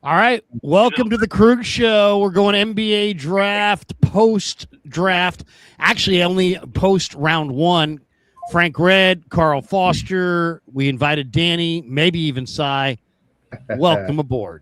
All right. Welcome to the Krug Show. We're going NBA draft, post-draft. Actually, only post-round one. Frank Red, Carl Foster. We invited Danny, maybe even Cy. Welcome aboard.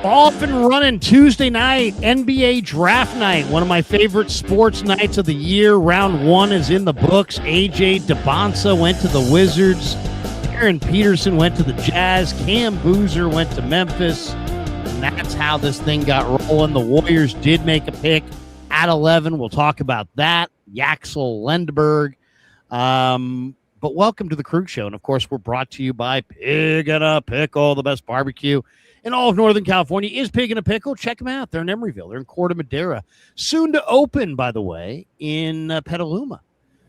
Off and running Tuesday night, NBA draft night, one of my favorite sports nights of the year. Round one is in the books. AJ DeBonsa went to the Wizards. Aaron Peterson went to the Jazz. Cam Boozer went to Memphis. And that's how this thing got rolling. The Warriors did make a pick at 11. We'll talk about that. Yaxel, Lindberg. But welcome to the Krug Show. And, of course, we're brought to you by Pig and a Pickle, the best barbecue in all of Northern California. Is Pig and a Pickle. Check them out. They're in Emeryville. They're in Corte Madera. Soon to open, by the way, in Petaluma.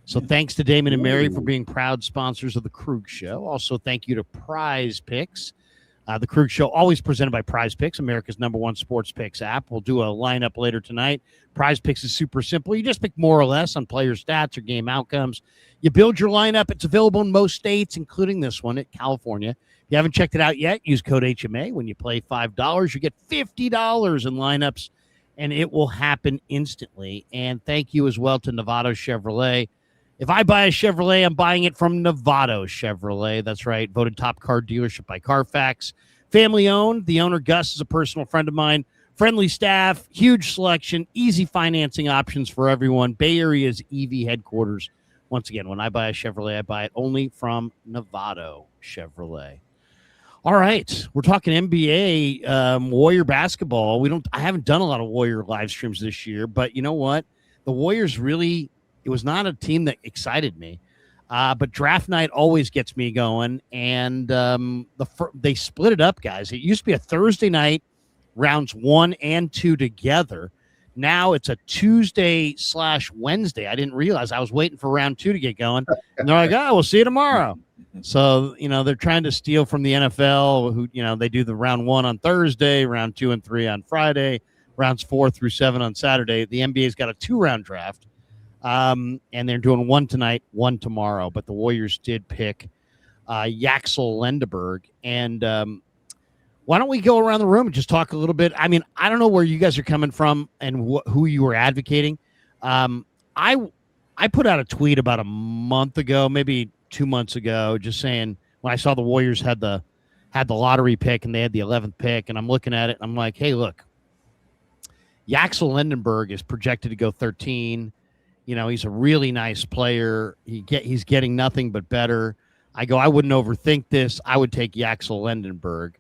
So thanks to Damon and Mary for being proud sponsors of the Krug Show. Also, thank you to Prize Picks. The Krug Show always presented by Prize Picks, America's #1 sports picks app. We'll do a lineup later tonight. Prize Picks is super simple. You just pick more or less on player stats or game outcomes. You build your lineup. It's available in most states, including this one at California. If you haven't checked it out yet, use code HMA. When you play $5, you get $50 in lineups, and it will happen instantly. And thank you as well to Novato Chevrolet. If I buy a Chevrolet, I'm buying it from Novato Chevrolet. That's right. Voted top car dealership by Carfax. Family owned. The owner, Gus, is a personal friend of mine. Friendly staff, huge selection, easy financing options for everyone. Bay Area's EV headquarters. Once again, when I buy a Chevrolet, I buy it only from Novato Chevrolet. All right, we're talking NBA, Warrior basketball. I haven't done a lot of Warrior live streams this year, but you know what? The Warriors really, it was not a team that excited me, but draft night always gets me going, and they split it up, guys. It used to be a Thursday night, rounds 1 and 2 together. Now it's a Tuesday/Wednesday. I didn't realize. I was waiting for round 2 to get going, and they're like, "Oh, we'll see you tomorrow." So, they're trying to steal from the NFL, who, they do the round 1 on Thursday, round 2 and 3 on Friday, rounds 4 through 7 on Saturday. The NBA's got a 2-round draft, and they're doing 1 tonight, 1 tomorrow. But the Warriors did pick Yaxel Lendeborg. And why don't we go around the room and just talk a little bit? I mean, I don't know where you guys are coming from and who you were advocating. I put out a tweet about a month ago, maybe 2 months ago, just saying when I saw the Warriors had the lottery pick and they had the 11th pick, and I'm looking at it and I'm like, hey, look, Yaxel Lindberg is projected to go 13. He's a really nice player. He's getting nothing but better. I wouldn't overthink this. I would take Yaxel Lindberg.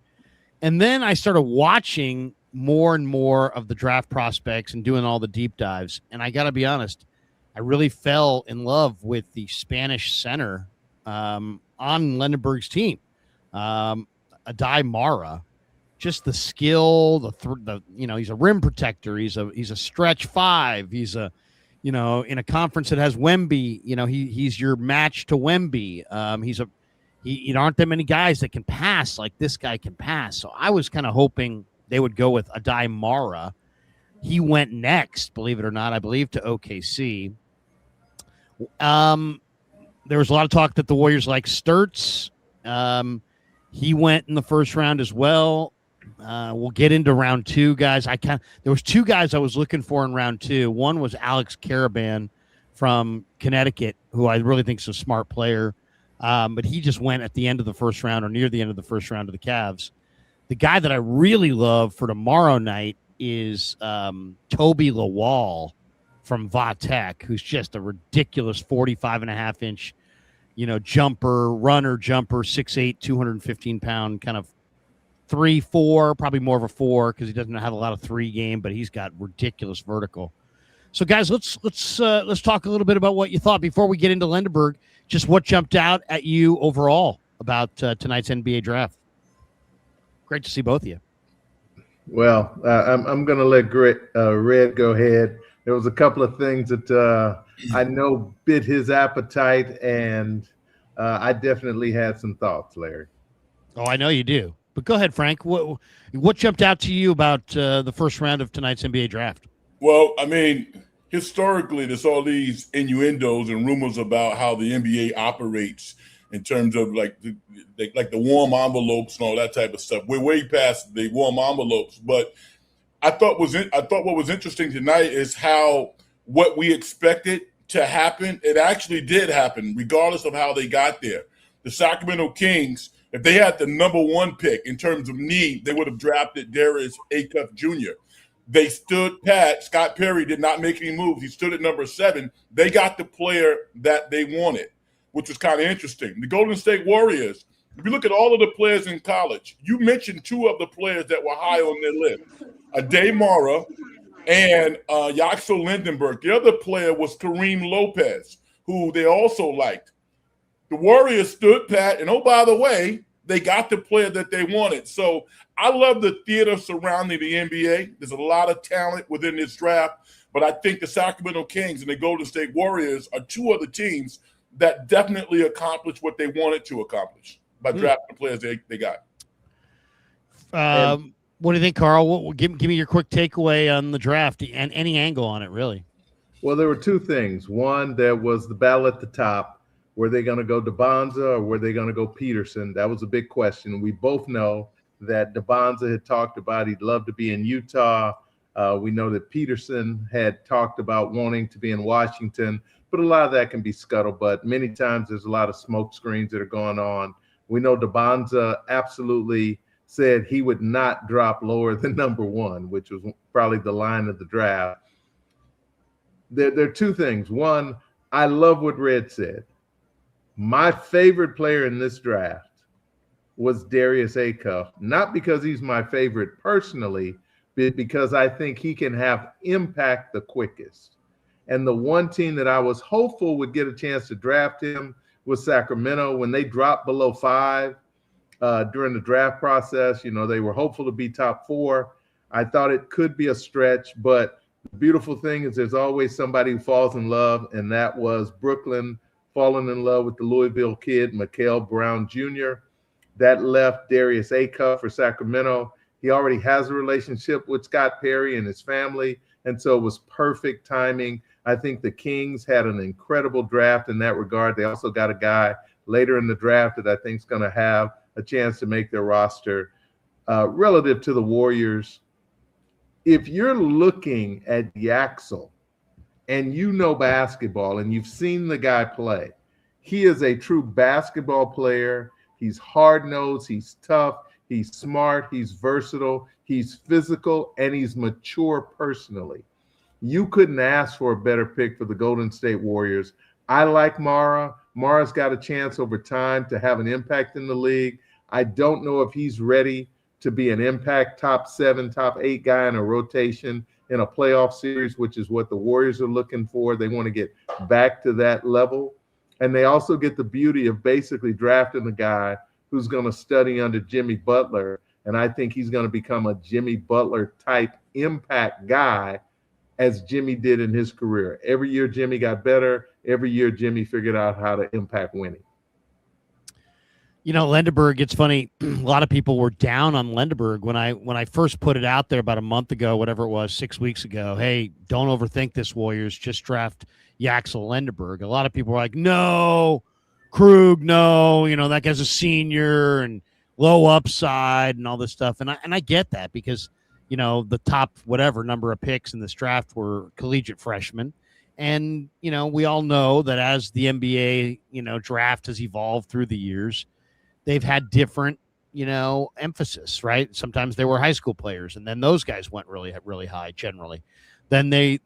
And then I started watching more and more of the draft prospects and doing all the deep dives. And I got to be honest, I really fell in love with the Spanish center on Lendeborg's team, Adai Mara. Just the skill, he's a rim protector. He's a stretch 5. He's in a conference that has Wemby. He's your match to Wemby. Aren't that many guys that can pass like this guy can pass. So I was kind of hoping they would go with Adai Mara. He went next, believe it or not, I believe, to OKC. There was a lot of talk that the Warriors like Sturts. He went in the first round as well. We'll get into round 2, guys. There was 2 guys I was looking for in round 2. One was Alex Caravan from Connecticut, who I really think is a smart player. But he just went at the end of the first round or near the end of the first round to the Cavs. The guy that I really love for tomorrow night is Toby Lawal from Vatek, who's just a ridiculous 45.5-inch, runner, 6'8", 215-pound, kind of 3-4, probably more of a 4 because he doesn't have a lot of 3 game, but he's got ridiculous vertical. So, guys, let's talk a little bit about what you thought before we get into Lendeborg. Just what jumped out at you overall about tonight's NBA draft. Great to see both of you. Well, I'm going to let Red go ahead. There was a couple of things that I know bit his appetite, and I definitely had some thoughts, Larry. Oh, I know you do. But go ahead, Frank. What jumped out to you about the first round of tonight's NBA draft? Well, I mean, historically, there's all these innuendos and rumors about how the NBA operates in terms of like the warm envelopes and all that type of stuff. We're way past the warm envelopes, but I thought what was interesting tonight is how what we expected to happen, it actually did happen, regardless of how they got there. The Sacramento Kings, if they had the number one pick in terms of need, they would have drafted Darius Acuff Jr. They stood pat. Scott Perry did not make any moves. He stood at number 7. They got the player that they wanted, which was kind of interesting. The Golden State Warriors, if you look at all of the players in college, you mentioned 2 of the players that were high on their list, Ade Mara and Yaxel Lindenberg. The other player was Kareem Lopez, who they also liked. The Warriors stood pat, and oh, by the way, they got the player that they wanted. So I love the theater surrounding the NBA. There's a lot of talent within this draft, but I think the Sacramento Kings and the Golden State Warriors are 2 other teams that definitely accomplished what they wanted to accomplish by drafting the players they got. What do you think, Carl? Give me your quick takeaway on the draft and any angle on it, really. Well, there were 2 things. One, there was the battle at the top. Were they going to go DeBonza or were they going to go Peterson? That was a big question. We both know that DeBonza had talked about he'd love to be in Utah. We know that Peterson had talked about wanting to be in Washington, but a lot of that can be scuttlebutt. Many times there's a lot of smoke screens that are going on. We know DeBonza absolutely said he would not drop lower than number 1, which was probably the line of the draft. There are 2 things. One, I love what Red said. My favorite player in this draft was Darius Acuff, not because he's my favorite personally, but because I think he can have impact the quickest. And the one team that I was hopeful would get a chance to draft him was Sacramento. When they dropped below 5 during the draft process, they were hopeful to be top 4. I thought it could be a stretch, but the beautiful thing is there's always somebody who falls in love, and that was Brooklyn falling in love with the Louisville kid, Mikael Brown Jr. That left Darius Acuff for Sacramento. He already has a relationship with Scott Perry and his family, and so it was perfect timing. I think the Kings had an incredible draft in that regard. They also got a guy later in the draft that I think is going to have a chance to make their roster. Relative to the Warriors, if you're looking at Yaxel, and you know basketball and you've seen the guy play, he is a true basketball player. He's hard-nosed, he's tough, he's smart, he's versatile, he's physical, and he's mature personally. You couldn't ask for a better pick for the Golden State Warriors. I like Mara. Mara's got a chance over time to have an impact in the league. I don't know if he's ready to be an impact top 7, top 8 guy in a rotation in a playoff series, which is what the Warriors are looking for. They want to get back to that level. And they also get the beauty of basically drafting a guy who's going to study under Jimmy Butler. And I think he's going to become a Jimmy Butler type impact guy as Jimmy did in his career. Every year Jimmy got better. Every year Jimmy figured out how to impact winning. Lendeborg, it's funny. A lot of people were down on Lendeborg when I first put it out there about a month ago, whatever it was, 6 weeks ago. Hey, don't overthink this, Warriors. Just draft Yaxel Lendeborg. A lot of people were like, no, Krug, no. That guy's a senior and low upside and all this stuff. And I get that because, the top whatever number of picks in this draft were collegiate freshmen. And, we all know that as the NBA, draft has evolved through the years, they've had different, emphasis, right? Sometimes they were high school players, and then those guys went really, really high generally. Then they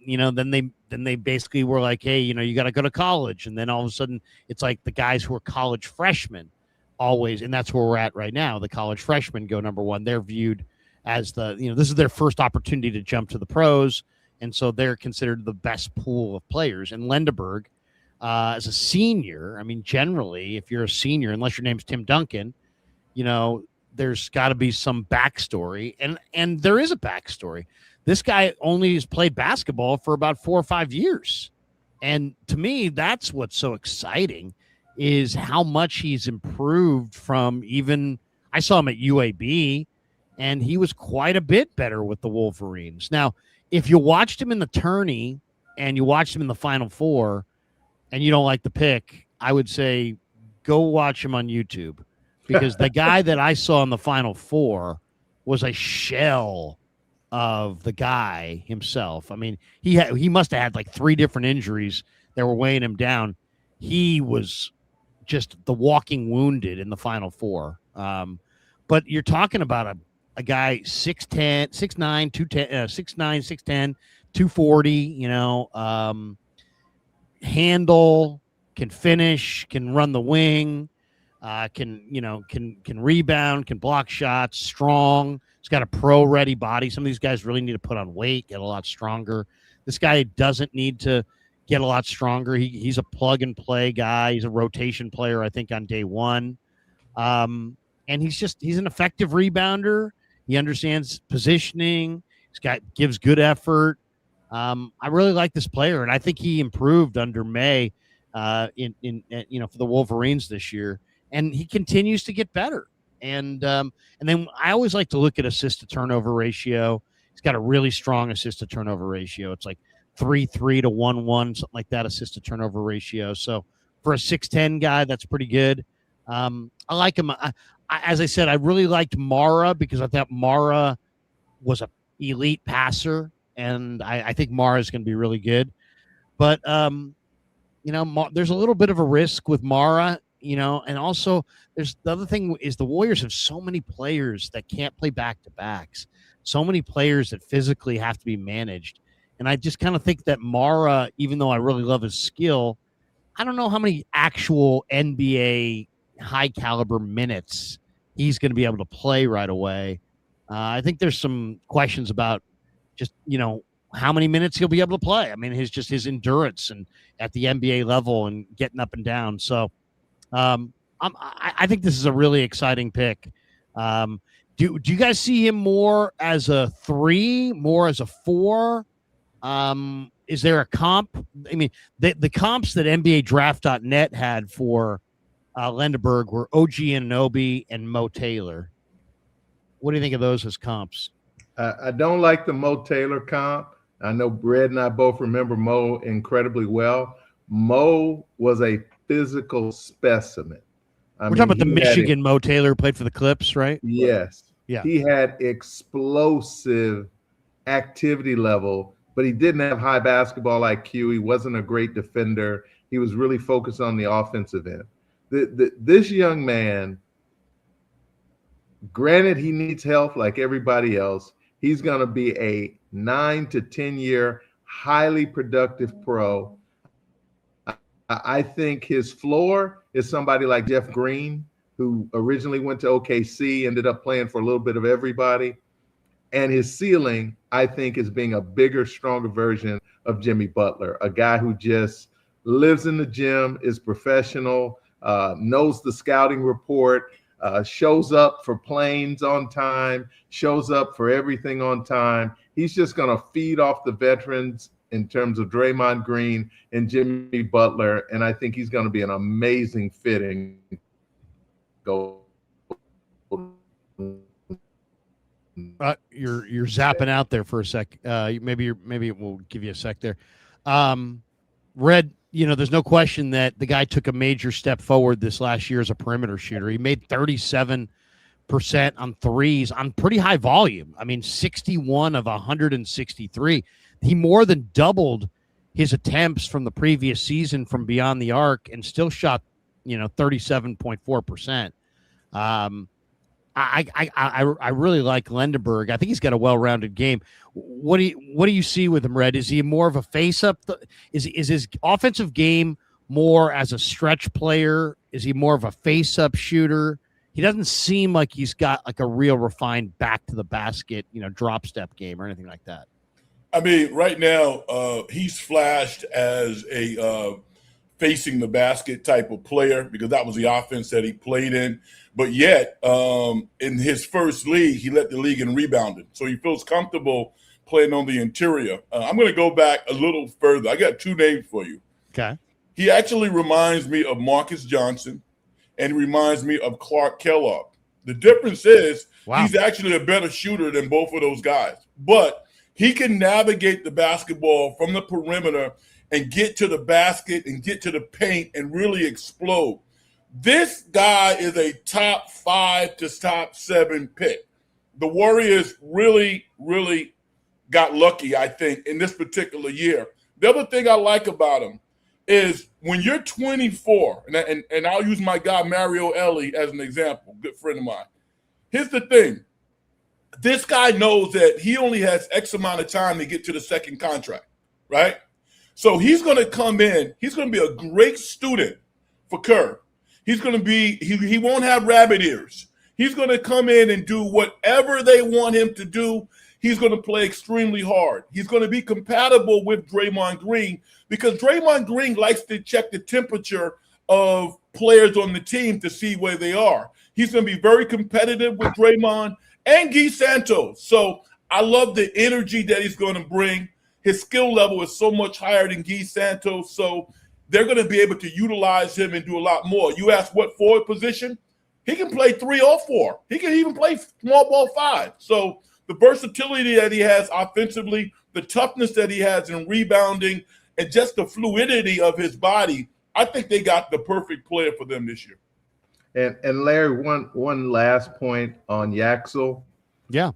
basically were like, hey, you got to go to college. And then all of a sudden it's like the guys who are college freshmen always, and that's where we're at right now. The college freshmen go number 1. They're viewed as this is their first opportunity to jump to the pros. And so they're considered the best pool of players. And Lendeborg, as a senior, I mean, generally, if you're a senior, unless your name's Tim Duncan, there's got to be some backstory, and there is a backstory. This guy only has played basketball for about 4 or 5 years, and to me, that's what's so exciting is how much he's improved from even. I saw him at UAB, and he was quite a bit better with the Wolverines. Now, if you watched him in the tourney and you watched him in the Final Four, and you don't like the pick, I would say go watch him on YouTube, because the guy that I saw in the Final Four was a shell of the guy himself. I mean, he must have had like 3 different injuries that were weighing him down. He was just the walking wounded in the Final Four. But you're talking about a guy 6'10", 6'9", 210, 6'9", 6'10", 240, you know, handle, can finish, can run the wing, can rebound, can block shots, strong. He's got a pro-ready body. Some of these guys really need to put on weight, get a lot stronger. This guy doesn't need to get a lot stronger. He's a plug-and-play guy. He's a rotation player, I think, on day one. And he's an effective rebounder. He understands positioning. Gives good effort. I really like this player, and I think he improved under May for the Wolverines this year, and he continues to get better. And then I always like to look at assist to turnover ratio. He's got a really strong assist to turnover ratio. It's like 3.3 to 1.1, something like that, assist to turnover ratio. So for a 6'10" guy, that's pretty good. I like him. As I said, I really liked Mara because I thought Mara was an elite passer, and I think Mara is going to be really good. But there's a little bit of a risk with Mara. And also there's the other thing is the Warriors have so many players that can't play back-to-backs, so many players that physically have to be managed. And I just kind of think that Mara, even though I really love his skill, I don't know how many actual NBA high-caliber minutes he's going to be able to play right away. I think there's some questions about just, how many minutes he'll be able to play. I mean, his endurance and at the NBA level and getting up and down. So, I think this is a really exciting pick. Do you guys see him more as a 3, more as a 4? Is there a comp? I mean, the comps that NBADraft.net had for Lendeborg were OG Anunoby and Mo Taylor. What do you think of those as comps? I don't like the Mo Taylor comp. I know Brad and I both remember Mo incredibly well. Mo was a physical specimen. We're talking about the Michigan Mo Taylor, played for the Clips, right? Yes. Yeah. He had explosive activity level, but he didn't have high basketball IQ. He wasn't a great defender. He was really focused on the offensive end. This young man, granted, he needs help like everybody else. He's going to be a 9 to 10 year, highly productive pro. I think his floor is somebody like Jeff Green, who originally went to OKC, ended up playing for a little bit of everybody. And his ceiling, I think, is being a bigger, stronger version of Jimmy Butler, a guy who just lives in the gym, is professional, knows the scouting report, shows up for planes on time, shows up for everything on time. He's just going to feed off the veterans in terms of Draymond Green and Jimmy Butler, and I think he's going to be an amazing fitting. You're zapping out there for a sec. Maybe we'll give you a sec there. Red, there's no question that the guy took a major step forward this last year as a perimeter shooter. He made 37% on threes on pretty high volume. I mean, 61 of 163. He more than doubled his attempts from the previous season from beyond the arc and still shot, 37.4%. I really like Lendeborg. I think he's got a well-rounded game. What do you see with him, Red? Is he more of a face-up? Is his offensive game more as a stretch player? Is he more of a face-up shooter? He doesn't seem like he's got like a real refined back to the basket, drop step game or anything like that. I mean, right now, he's flashed as a facing the basket type of player because that was the offense that he played in. But yet, in his first league, he led the league in rebounding. So he feels comfortable playing on the interior. I'm going to go back a little further. I got 2 names for you. Okay. He actually reminds me of Marcus Johnson, and he reminds me of Clark Kellogg. The difference is he's actually a better shooter than both of those guys. But He can navigate the basketball from the perimeter and get to the basket and get to the paint and really explode. This guy is a top 5 to top 7 pick. The Warriors really, really got lucky, I think, in this particular year. The other thing I like about him is when you're 24, and I'll use my guy Mario Ellie as an example, good friend of mine. Here's the thing. This guy knows that he only has X amount of time to get to the second contract, right? So he's going to come in. He's going to be a great student for Kerr. He's going to be, he won't have rabbit ears. He's going to come in and do whatever they want him to do. He's going to play extremely hard. He's going to be compatible with Draymond Green because Draymond Green likes to check the temperature of players on the team to see where they are. He's going to be very competitive with Draymond and Guy Santos. So I love the energy that he's going to bring. His skill level is so much higher than Guy Santos. So they're going to be able to utilize him and do a lot more. You ask what forward position? He can play 3 or 4. He can even play small ball 5. So the versatility that he has offensively, the toughness that he has in rebounding, and just the fluidity of his body, I think they got the perfect player for them this year. And Larry, one last point on Yaxel. Yeah.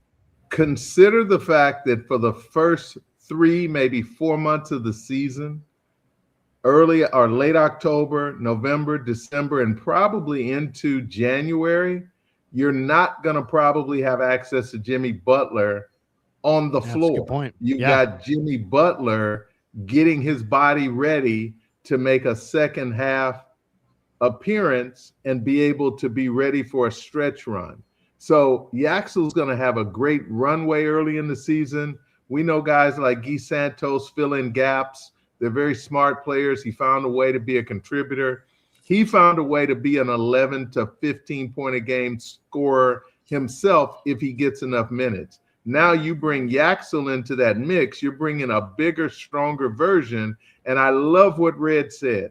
Consider the fact that for the first 3, maybe 4 months of the season, early or late October, November, December, and probably into January, you're not going to probably have access to Jimmy Butler on the floor. That's a good point. You've got Jimmy Butler getting his body ready to make a second half appearance and be able to be ready for a stretch run. So Yaxel's going to have a great runway early in the season. We know guys like Guy Santos fill in gaps. They're very smart players. He found a way to be a contributor. He found a way to be an 11 to 15 point a game scorer himself if he gets enough minutes. Now you bring Yaxel into that mix. You're bringing a bigger, stronger version. And I love what Red said.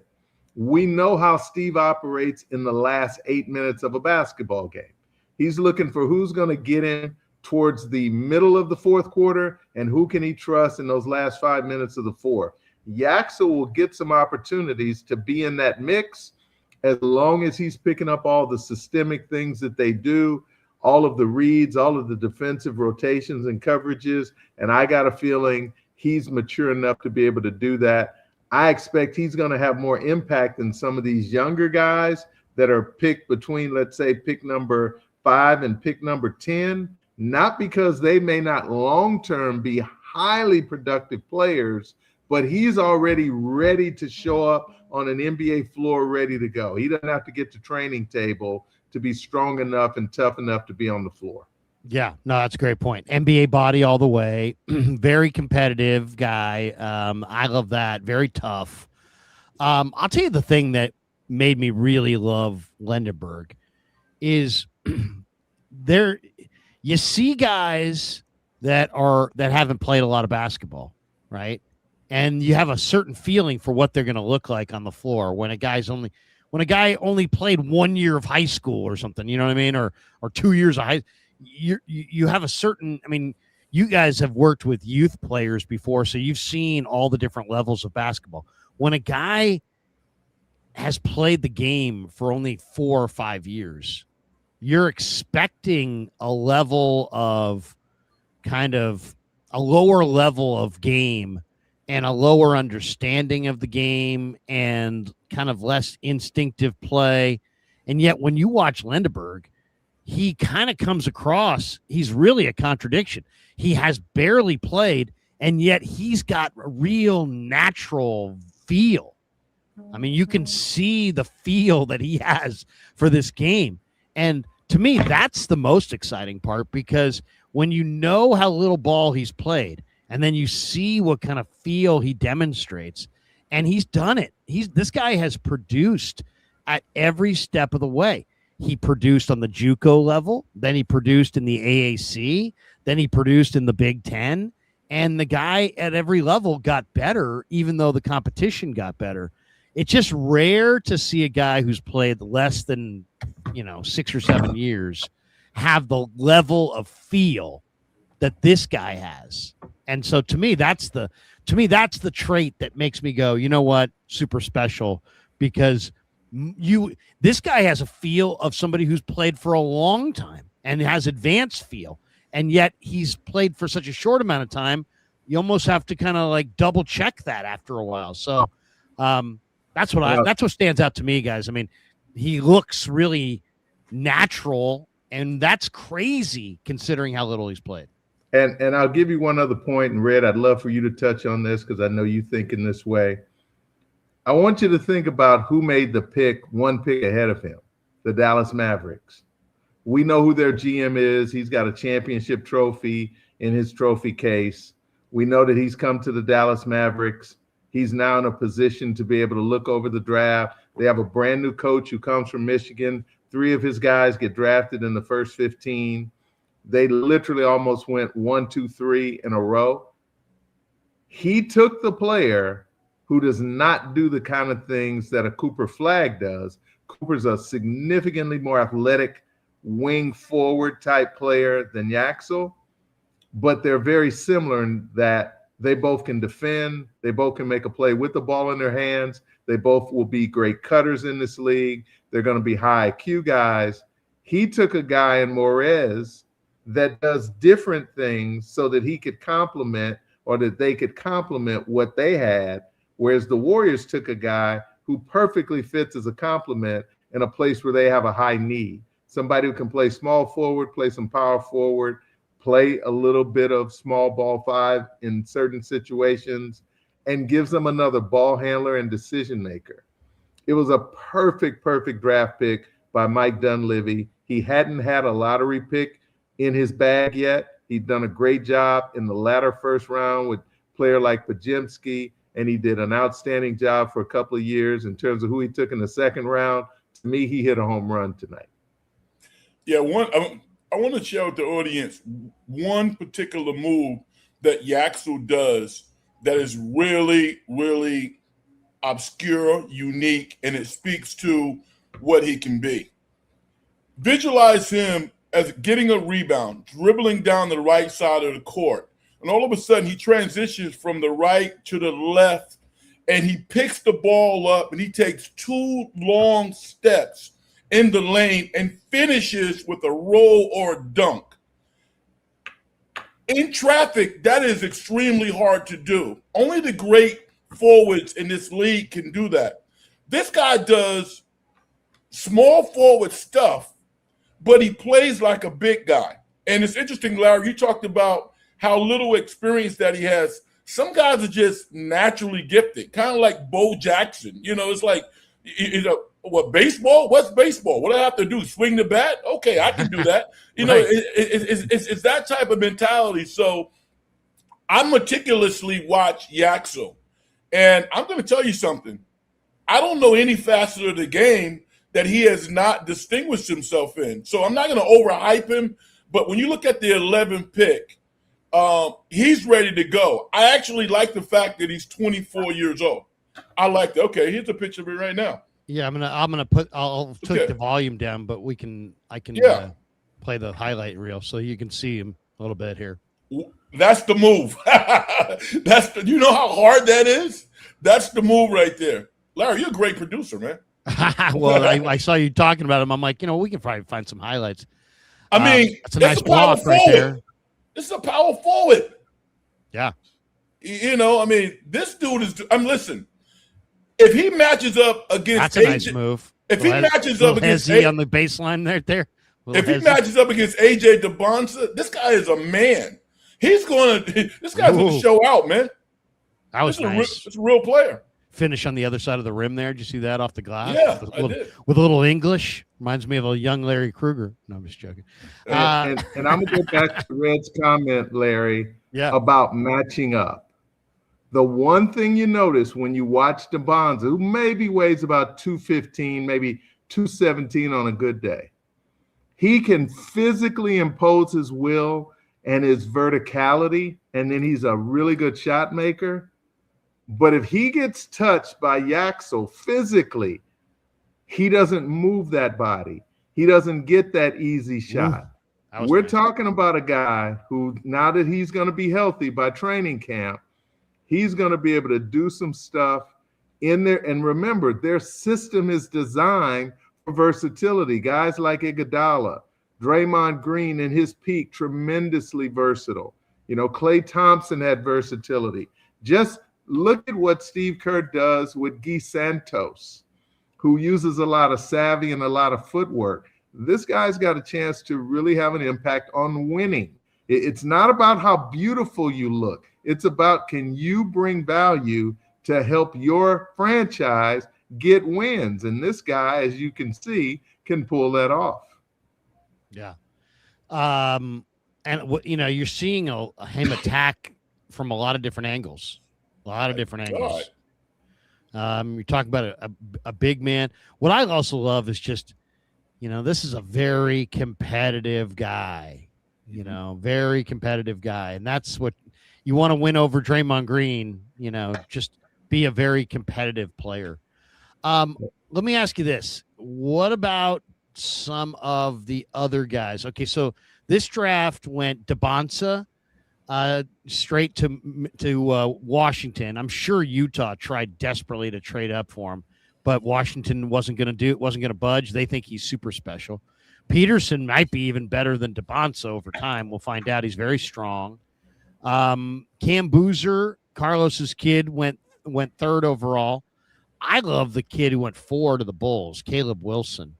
We know how Steve operates in the last 8 minutes of a basketball game. He's looking for who's going to get in towards the middle of the fourth quarter and who can he trust in those last 5 minutes of the fourth. Yaxel will get some opportunities to be in that mix as long as he's picking up all the systemic things that they do, all of the reads, all of the defensive rotations and coverages. And I got a feeling he's mature enough to be able to do that. I expect he's going to have more impact than some of these younger guys that are picked between, let's say, pick number 5 and pick number 10, not because they may not long-term be highly productive players, but he's already ready to show up on an NBA floor ready to go. He doesn't have to get to training table to be strong enough and tough enough to be on the floor. Yeah, no, that's a great point. NBA body all the way. Very competitive guy. I love that. Very tough. I'll tell you the thing that made me really love Lendeborg is there you see guys that haven't played a lot of basketball, right? And you have a certain feeling for what they're going to look like on the floor when a guy only played 1 year of high school or something, you know what I mean? Or 2 years of high school. You have a certain, I mean, you guys have worked with youth players before, so you've seen all the different levels of basketball. When a guy has played the game for only 4 or 5 years, you're expecting a level of kind of a lower level of game and a lower understanding of the game and kind of less instinctive play. And yet when you watch Lendeborg, he kind of comes across, he's really a contradiction. He has barely played, and yet he's got a real natural feel. I mean, you can see the feel that he has for this game. And to me, that's the most exciting part, because when you know how little ball he's played, and then you see what kind of feel he demonstrates, and he's done it. This guy has produced at every step of the way. He produced on the JUCO level, then he produced in the AAC, then he produced in the Big Ten, and the guy at every level got better, even though the competition got better. It's just rare to see a guy who's played less than, 6 or 7 years have the level of feel that this guy has. And so to me, that's the trait that makes me go, you know what, super special, because this guy has a feel of somebody who's played for a long time and has advanced feel, and yet he's played for such a short amount of time. You almost have to kind of like double check that after a while. So that's what stands out to me, guys. I mean, he looks really natural, and that's crazy considering how little he's played. And I'll give you one other point, and Red, I'd love for you to touch on this because I know you think in this way. I want you to think about who made the pick one pick ahead of him, the Dallas Mavericks. We know who their GM is. He's got a championship trophy in his trophy case. We know that he's come to the Dallas Mavericks. He's now in a position to be able to look over the draft. They have a brand new coach who comes from Michigan. 3 of his guys get drafted in the first 15. They literally almost went 1, 2, 3 in a row. He took the player who does not do the kind of things that a Cooper Flagg does. Cooper's a significantly more athletic wing forward type player than Yaxel, but they're very similar in that they both can defend. They both can make a play with the ball in their hands. They both will be great cutters in this league. They're going to be high IQ guys. He took a guy in Morez that does different things so that he could complement, or that they could complement what they had, whereas the Warriors took a guy who perfectly fits as a complement in a place where they have a high need. Somebody who can play small forward, play some power forward, play a little bit of small ball 5 in certain situations, and gives them another ball handler and decision maker. It was a perfect draft pick by Mike Dunleavy. He hadn't had a lottery pick in his bag yet. He'd done a great job in the latter first round with a player like Pajemski, and he did an outstanding job for a couple of years in terms of who he took in the second round. To me, he hit a home run tonight. Yeah, I want to share with the audience one particular move that Yaxel does that is really, really obscure, unique, and it speaks to what he can be. Visualize him as getting a rebound, dribbling down the right side of the court, and all of a sudden he transitions from the right to the left, and he picks the ball up, and he takes 2 long steps in the lane and finishes with a roll or a dunk. In traffic, that is extremely hard to do. Only the great forwards in this league can do that. This guy does small forward stuff, but he plays like a big guy. And it's interesting, Larry, you talked about how little experience that he has. Some guys are just naturally gifted, kind of like Bo Jackson. You know, it's like, what, baseball? What's baseball? What do I have to do? Swing the bat? Okay, I can do that. You know, it's that type of mentality. So I meticulously watch Yaxel. And I'm going to tell you something. I don't know any facet of the game that he has not distinguished himself in. So I'm not going to overhype him. But when you look at the 11th pick, he's ready to go. I actually like the fact that he's 24 years old. I like that. Okay, here's a picture of it right now. Yeah, I'll take the volume down, but I can play the highlight reel so you can see him a little bit here. That's the move. You know how hard that is? That's the move right there. Larry, you're a great producer, man. Well, I saw you talking about him. I'm like, we can probably find some highlights. I mean, it's a nice block right there. This is a power forward. Yeah. You know, I mean, this dude is. Listen. If he matches up against, that's a nice move. If he matches up against on the baseline there. If he matches up against AJ DeBonsa, this guy is a man. This guy's going to show out, man. That was nice. It's a real player. Finish on the other side of the rim there. Did you see that off the glass? Yeah, with a little English. Reminds me of a young Larry Krueger. No, I'm just joking. And I'm going to go back to Red's comment, Larry, about matching up. The one thing you notice when you watch DeBonza, who maybe weighs about 215, maybe 217 on a good day, he can physically impose his will and his verticality, and then he's a really good shot maker. But if he gets touched by Yaxel physically, he doesn't move that body. He doesn't get that easy shot. We're talking about a guy who, now that he's going to be healthy by training camp, he's going to be able to do some stuff in there. And remember, their system is designed for versatility. Guys like Iguodala, Draymond Green in his peak, tremendously versatile. You know, Klay Thompson had versatility. Just look at what Steve Kerr does with Guy Santos, who uses a lot of savvy and a lot of footwork. This guy's got a chance to really have an impact on winning. It's not about how beautiful you look. It's about, can you bring value to help your franchise get wins? And this guy, as you can see, can pull that off. Yeah. And you know, you're seeing him attack from a lot of different angles. You talk about a big man. What I also love is just, you know, this is a very competitive guy. You know, very competitive guy. And that's what you want to win over Draymond Green, you know, just be a very competitive player. Let me ask you this. What about some of the other guys? Okay, so this draft went Debonsa straight to Washington. I'm sure Utah tried desperately to trade up for him, but Washington wasn't going to budge. They think he's super special. Peterson might be even better than Debonsa over time. We'll find out. He's very strong. Cam Boozer, Carlos's kid, went third overall. I love the kid who went 4 to the Bulls, Caleb Wilson.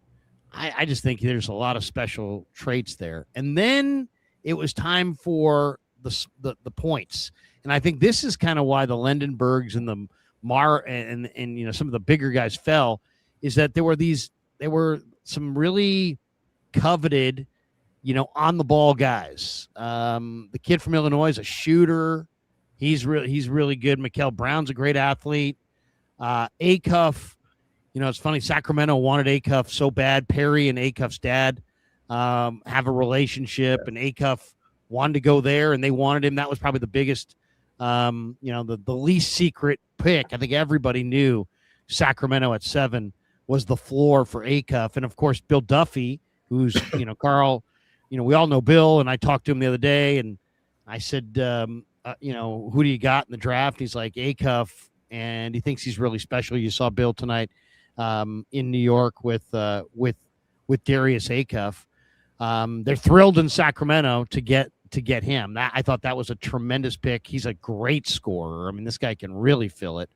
I just think there's a lot of special traits there. And then it was time for the points. And I think this is kind of why the Lendenbergs and the and you know, some of the bigger guys fell, is that there were some really coveted, you know, on the ball guys. The kid from Illinois is a shooter. He's really good. Mikael Brown's a great athlete. Acuff, you know, it's funny. Sacramento wanted Acuff so bad. Perry and Acuff's dad have a relationship, and Acuff wanted to go there, and they wanted him. That was probably the biggest, you know, the least secret pick. I think everybody knew Sacramento at 7 was the floor for Acuff. And of course, Bill Duffy, who's, you know, Carl, you know, we all know Bill, and I talked to him the other day, and I said, you know, who do you got in the draft? He's like, Acuff, and he thinks he's really special. You saw Bill tonight in New York with Darius Acuff. They're thrilled in Sacramento to get him. I thought that was a tremendous pick. He's a great scorer. I mean, this guy can really fill it.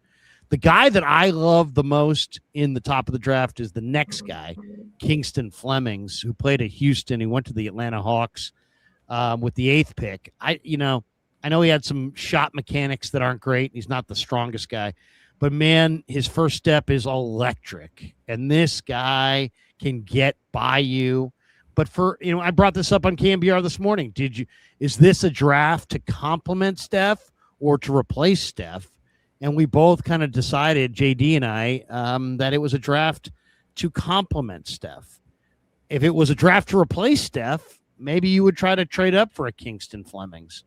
The guy that I love the most in the top of the draft is the next guy, Kingston Flemings, who played at Houston. He went to the Atlanta Hawks with the 8th pick. I know he had some shot mechanics that aren't great. He's not the strongest guy, but man, his first step is electric. And this guy can get by you. But I brought this up on KMBR this morning. Is this a draft to complement Steph or to replace Steph? And we both kind of decided, JD and I, that it was a draft to complement Steph. If it was a draft to replace Steph, maybe you would try to trade up for a Kingston Flemings.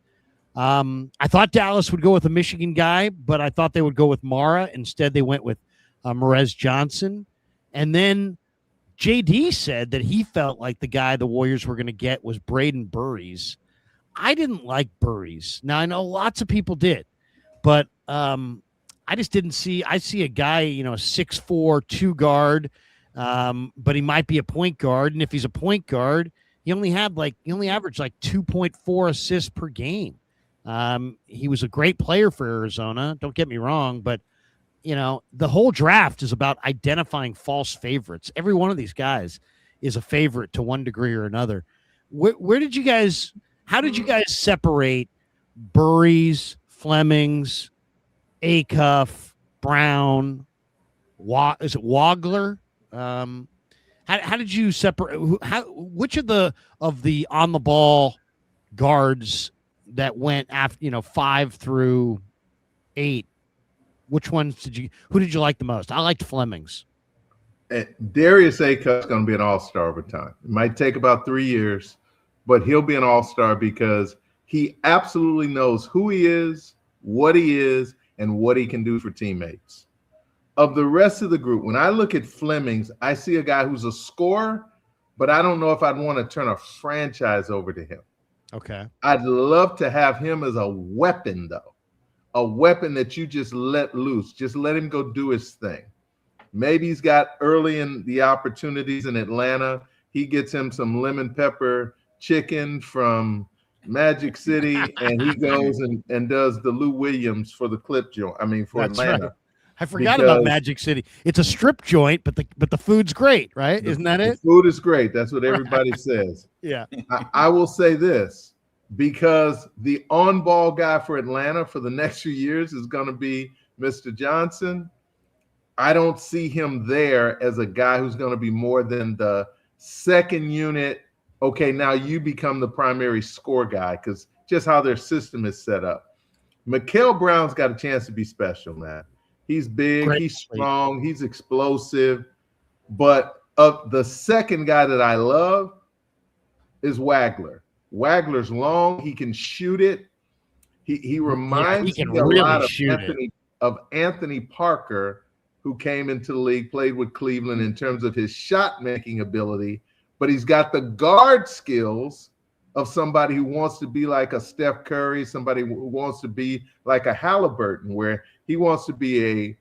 I thought Dallas would go with a Michigan guy, but I thought they would go with Mara. Instead, they went with Merez Johnson. And then JD said that he felt like the guy the Warriors were going to get was Braden Burries. I didn't like Burries. Now, I know lots of people did, but I just didn't see. I see a guy, you know, a 6'4", 2 guard, but he might be a point guard. And if he's a point guard, he only averaged like 2.4 assists per game. He was a great player for Arizona. Don't get me wrong, but you know, the whole draft is about identifying false favorites. Every one of these guys is a favorite to one degree or another. How did you guys separate Burries, Flemings, Acuff, Brown, is it Wagler? How did you separate? Which of the on the ball guards that went after, you know, 5 through 8? Which ones who did you like the most? I liked Flemings. Darius Acuff's going to be an all-star over time. It might take about 3 years, but he'll be an all-star because he absolutely knows who he is, and what he can do for teammates. Of the rest of the group, when I look at Flemings, I see a guy who's a scorer, but I don't know if I'd want to turn a franchise over to him. Okay. I'd love to have him as a weapon, though. A weapon that you just let loose. Just let him go do his thing. Maybe he's got early in the opportunities in Atlanta. He gets him some lemon pepper chicken from Magic City, and he goes and does the Lou Williams for the clip joint. I mean, for That's Atlanta. right. I forgot about Magic City. It's a strip joint, but the food's great, right? Isn't that it? The food is great. That's what everybody says. Yeah. I will say this, because the on-ball guy for Atlanta for the next few years is going to be Mr. Johnson. I don't see him there as a guy who's going to be more than the second unit. Okay, now you become the primary score guy, because just how their system is set up. Mikael Brown's got a chance to be special, man. He's big, he's strong, he's explosive. But the second guy that I love is Wagler. Wagler's long, he can shoot it. He reminds me a lot of Anthony Parker, who came into the league, played with Cleveland in terms of his shot-making ability, but he's got the guard skills of somebody who wants to be like a Steph Curry, somebody who wants to be like a Halliburton, where he wants to be a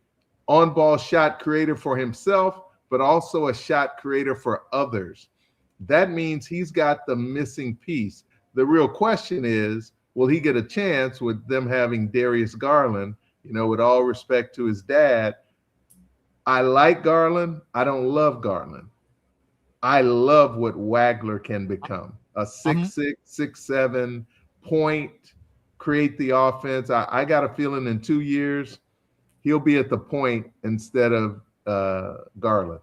on-ball shot creator for himself, but also a shot creator for others. That means he's got the missing piece. The real question is, will he get a chance with them having Darius Garland? You know, with all respect to his dad, I like Garland. I don't love Garland. I love what Wagler can become. A 6'6", 6'7", point, create the offense. I got a feeling in 2 years, he'll be at the point instead of Garland.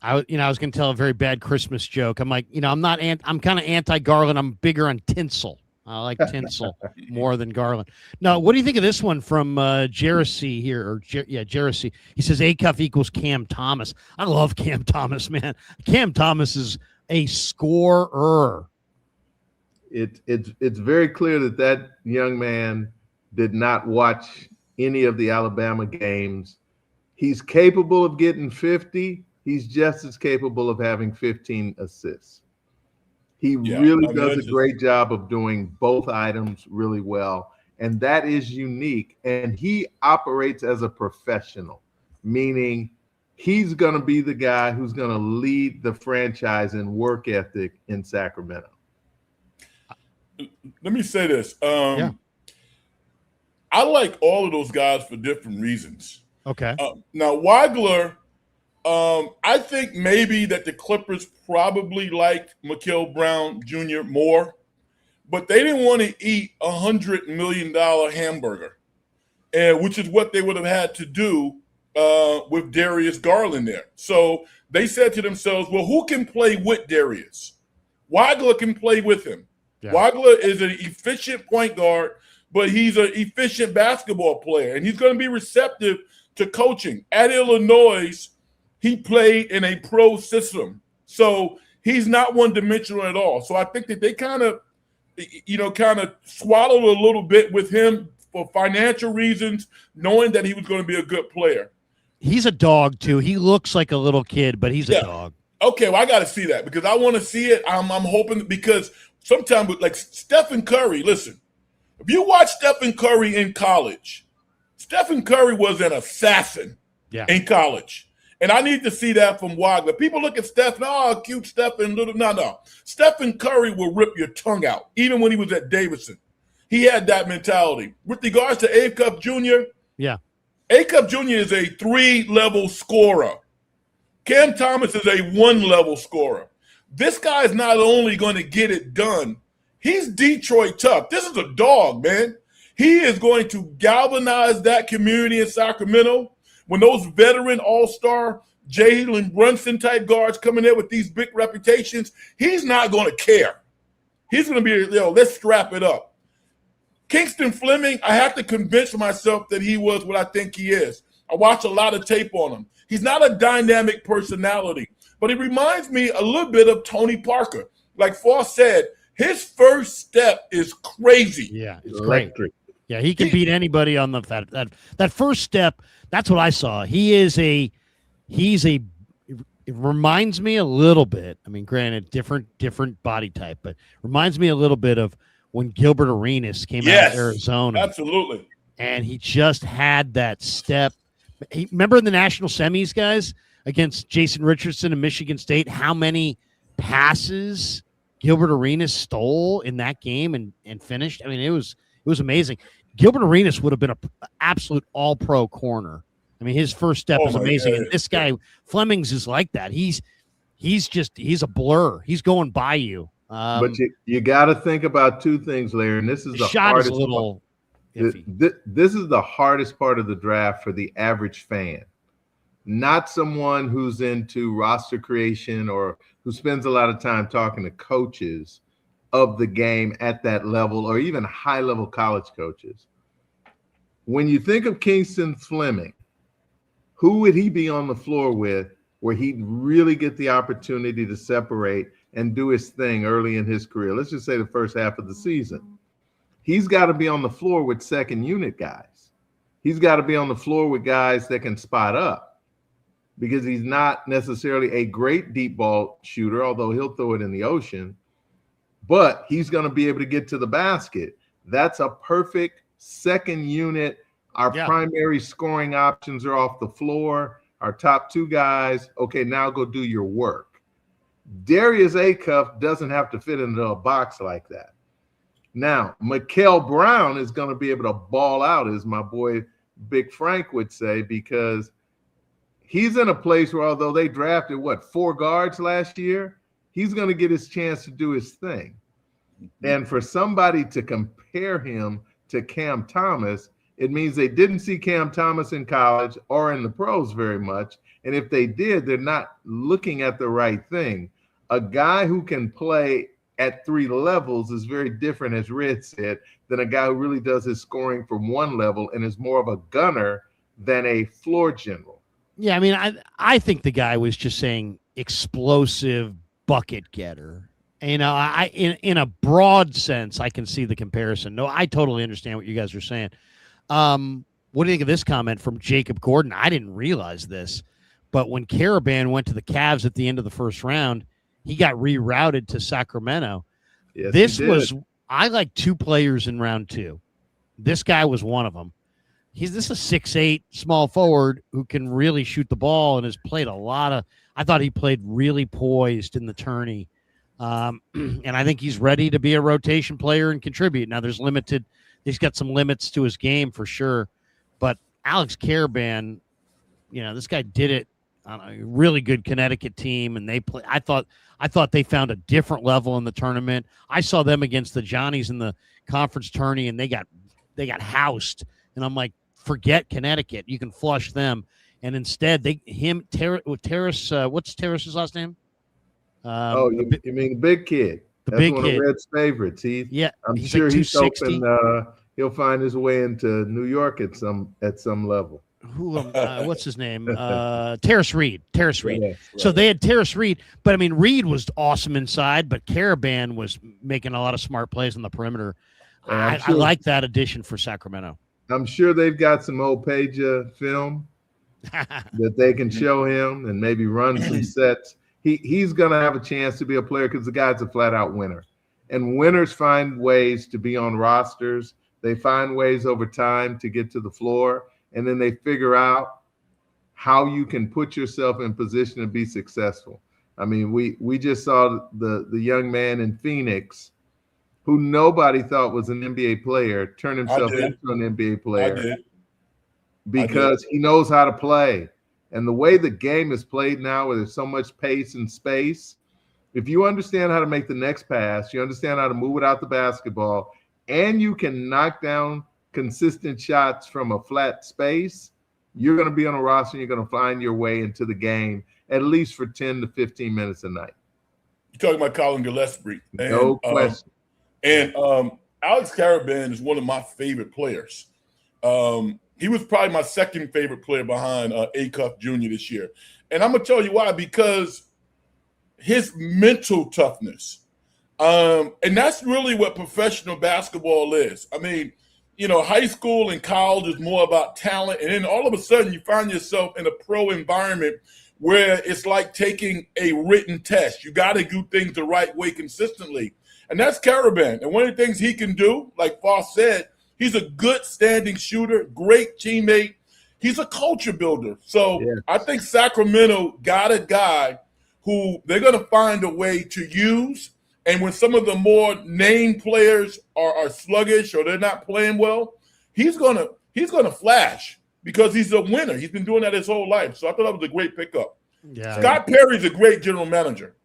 I was going to tell a very bad Christmas joke. I'm like, I'm kind of anti-Garland. I'm bigger on Tinsel. I like Tinsel more than Garland. Now, what do you think of this one from Jersey here? Jersey. He says A-Cuff equals Cam Thomas. I love Cam Thomas, man. Cam Thomas is a scorer. It's very clear that young man did not watch any of the Alabama games. He's capable of getting 50. He's just as capable of having 15 assists. He really does a great job of doing both items really well, and that is unique. And he operates as a professional, meaning he's going to be the guy who's going to lead the franchise in work ethic in Sacramento. Let me say this. I like all of those guys for different reasons. Okay. Now, Wagler, I think maybe that the Clippers probably liked Mikael Brown Jr. more, but they didn't want to eat $100 million hamburger, which is what they would have had to do with Darius Garland there. So they said to themselves, well, who can play with Darius? Wagler can play with him. Yeah. Wagler is an efficient point guard, but he's an efficient basketball player, and he's going to be receptive to coaching. At Illinois, he played in a pro system, so he's not one-dimensional at all. So I think that they kind of swallowed a little bit with him for financial reasons, knowing that he was going to be a good player. He's a dog, too. He looks like a little kid, but he's a dog. Okay, well, I got to see that because I want to see it. I'm hoping, because sometimes, like Stephen Curry, listen, if you watch Stephen Curry in college, Stephen Curry was an assassin in college. And I need to see that from Wagler. People look at Stephen, cute Stephen. No. Stephen Curry will rip your tongue out, even when he was at Davidson. He had that mentality. With regards to A-Cup Jr., A-Cup Jr. is a 3-level scorer. Cam Thomas is a 1-level scorer. This guy is not only going to get it done, he's Detroit tough. This is a dog, man. He is going to galvanize that community in Sacramento. When those veteran all-star Jalen Brunson type guards coming in with these big reputations, he's not going to care. He's going to be, let's strap it up. Kingston Fleming, I have to convince myself that he was what I think he is. I watch a lot of tape on him. He's not a dynamic personality, but he reminds me a little bit of Tony Parker. Like Foss said, his first step is crazy. Yeah, it's great. Yeah, he can beat anybody on that first step. That's what I saw. He's a It reminds me a little bit. I mean, granted, different body type, but reminds me a little bit of when Gilbert Arenas came out of Yes, Arizona, absolutely. and he just had that step. Remember in the national semis, guys, against Jason Richardson and Michigan State, how many passes Gilbert Arenas stole in that game and finished? I mean, it was amazing. Gilbert Arenas would have been an absolute all-pro corner. I mean, his first step is amazing. God. And this guy, Flemings, is like that. He's a blur. He's going by you. But you got to think about two things, Larry, and this is the shot hardest is a little iffy. This is the hardest part of the draft for the average fan, not someone who's into roster creation or who spends a lot of time talking to coaches of the game at that level or even high-level college coaches. When you think of Kingston Fleming, who would he be on the floor with where he'd really get the opportunity to separate and do his thing early in his career? Let's just say the first half of the season. He's got to be on the floor with second unit guys. He's got to be on the floor with guys that can spot up because he's not necessarily a great deep ball shooter, although he'll throw it in the ocean, but he's going to be able to get to the basket. That's a perfect second unit. Our primary scoring options are off the floor. Our top two guys, okay, now go do your work. Darius Acuff doesn't have to fit into a box like that. Now, Mikael Brown is going to be able to ball out, as my boy Big Frank would say, because he's in a place where although they drafted, 4 guards last year, he's going to get his chance to do his thing. And for somebody to compare him to Cam Thomas, it means they didn't see Cam Thomas in college or in the pros very much. And if they did, they're not looking at the right thing. A guy who can play at 3 levels is very different, as Red said, than a guy who really does his scoring from 1 level and is more of a gunner than a floor general. Yeah, I mean, I think the guy was just saying explosive bucket getter. You know, in a broad sense, I can see the comparison. No, I totally understand what you guys are saying. What do you think of this comment from Jacob Gordon? I didn't realize this, but when Caravan went to the Cavs at the end of the first round, he got rerouted to Sacramento. Yes, this I like 2 players in round 2. This guy was one of them. This is a 6'8" small forward who can really shoot the ball and has played a lot of. I thought he played really poised in the tourney, and I think he's ready to be a rotation player and contribute. Now he's got some limits to his game for sure, but Alex Caravan, this guy did it on a really good Connecticut team, and they play. I thought they found a different level in the tournament. I saw them against the Johnnies in the conference tourney, and they got housed. And I'm like, forget Connecticut. You can flush them. And instead, Terrace, what's Terrace's last name? You mean the big kid? That's big one kid. Of Red's favorites. I'm sure like he's hoping he'll find his way into New York at some level. What's his name? Terrace Reed. Right. So they had Terrace Reed, but I mean, Reed was awesome inside, but Caravan was making a lot of smart plays on the perimeter. I like that addition for Sacramento. I'm sure they've got some old Peja film that they can show him and maybe run some sets. He's going to have a chance to be a player because the guy's a flat-out winner. And winners find ways to be on rosters. They find ways over time to get to the floor, and then they figure out how you can put yourself in position to be successful. I mean, we just saw the young man in Phoenix who nobody thought was an NBA player turn himself into an NBA player because he knows how to play. And the way the game is played now, where there's so much pace and space, if you understand how to make the next pass, you understand how to move without the basketball, and you can knock down consistent shots from a flat space, you're going to be on a roster and you're going to find your way into the game at least for 10 to 15 minutes a night. You're talking about Colin Gillespie. No question. And Alex Caravan is one of my favorite players. He was probably my second favorite player behind Acuff Jr. this year. And I'm going to tell you why, because his mental toughness, and that's really what professional basketball is. I mean, high school and college is more about talent. And then all of a sudden you find yourself in a pro environment where it's like taking a written test. You got to do things the right way consistently. And that's Caravan. And one of the things he can do, like Foss said, he's a good standing shooter, great teammate. He's a culture builder. So Yes. I think Sacramento got a guy who they're going to find a way to use. And when some of the more named players are sluggish or they're not playing well, he's gonna flash because he's a winner. He's been doing that his whole life. So I thought that was a great pickup. Yeah. Scott Perry's a great general manager.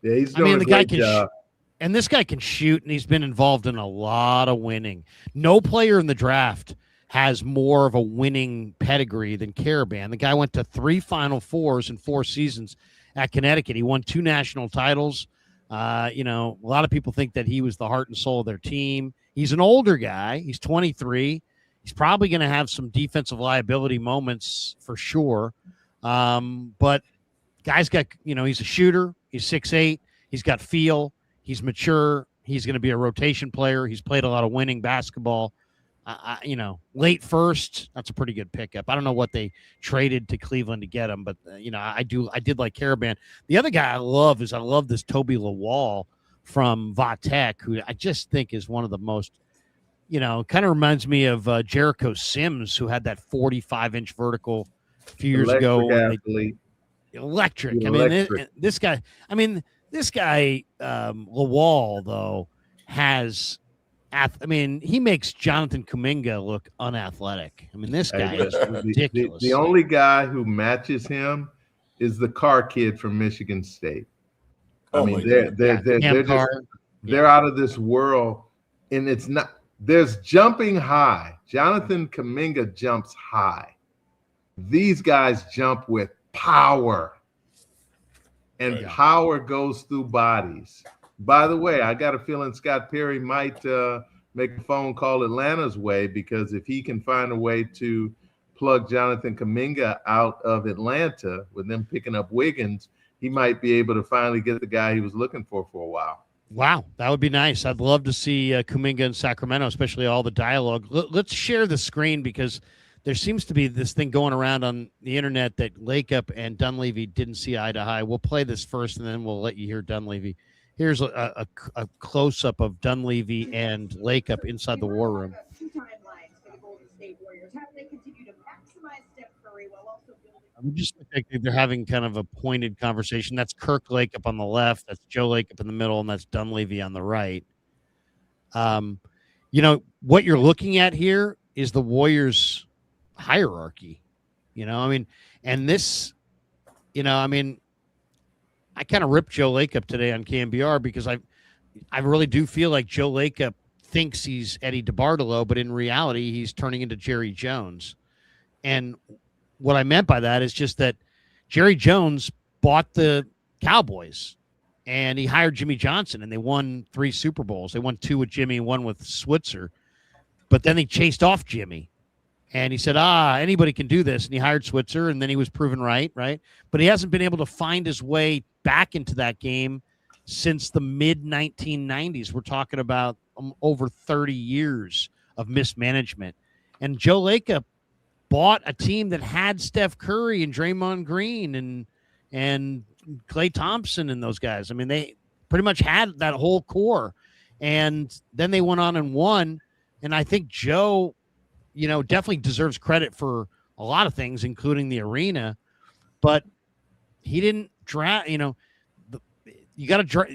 Yeah, he's doing the a guy great can job. and this guy can shoot, and he's been involved in a lot of winning. No player in the draft has more of a winning pedigree than Caravan. The guy went to 3 Final Fours in 4 seasons at Connecticut. He won 2 national titles. A lot of people think that he was the heart and soul of their team. He's an older guy. He's 23. He's probably going to have some defensive liability moments for sure. But guy's got, he's a shooter. He's 6'8". He's got feel. He's mature. He's going to be a rotation player. He's played a lot of winning basketball. Late first, that's a pretty good pickup. I don't know what they traded to Cleveland to get him, but I did like Caravan. The other guy I love this Toby Lawal from Vatek, who I just think is one of the most, kind of reminds me of Jericho Sims, who had that 45-inch vertical a few years ago. Electric. This guy, Lawal, though, has he makes Jonathan Kuminga look unathletic. This guy is ridiculous. The only guy who matches him is the Carr kid from Michigan State. They're out of this world, and it's not. There's jumping high. Jonathan Kuminga jumps high. These guys jump with power, and power goes through bodies. By the way, I got a feeling Scott Perry might make a phone call Atlanta's way, because if he can find a way to plug Jonathan Kuminga out of Atlanta with them picking up Wiggins, he might be able to finally get the guy he was looking for a while. Wow, that would be nice. I'd love to see Kuminga in Sacramento, especially all the dialogue. Let's share the screen, because there seems to be this thing going around on the internet that Lakeup and Dunleavy didn't see eye to eye. We'll play this first, and then we'll let you hear Dunleavy. Here's a close-up of Dunleavy and Lakeup inside the war room. I'm just think they're having kind of a pointed conversation. That's Kirk Lakeup on the left. That's Joe Lakeup in the middle, and that's Dunleavy on the right. What you're looking at here is the Warriors' hierarchy. And this, I kind of ripped Joe Lakeup today on KMBR, because I really do feel like Joe Lakeup thinks he's Eddie DeBartolo, but in reality, he's turning into Jerry Jones. And what I meant by that is just that Jerry Jones bought the Cowboys, and he hired Jimmy Johnson, and they won 3 Super Bowls. They won 2 with Jimmy and 1 with Switzer. But then they chased off Jimmy, and he said, anybody can do this. And he hired Switzer, and then he was proven right. But he hasn't been able to find his way back into that game since the mid-1990s. We're talking about over 30 years of mismanagement. And Joe Lakeup bought a team that had Steph Curry and Draymond Green and Klay Thompson and those guys. They pretty much had that whole core. And then they went on and won. And I think Joe, definitely deserves credit for a lot of things, including the arena. But he didn't draft,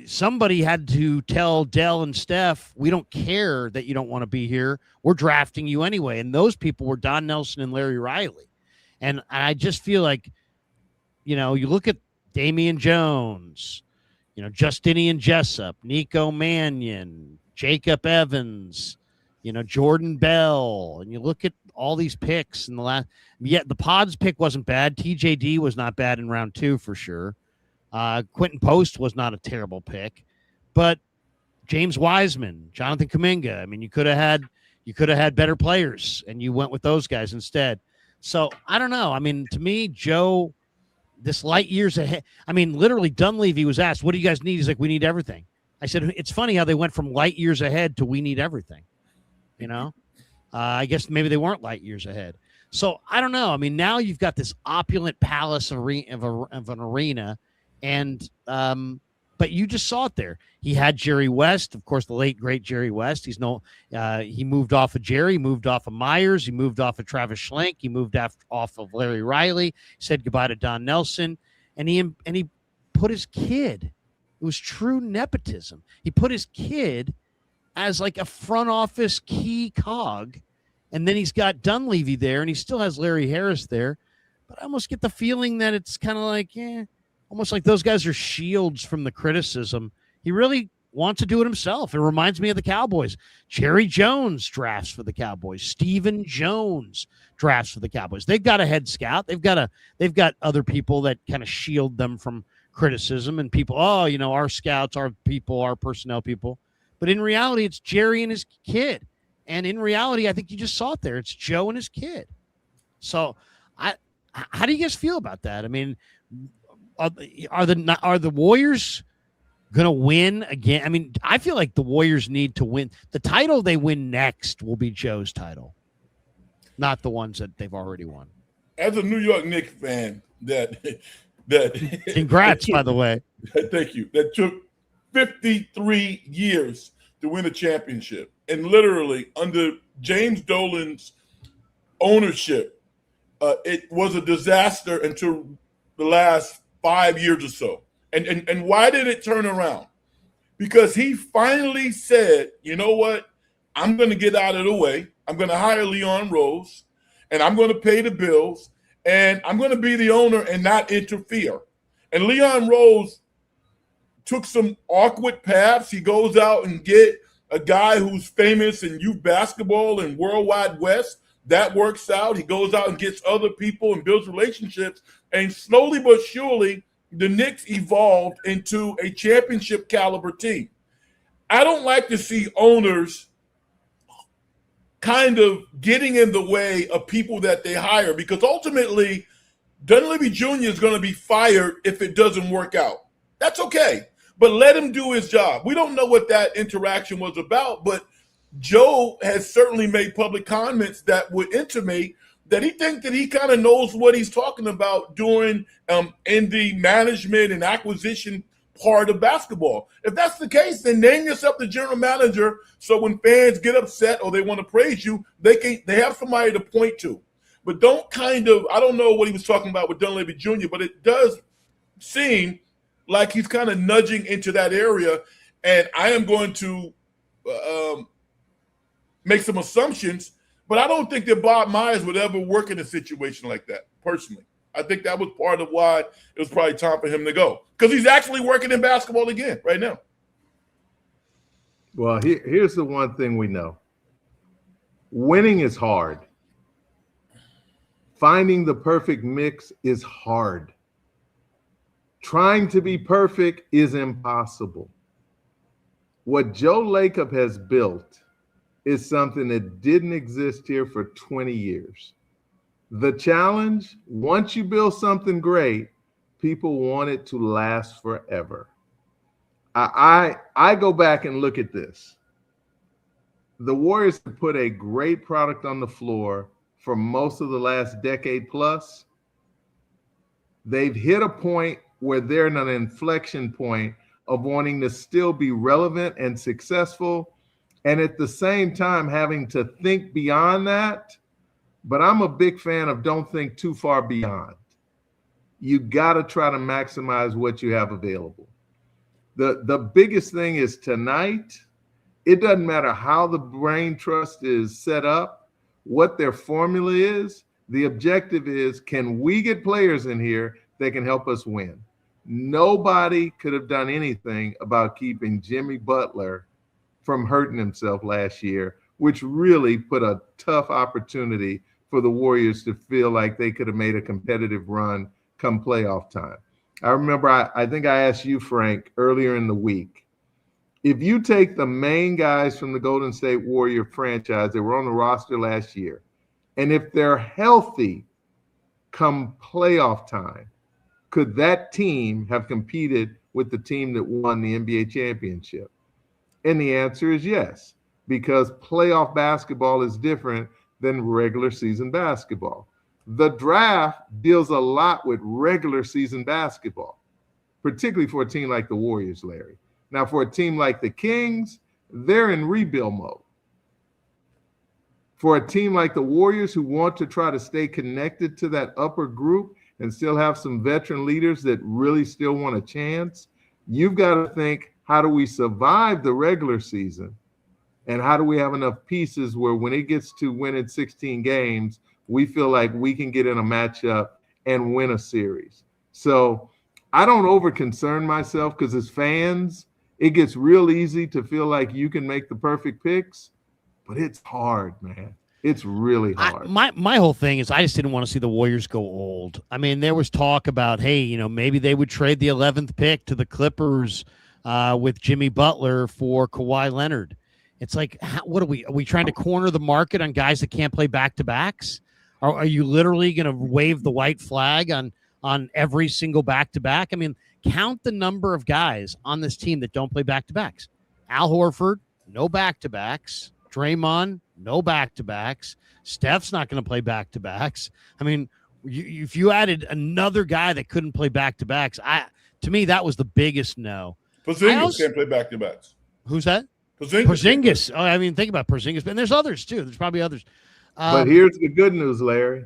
somebody had to tell Dell and Steph, we don't care that you don't want to be here. We're drafting you anyway. And those people were Don Nelson and Larry Riley. And I just feel like, you look at Damian Jones, Justinian Jessup, Nico Mannion, Jacob Evans, Jordan Bell, and you look at all these picks in the last. Yet the Pods pick wasn't bad. TJD was not bad in round 2 for sure. Quentin Post was not a terrible pick, but James Wiseman, Jonathan Kuminga. You could have had better players, and you went with those guys instead. So I don't know. To me, Joe, this light years ahead. Literally, Dunleavy was asked, "What do you guys need?" He's like, "We need everything." I said, "It's funny how they went from light years ahead to we need everything." I guess maybe they weren't light years ahead. So I don't know. I mean, now you've got this opulent palace of an arena, and but you just saw it there. He had Jerry West, of course, the late great Jerry West. He moved off of Jerry, moved off of Myers, he moved off of Travis Schlenk, he moved off of Larry Riley, said goodbye to Don Nelson, and he put his kid. It was true nepotism. He put his kid as like a front office key cog. And then he's got Dunleavy there, and he still has Larry Harris there. But I almost get the feeling that it's kind of like, almost like those guys are shields from the criticism. He really wants to do it himself. It reminds me of the Cowboys. Jerry Jones drafts for the Cowboys. Stephen Jones drafts for the Cowboys. They've got a head scout. They've got other people that kind of shield them from criticism and people. Oh, our scouts, our people, our personnel people. But in reality, it's Jerry and his kid. And in reality, I think you just saw it there. It's Joe and his kid. So, how do you guys feel about that? I mean, are the Warriors going to win again? I mean, I feel like the Warriors need to win. The title they win next will be Joe's title, not the ones that they've already won. As a New York Knicks fan, that congrats, by the way. Thank you. That took 53 years to win a championship. And literally under James Dolan's ownership, it was a disaster until the last 5 years or so. And why did it turn around? Because he finally said, you know what? I'm going to get out of the way. I'm going to hire Leon Rose, and I'm going to pay the bills, and I'm going to be the owner and not interfere. And Leon Rose took some awkward paths. He goes out and get a guy who's famous in youth basketball and Worldwide West. That works out. He goes out and gets other people and builds relationships. And slowly but surely, the Knicks evolved into a championship caliber team. I don't like to see owners kind of getting in the way of people that they hire, because ultimately Dunleavy Jr. is going to be fired if it doesn't work out. That's okay. But let him do his job. We don't know what that interaction was about, but Joe has certainly made public comments that would intimate that he thinks that he kind of knows what he's talking about doing in the management and acquisition part of basketball. If that's the case, then name yourself the general manager, so when fans get upset or they want to praise you, they have somebody to point to. But don't I don't know what he was talking about with Dunleavy Jr., but it does seem like he's kind of nudging into that area. And I am going to make some assumptions, but I don't think that Bob Myers would ever work in a situation like that, personally. I think that was part of why it was probably time for him to go, because he's actually working in basketball again right now. Well, here's the one thing we know. Winning is hard. Finding the perfect mix is hard. Trying to be perfect is impossible. What Joe Lacob has built is something that didn't exist here for 20 years. The challenge, once you build something great, people want it to last forever. I go back and look at this. The Warriors have put a great product on the floor for most of the last decade plus. They've hit a point where they're in an inflection point of wanting to still be relevant and successful, and at the same time having to think beyond that. But I'm a big fan of don't think too far beyond. You got to try to maximize what you have available. The biggest thing is tonight, it doesn't matter how the brain trust is set up, what their formula is. The objective is, can we get players in here that can help us win? Nobody could have done anything about keeping Jimmy Butler from hurting himself last year, which really put a tough opportunity for the Warriors to feel like they could have made a competitive run come playoff time. I remember, I think I asked you, Frank, earlier in the week, if you take the main guys from the Golden State Warrior franchise that were on the roster last year, and if they're healthy come playoff time, could that team have competed with the team that won the NBA championship? And the answer is yes, because playoff basketball is different than regular season basketball. The draft deals a lot with regular season basketball, particularly for a team like the Warriors, Larry. Now, for a team like the Kings, they're in rebuild mode. For a team like the Warriors who want to try to stay connected to that upper group and still have some veteran leaders that really still want a chance, you've got to think, how do we survive the regular season? And how do we have enough pieces where when it gets to winning 16 games, we feel like we can get in a matchup and win a series? So I don't over concern myself, because as fans, it gets real easy to feel like you can make the perfect picks, but it's hard, man. It's really hard. My whole thing is I just didn't want to see the Warriors go old. I mean, there was talk about, hey, maybe they would trade the 11th pick to the Clippers with Jimmy Butler for Kawhi Leonard. It's like, what are we trying to corner the market on guys that can't play back-to-backs? Are you literally going to wave the white flag on every single back-to-back? I mean, count the number of guys on this team that don't play back-to-backs. Al Horford, no back-to-backs. Draymond, no back-to-backs. Steph's not going to play back-to-backs. I mean, if you added another guy that couldn't play back-to-backs, to me, that was the biggest no. Porzingis can't play back-to-backs. Who's that? Porzingis. Oh, I mean, think about Porzingis. And there's others, too. There's probably others. But here's the good news, Larry.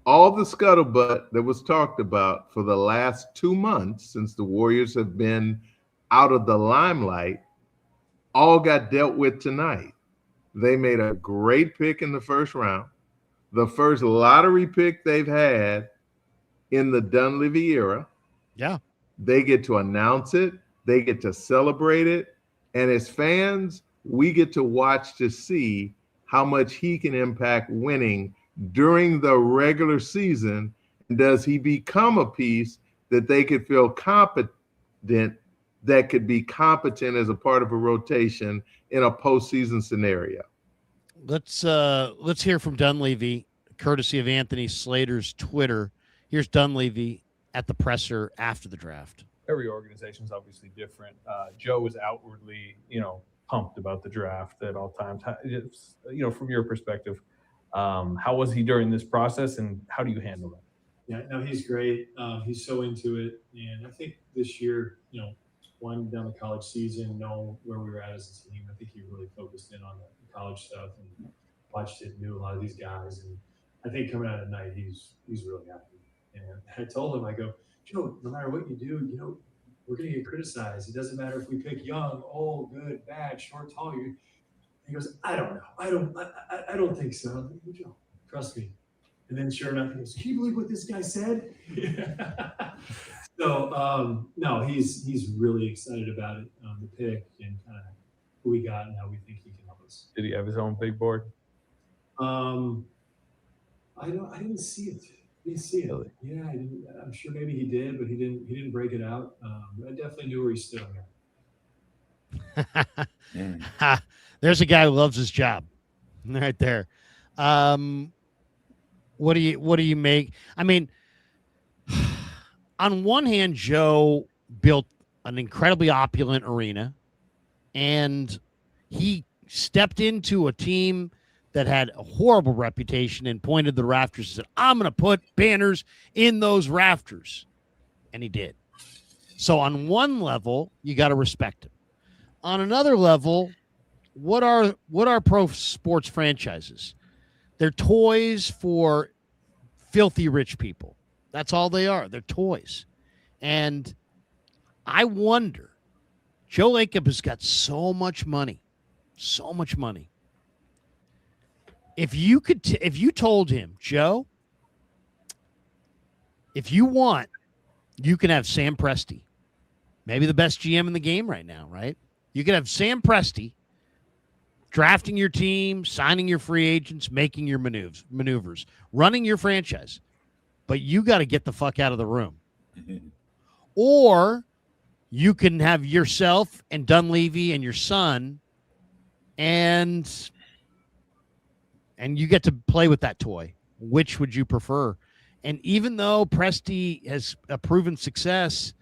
All the scuttlebutt that was talked about for the last 2 months since the Warriors have been out of the limelight all got dealt with tonight. They made a great pick in the first round, the first lottery pick they've had in the Dunleavy era. Yeah. They get to announce it. They get to celebrate it. And as fans, we get to watch to see how much he can impact winning during the regular season. Does he become a piece that they could feel competent, that could be competent as a part of a rotation in a postseason scenario? Let's hear from Dunleavy, courtesy of Anthony Slater's Twitter. Here's Dunleavy at the presser after the draft. Every organization is obviously different. Joe was outwardly, pumped about the draft at all times. From your perspective, how was he during this process, and how do you handle it? Yeah, no, he's great. He's so into it, and I think this year, winding down the college season, know where we were at as a team. I think he really focused in on the college stuff and watched it, knew a lot of these guys, and I think coming out at night, he's really happy. And I told him, I go, Joe, no matter what you do, we're going to get criticized. It doesn't matter if we pick young, old, good, bad, short, tall. He goes, I don't know. I don't think so. I'm like, Joe, trust me. And then sure enough, he goes, can you believe what this guy said? So, no, he's really excited about it, the pick and kind of who we got and how we think he can help us. Did he have his own big board? I didn't see it. Really? Yeah, I'm sure maybe he did, but he didn't break it out. I definitely knew where he stood there. There's a guy who loves his job, right there. What do you make? I mean, on one hand, Joe built an incredibly opulent arena, and he stepped into a team that had a horrible reputation and pointed the rafters and said, I'm going to put banners in those rafters. And he did. So on one level, you got to respect him. On another level, what are pro sports franchises? They're toys for filthy rich people. That's all they are. They're toys. And I wonder, Joe Lacob has got so much money. If you told him, Joe, if you want, you can have Sam Presti, maybe the best GM in the game right now, right? You could have Sam Presti drafting your team, signing your free agents, making your maneuvers, running your franchise. But you got to get the fuck out of the room. Or you can have yourself and Dunleavy and your son, and you get to play with that toy. Which would you prefer? And even though Presti has a proven success,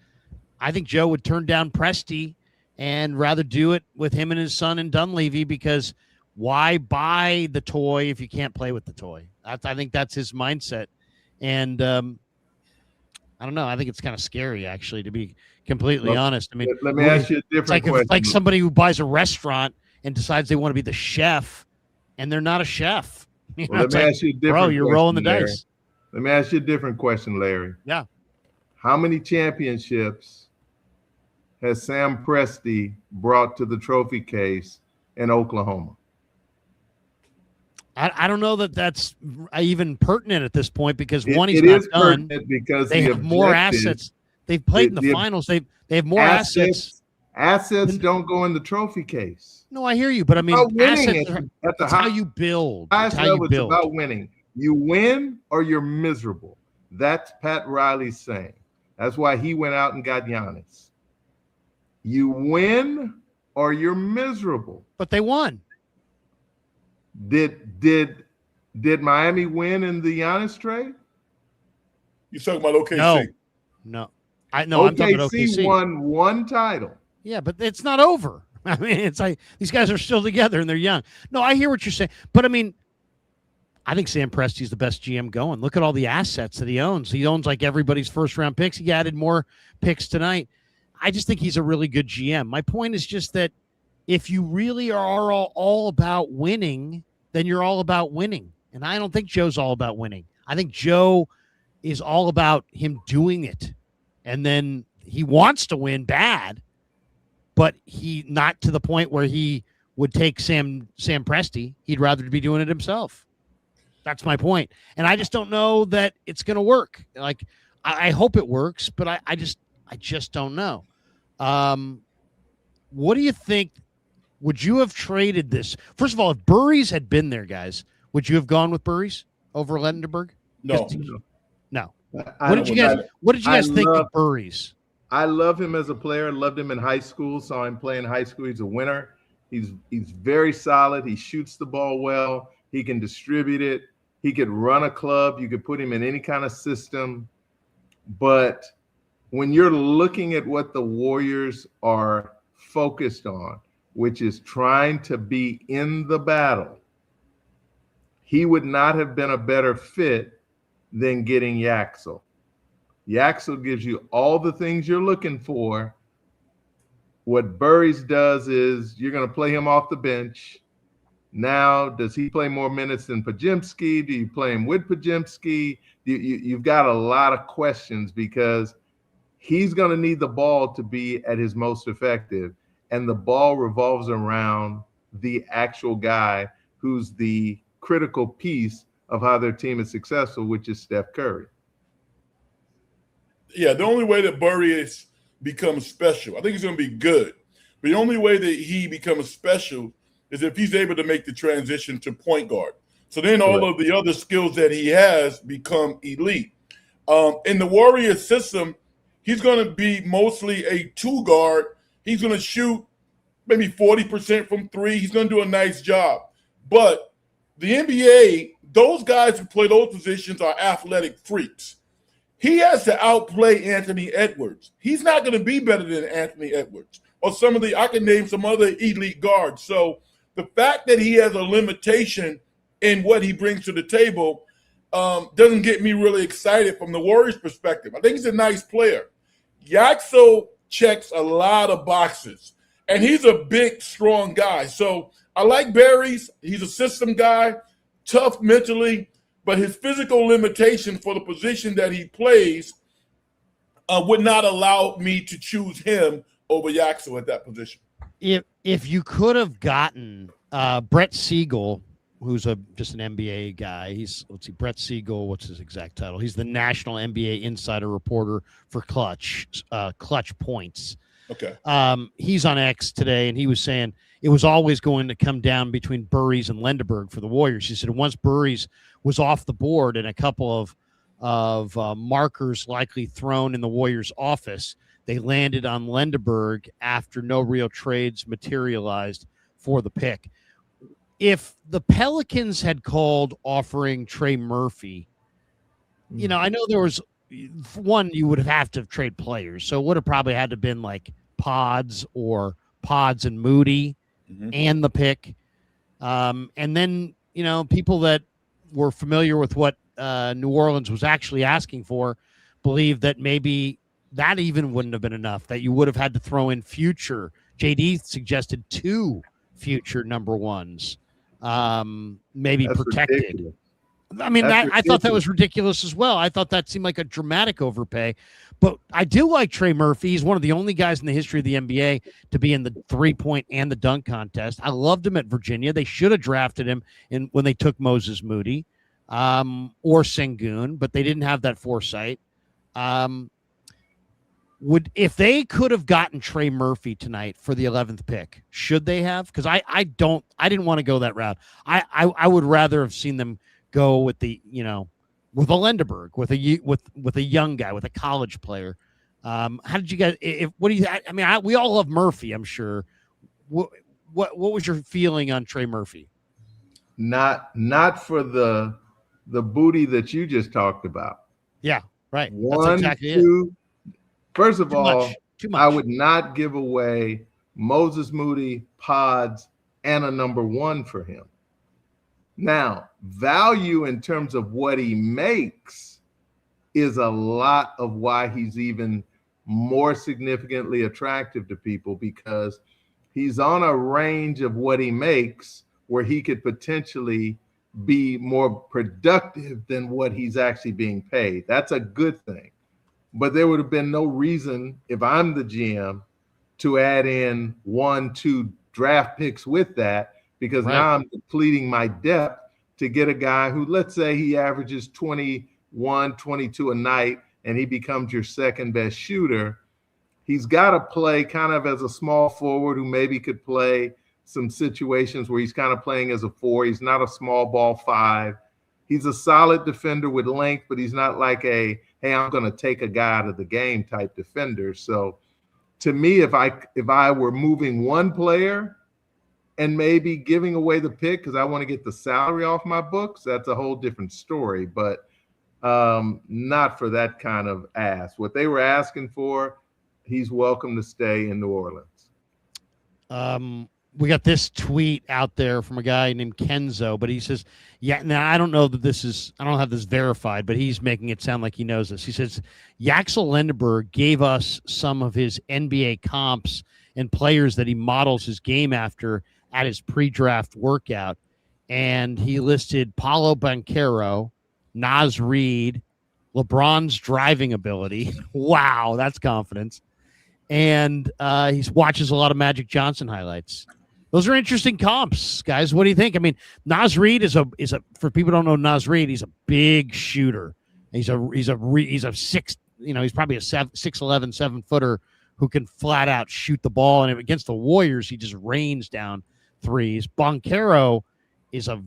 I think Joe would turn down Presti and rather do it with him and his son and Dunleavy, because Why buy the toy if you can't play with the toy? I think that's his mindset. And I don't know. I think it's kind of scary, actually, to be completely honest. I mean, let me ask you a different question. It's like somebody who buys a restaurant and decides they want to be the chef, and they're not a chef. Let me ask you a different bro, you're question, rolling the Larry. dice. Let me ask you a different question, Larry. Yeah. How many championships has Sam Presti brought to the trophy case in Oklahoma? I don't know that that's even pertinent at this point because he's it not is done. Because they have more assets. They've played in the finals. They have more assets. Assets don't go in the trophy case. No, I hear you, but I mean, assets that's how you build. Highest level, it's about winning. You win or you're miserable. That's Pat Riley's saying. That's why he went out and got Giannis. You win or you're miserable. But they won. Did Miami win in the Giannis trade? You talking about OKC? No. I'm talking about OKC. Won one title. Yeah, but it's not over. I mean, it's like these guys are still together and they're young. No, I hear what you're saying. But I mean, I think Sam Presti's the best GM going. Look at all the assets that he owns. He owns like everybody's first round picks. He added more picks tonight. I just think he's a really good GM. My point is just that if you really are all about winning, then you're all about winning. And I don't think Joe's all about winning. I think Joe is all about him doing it. And then he wants to win bad, but he not to the point where he would take Sam Presti. He'd rather be doing it himself. That's my point. And I just don't know that it's going to work. Like, I hope it works, but I just don't know. What do you think? Would you have traded this? First of all, if Burries had been there, guys, would you have gone with Burries over Lendeborg? No. What did you guys think of Burries? I love him as a player. Loved him in high school. Saw him play in high school. He's a winner. He's very solid. He shoots the ball well. He can distribute it. He could run a club. You could put him in any kind of system. But when you're looking at what the Warriors are focused on, which is trying to be in the battle, he would not have been a better fit than getting Yaxel. Yaxel gives you all the things you're looking for. What Burries does is you're going to play him off the bench. Now, does he play more minutes than Podziemski? Do you play him with Podziemski? You've got a lot of questions because he's going to need the ball to be at his most effective. And the ball revolves around the actual guy who's the critical piece of how their team is successful, which is Steph Curry. Yeah, the only way that Burries becomes special, I think he's going to be good, but the only way that he becomes special is if he's able to make the transition to point guard. So then all of the other skills that he has become elite. In the Warriors system, he's going to be mostly a two guard. He's going to shoot maybe 40% from three. He's going to do a nice job. But the NBA, those guys who play those positions are athletic freaks. He has to outplay Anthony Edwards. He's not going to be better than Anthony Edwards or I can name some other elite guards. So the fact that he has a limitation in what he brings to the table doesn't get me really excited from the Warriors' perspective. I think he's a nice player. Yaxel checks a lot of boxes, and he's a big, strong guy. So I like Burries. He's a system guy, tough mentally, but his physical limitation for the position that he plays would not allow me to choose him over Yaxel at that position. If you could have gotten Brett Siegel, who's just an NBA guy, Brett Siegel, what's his exact title? He's the national NBA insider reporter for Clutch Points. Okay. He's on X today, and he was saying it was always going to come down between Burries and Lendeborg for the Warriors. He said once Burries was off the board and a couple of markers likely thrown in the Warriors' office, they landed on Lendeborg after no real trades materialized for the pick. If the Pelicans had called offering Trey Murphy, I know there was one, you would have to trade players. So it would have probably had to have been like Pods and Moody and the pick. And then, people that were familiar with what New Orleans was actually asking for believe that maybe that even wouldn't have been enough, that you would have had to throw in future. JD suggested 2 future number ones, maybe That's protected. ridiculous. I mean, That's I thought that ridiculous. was ridiculous as well. I thought that seemed like a dramatic overpay. But I do like Trey Murphy. He's one of the only guys in the history of the NBA to be in the 3-point and the dunk contest. I loved him at Virginia. They should have drafted him when they took Moses Moody or Sengun, but they didn't have that foresight. If they could have gotten Trey Murphy tonight for the 11th pick, should they have? Because I didn't want to go that route. I would rather have seen them go with with a Lendeborg, with a young guy, with a college player. How did you guys? We all love Murphy, I'm sure. What was your feeling on Trey Murphy? Not for the booty that you just talked about. Yeah, right. One, that's exactly two. First of Too all, much. Too much. I would not give away Moses Moody, Pods, and a number 1 for him. Now, value in terms of what he makes is a lot of why he's even more significantly attractive to people, because he's on a range of what he makes where he could potentially be more productive than what he's actually being paid. That's a good thing. But there would have been no reason, if I'm the GM, to add in 1, 2 draft picks with that, because now I'm depleting my depth to get a guy who, let's say he averages 21, 22 a night, and he becomes your second best shooter. He's got to play kind of as a small forward who maybe could play some situations where he's kind of playing as a 4. He's not a small ball 5. He's a solid defender with length, but he's not like a, hey, I'm going to take a guy out of the game type defender. So to me, if I were moving one player and maybe giving away the pick because I want to get the salary off my books, that's a whole different story. But not for that kind of ask. What they were asking for, he's welcome to stay in New Orleans. We got this tweet out there from a guy named Kenzo, but he says, yeah, now I don't know that I don't have this verified, but he's making it sound like he knows this. He says, Yaxel Lindberg gave us some of his NBA comps and players that he models his game after at his pre-draft workout. And he listed Paolo Banchero, Naz Reid, LeBron's driving ability. Wow, that's confidence. And he watches a lot of Magic Johnson highlights. Those are interesting comps, guys. What do you think? I mean, Naz Reid is a for people who don't know Naz Reid, he's a big shooter. He's a six, he's probably a 6'11", 7-footer who can flat out shoot the ball. And against the Warriors, he just rains down threes. Banchero is a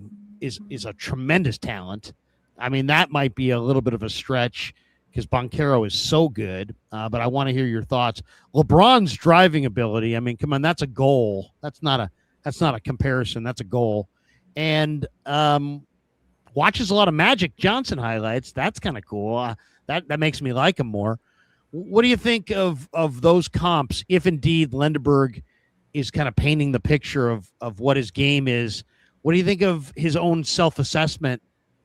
tremendous talent. I mean, that might be a little bit of a stretch because Banchero is so good, but I want to hear your thoughts. LeBron's driving ability, I mean, come on, that's a goal. That's not a comparison. That's a goal. And watches a lot of Magic Johnson highlights. That's kind of cool. That makes me like him more. What do you think of those comps, if indeed Lendeborg is kind of painting the picture of what his game is? What do you think of his own self-assessment?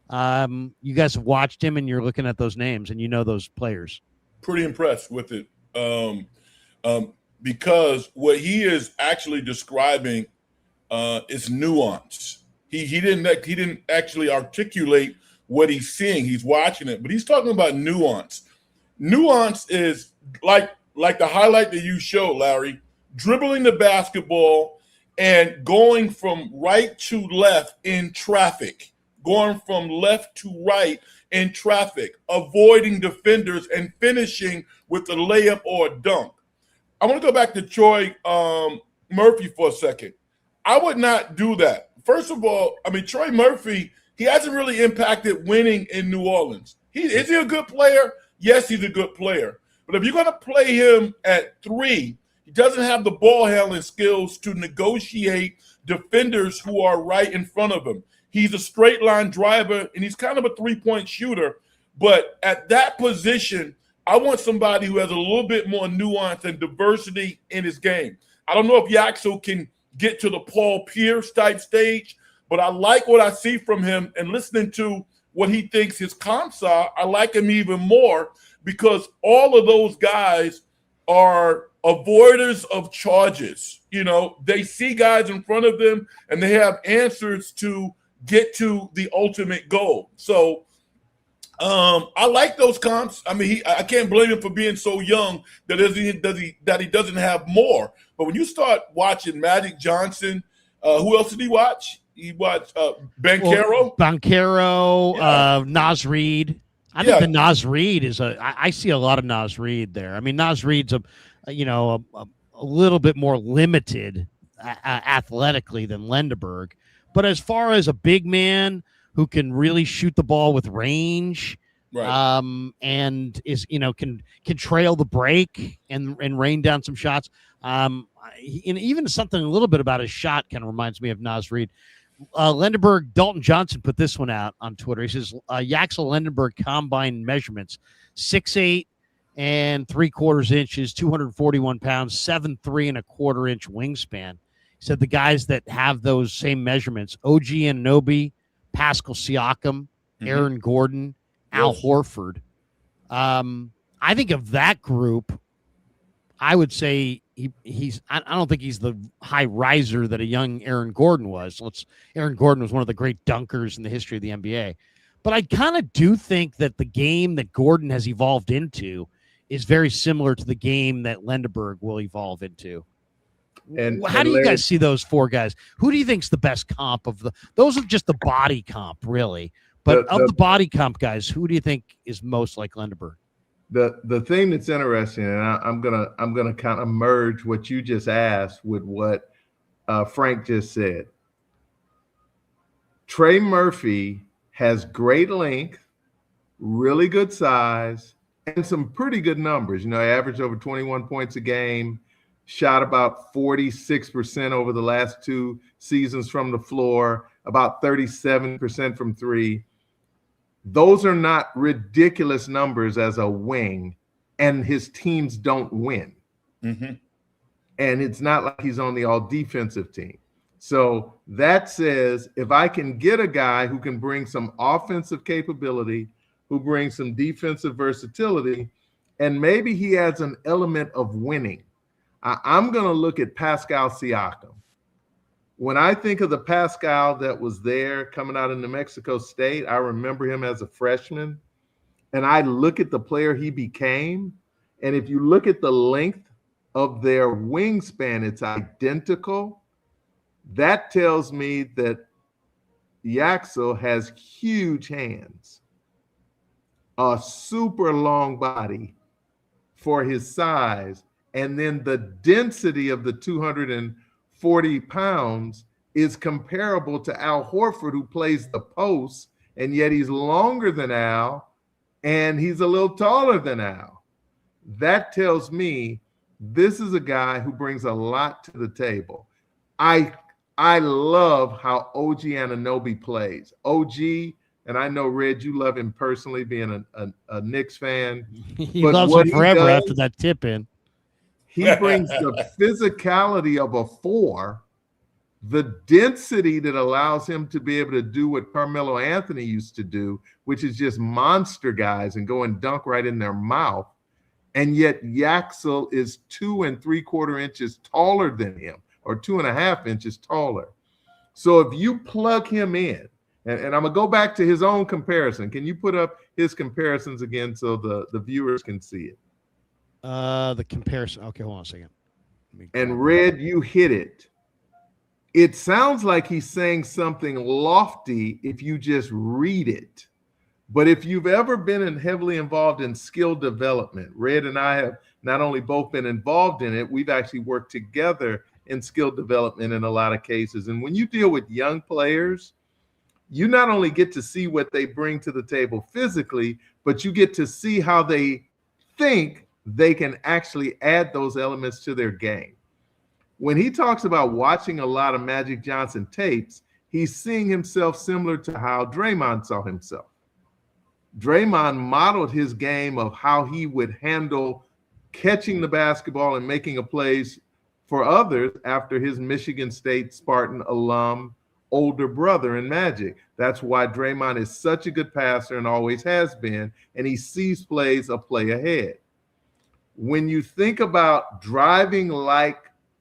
You guys have watched him and you're looking at those names and you know those players. Pretty impressed with it. Because what he is actually describing is nuance. He didn't actually articulate what he's seeing. He's watching it, but he's talking about nuance. Nuance is like the highlight that you showed, Larry, dribbling the basketball and going from right to left in traffic. Going from left to right in traffic, avoiding defenders, and finishing with a layup or a dunk. I want to go back to Troy Murphy for a second. I would not do that. First of all, I mean, Troy Murphy, he hasn't really impacted winning in New Orleans. Is he a good player? Yes, he's a good player. But if you're going to play him at 3, he doesn't have the ball handling skills to negotiate defenders who are right in front of him. He's a straight line driver, and he's kind of a 3-point shooter. But at that position, I want somebody who has a little bit more nuance and diversity in his game. I don't know if Yaxel can get to the Paul Pierce type stage, but I like what I see from him, and listening to what he thinks his comps are, I like him even more because all of those guys are avoiders of charges. You know, they see guys in front of them and they have answers to get to the ultimate goal. So I like those comps. I mean, I can't blame him for being so young that he doesn't have more. But when you start watching Magic Johnson, who else did he watch? He watched Banchero. Naz Reid. I think the Naz Reid is I see a lot of Naz Reid there. I mean, Naz Reid's a little bit more limited athletically than Lendeborg. But as far as a big man who can really shoot the ball with range, right. And is can trail the break and rain down some shots. And even something a little bit about his shot kind of reminds me of Naz Reid. Lendeborg, Dalton Johnson put this one out on Twitter. He says, Yaxel Lendeborg combine measurements, 6'8" and 3/4 inches, 241 pounds, 7'3" and 1/4 inch wingspan. He said the guys that have those same measurements, OG Anunoby, Pascal Siakam, Aaron Gordon, Al Horford. I think of that group, I would say I don't think he's the high riser that a young Aaron Gordon was. Aaron Gordon was one of the great dunkers in the history of the NBA. But I kind of do think that the game that Gordon has evolved into is very similar to the game that Lendeborg will evolve into. And how do you guys see those four guys? Who do you think's the best comp of those are just the body comp, really. But of the body comp guys, who do you think is most like Lendeborg? The thing that's interesting, and I'm gonna kind of merge what you just asked with what Frank just said. Trey Murphy has great length, really good size, and some pretty good numbers. You know, he averaged over 21 points a game, shot about 46% over the last 2 seasons from the floor, about 37% from three. Those are not ridiculous numbers as a wing, and his teams don't win. And it's not like he's on the all-defensive team. So that says if I can get a guy who can bring some offensive capability, who brings some defensive versatility, and maybe he adds an element of winning, I'm going to look at Pascal Siakam. When I think of the Pascal that was there coming out of New Mexico State, I remember him as a freshman, and I look at the player he became, and if you look at the length of their wingspan, it's identical. That tells me that Yaxel has huge hands, a super long body for his size, and then the density of the 240 pounds is comparable to Al Horford, who plays the post, and yet he's longer than Al, and he's a little taller than Al. That tells me this is a guy who brings a lot to the table. I love how OG Anunoby plays. OG, and I know, Red, you love him personally, being a Knicks fan. He loves him forever after that tip in. He brings the physicality of a 4, the density that allows him to be able to do what Carmelo Anthony used to do, which is just monster guys and go and dunk right in their mouth. And yet Yaxel is 2 3/4 inches taller than him, or 2.5 inches taller. So if you plug him in, and I'm gonna go back to his own comparison. Can you put up his comparisons again so the viewers can see it? The comparison. Okay, hold on a second. And Red, you hit it. It sounds like he's saying something lofty if you just read it. But if you've ever been heavily involved in skill development, Red and I have not only both been involved in it, we've actually worked together in skill development in a lot of cases. And when you deal with young players, you not only get to see what they bring to the table physically, but you get to see how they think they can actually add those elements to their game. When he talks about watching a lot of Magic Johnson tapes, he's seeing himself similar to how Draymond saw himself. Draymond modeled his game of how he would handle catching the basketball and making a plays For others, after his Michigan State Spartan alum older brother in Magic. That's why Draymond is such a good passer and always has been, and he sees plays a play ahead. When you think about driving like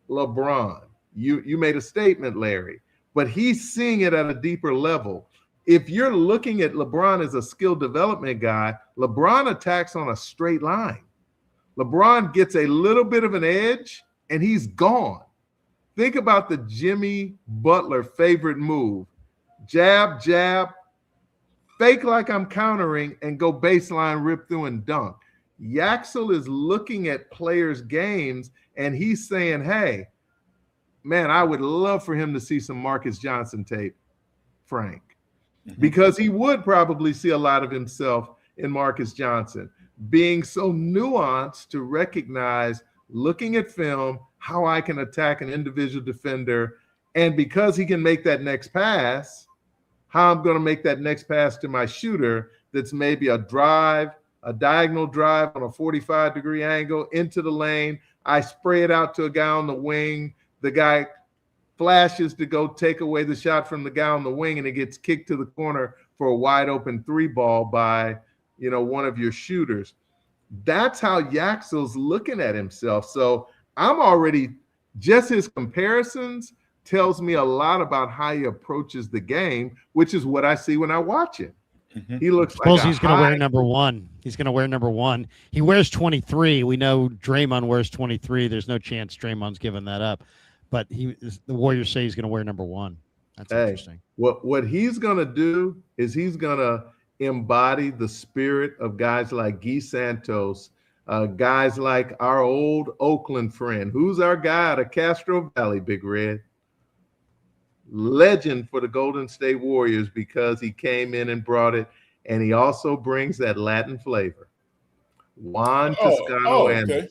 LeBron, you made a statement, Larry, but he's seeing it at a deeper level. If you're looking at LeBron as a skill development guy, LeBron attacks on a straight line. LeBron gets a little bit of an edge and he's gone. Think about the Jimmy Butler favorite move. Jab, jab, fake like I'm countering, and go baseline, rip through, and dunk. Yaxel is looking at players' games and he's saying, hey, man, I would love for him to see some Marcus Johnson tape, Frank, because he would probably see a lot of himself in Marcus Johnson, being so nuanced to recognize, looking at film, how I can attack an individual defender. And because he can make that next pass, how I'm going to make that next pass to my shooter that's maybe a drive, a diagonal drive on a 45-degree angle into the lane. I spray it out to a guy on the wing. The guy flashes to go take away the shot from the guy on the wing, and it gets kicked to the corner for a wide open 3-ball by, one of your shooters. That's how Yaxel's looking at himself. So I'm already, just his comparisons tells me a lot about how he approaches the game, which is what I see when I watch it. He looks Suppose he's going to wear number 1. He's going to wear number 1. He wears 23. We know Draymond wears 23. There's no chance Draymond's giving that up. But the Warriors say he's going to wear number 1. That's interesting. What he's going to do is he's going to embody the spirit of guys like Guy Santos, guys like our old Oakland friend. Who's our guy out of Castro Valley, Big Red? Legend for the Golden State Warriors because he came in and brought it, and he also brings that Latin flavor. Juan Toscano Anderson.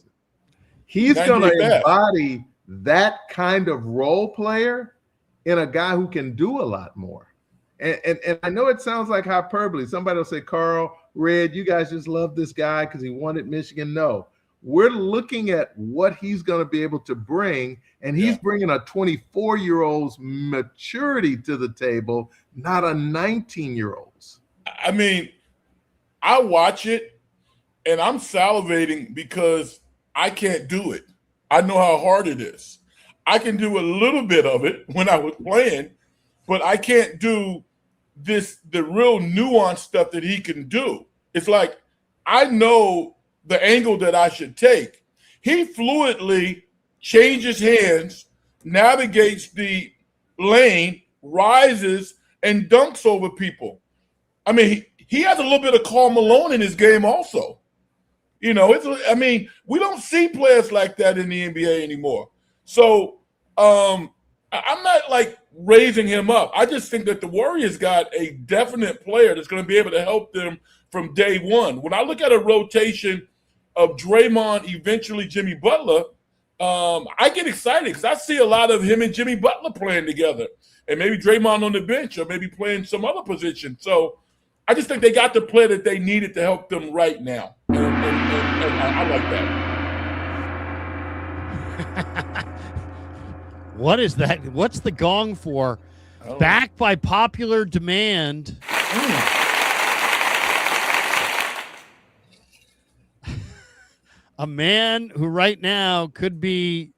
He's going to embody that kind of role player in a guy who can do a lot more. And I know it sounds like hyperbole. Somebody will say, Carl, Red, you guys just love this guy because he won at Michigan. No, we're looking at what he's going to be able to bring, and he's bringing a 24-year-old's maturity to the table, not a 19-year-old's. I mean, I watch it, and I'm salivating because I can't do it. I know how hard it is. I can do a little bit of it when I was playing, but I can't do the real nuanced stuff that he can do. It's like I know the angle that I should take. He fluidly changes hands, navigates the lane, rises, and dunks over people. I mean, he has a little bit of Karl Malone in his game also. We don't see players like that in the NBA anymore. So I'm not like raising him up. I just think that the Warriors got a definite player that's going to be able to help them from day one. When I look at a rotation of Draymond, eventually Jimmy Butler, I get excited because I see a lot of him and Jimmy Butler playing together, and maybe Draymond on the bench or maybe playing some other position. So I just think they got the player that they needed to help them right now, and I like that. What is that? What's the gong for? Back by popular demand. A man who right now could be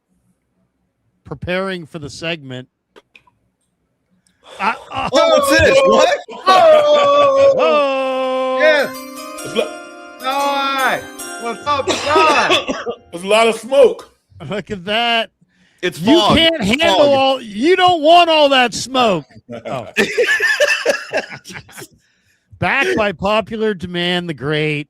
preparing for the segment. What's this? What? Oh! Yes. All right. What's up, John? There's a lot of smoke. Look at that. It's fog. You can't handle all. You don't want all that smoke. Oh. Back by popular demand, the great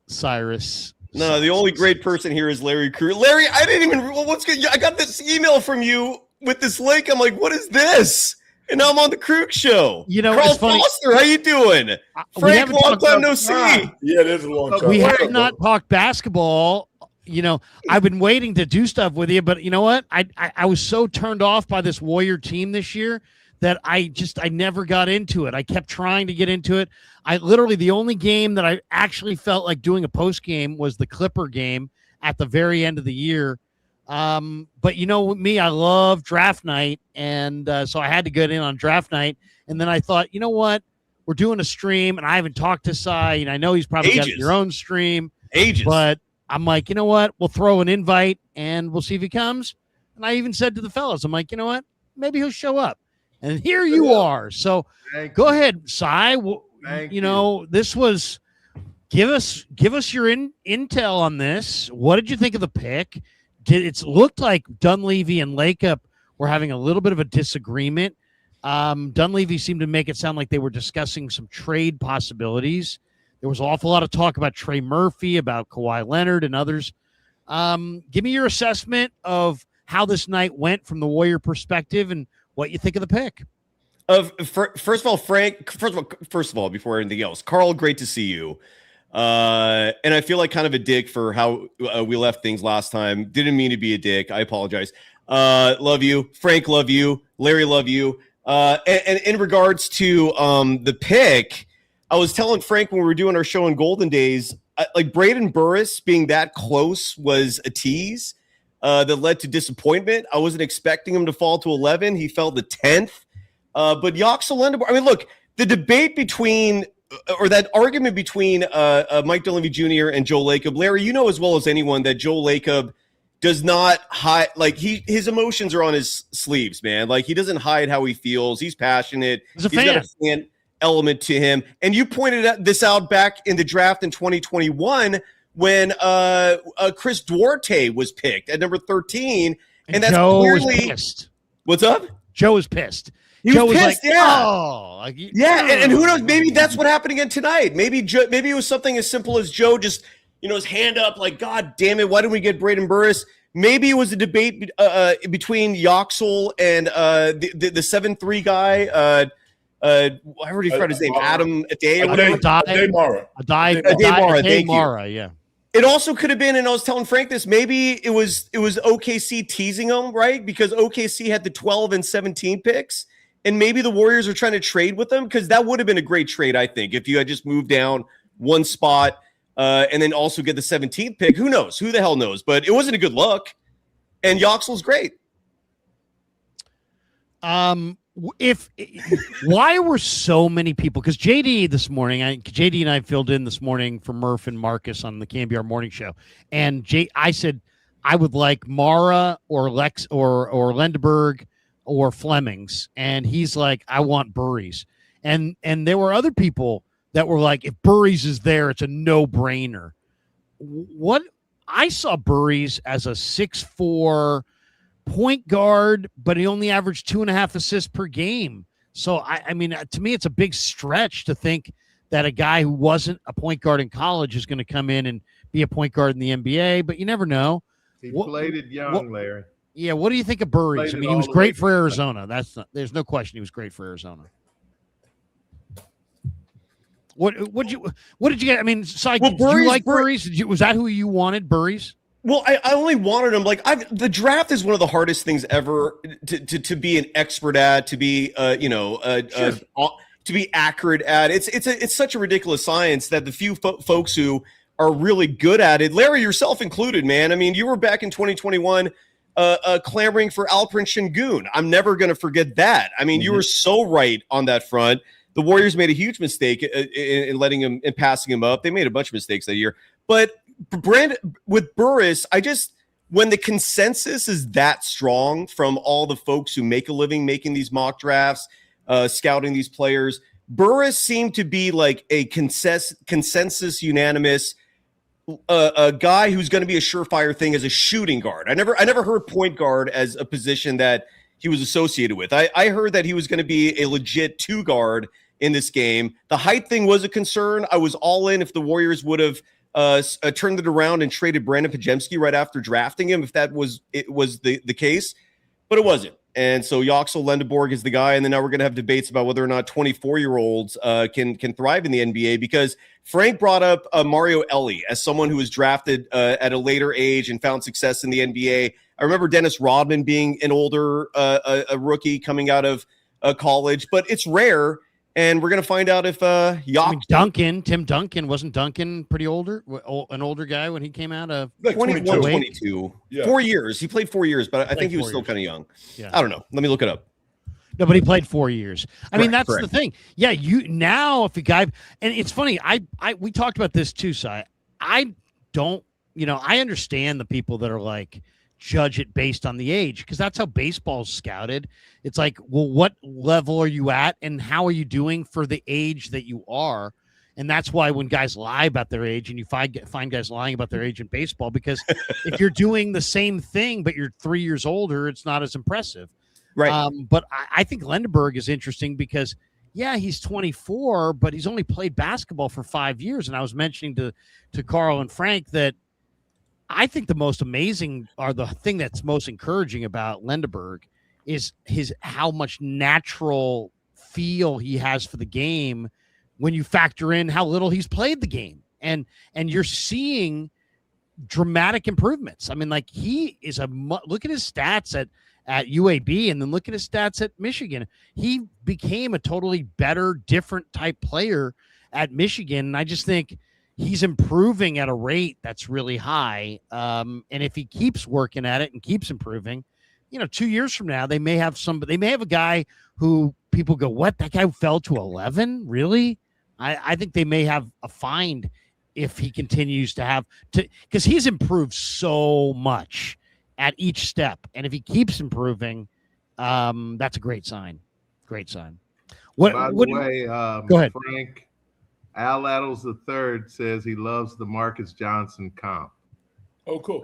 Cyrus. No, the only great person here is Larry Crew. Larry, I didn't even. What's good? I got this email from you with this link. I'm like, what is this? And now I'm on the Krug show. Carl it's funny. Foster, how you doing? Frank, long time no see. Yeah, it is a long time. We have not talked basketball. I've been waiting to do stuff with you, but you know what? I was so turned off by this Warrior team this year that I never got into it. I kept trying to get into it. The only game that I actually felt like doing a post game was the Clipper game at the very end of the year. But you know me, I love draft night, and so I had to get in on draft night. And then I thought, you know what? We're doing a stream, and I haven't talked to Cy, and I know he's probably got your own stream. But I'm like, you know what? We'll throw an invite, and we'll see if he comes. And I even said to the fellas, I'm like, you know what? Maybe he'll show up. And here you are. So go ahead, Cy. You know, this was give us your intel on this. What did you think of the pick? It looked like Dunleavy and Lakeup were having a little bit of a disagreement. Dunleavy seemed to make it sound like they were discussing some trade possibilities. There was an awful lot of talk about Trey Murphy, about Kawhi Leonard, and others. Give me your assessment of how this night went from the Warrior perspective and what you think of the pick. First of all, Frank. First of all, before anything else, Carl, great to see you. And I feel like kind of a dick for how we left things last time. Didn't mean to be a dick. I apologize. Love you, Frank. Love you, Larry. Love you. And in regards to the pick, I was telling Frank when we were doing our show in Golden Days, like Braden Burris being that close was a tease that led to disappointment. I wasn't expecting him to fall to 11. He fell to 10th. But Yaxel Lendeborg, I mean, look, the debate between or that argument between Mike Dunleavy Jr. and Joe Lacob. Larry, you know as well as anyone that Joe Lacob does not hide, like his emotions are on his sleeves, man. Like he doesn't hide how he feels. He's passionate. He's got a fan element to him. And you pointed this out back in the draft in 2021 when Chris Duarte was picked at number 13. And that's Joe clearly was pissed. What's up? Joe was pissed. Joe was pissed, like, yeah. Oh, like, yeah, and who knows? Maybe that's what happened again tonight. Maybe it was something as simple as Joe just, his hand up, like, God damn it, why didn't we get Braden Burris? Maybe it was a debate between Yaxel and the 7'3" guy. I already forgot his name. Adam Ade or whatever. Ademara, yeah. It also could have been, and I was telling Frank this, maybe it was OKC teasing him, right? Because OKC had the 12 and 17 picks. And maybe the Warriors are trying to trade with them, because that would have been a great trade, I think, if you had just moved down one spot and then also get the 17th pick. Who knows? Who the hell knows? But it wasn't a good look. And Yaxel's great. Why were so many people? Because JD this morning, JD and I filled in this morning for Murph and Marcus on the KNBR morning show, and I said I would like Mara or Lex or Lendeborg or Flemings, and he's like, I want Burries. And there were other people that were like, if Burries is there, it's a no-brainer. What I saw Burries as a 6'4" point guard, but he only averaged 2.5 assists per game. So I mean, to me, it's a big stretch to think that a guy who wasn't a point guard in college is going to come in and be a point guard in the NBA, but you never know. He played it young, Larry. Yeah, what do you think of Burries? I mean, he was great for Arizona. There's no question he was great for Arizona. What did you get? I mean, Cy, did you like Burries? Was that who you wanted, Burries? Well, I only wanted him. Like the draft is one of the hardest things ever to be an expert at, to be to be accurate at. It's such a ridiculous science that the few folks who are really good at it, Larry yourself included, man. I mean, you were back in 2021. Clamoring for Alperen Şengün. I'm never going to forget that. I mean, you were so right on that front. The Warriors made a huge mistake in letting him and passing him up. They made a bunch of mistakes that year. But with Burris, when the consensus is that strong from all the folks who make a living making these mock drafts, scouting these players, Burris seemed to be like a consensus unanimous a guy who's going to be a surefire thing as a shooting guard. I never heard point guard as a position that he was associated with. I heard that he was going to be a legit 2 guard in this game. The height thing was a concern. I was all in if the Warriors would have turned it around and traded Brandon Podziemski right after drafting him, if that was the case, but it wasn't. And so Yaxel Lendeborg is the guy. And then now we're going to have debates about whether or not 24-year-olds can thrive in the NBA, because Frank brought up Mario Elie as someone who was drafted at a later age and found success in the NBA. I remember Dennis Rodman being an older a rookie coming out of college, but it's rare. and we're gonna find out if Tim Duncan wasn't Duncan pretty an older guy when he came out of Like 21, 22. 22. Yeah. 4 years. He played 4 years, but I think he was still kind of young. Yeah. I don't know. Let me look it up. No, but he played 4 years. I mean, that's Correct. the thing. Yeah, if a guy, and it's funny. We talked about this too, Si. I don't. I understand the people that are like judge it based on the age because that's how baseball's scouted. It's like, well, what level are you at, and how are you doing for the age that you are? And that's why when guys lie about their age, and you find guys lying about their age in baseball, because if you're doing the same thing but you're 3 years older, it's not as impressive. Right. But I think Lendeborg is interesting because, yeah, he's 24, but he's only played basketball for 5 years. And I was mentioning to Carl and Frank that I think the most amazing, or the thing that's most encouraging about Lendeborg, is how much natural feel he has for the game when you factor in how little he's played the game. And you're seeing dramatic improvements. I mean, like, he is look at his stats at UAB, and then look at his stats at Michigan. He became a totally better, different type player at Michigan. And I just think he's improving at a rate that's really high. And if he keeps working at it and keeps improving, 2 years from now, they may have a guy who people go, what? That guy fell to 11? Really? I think they may have a find if he continues because he's improved so much at each step. And if he keeps improving, that's a great sign. Great sign. By the way, go ahead, Frank. Al Addles III says he loves the Marcus Johnson comp. Oh, cool.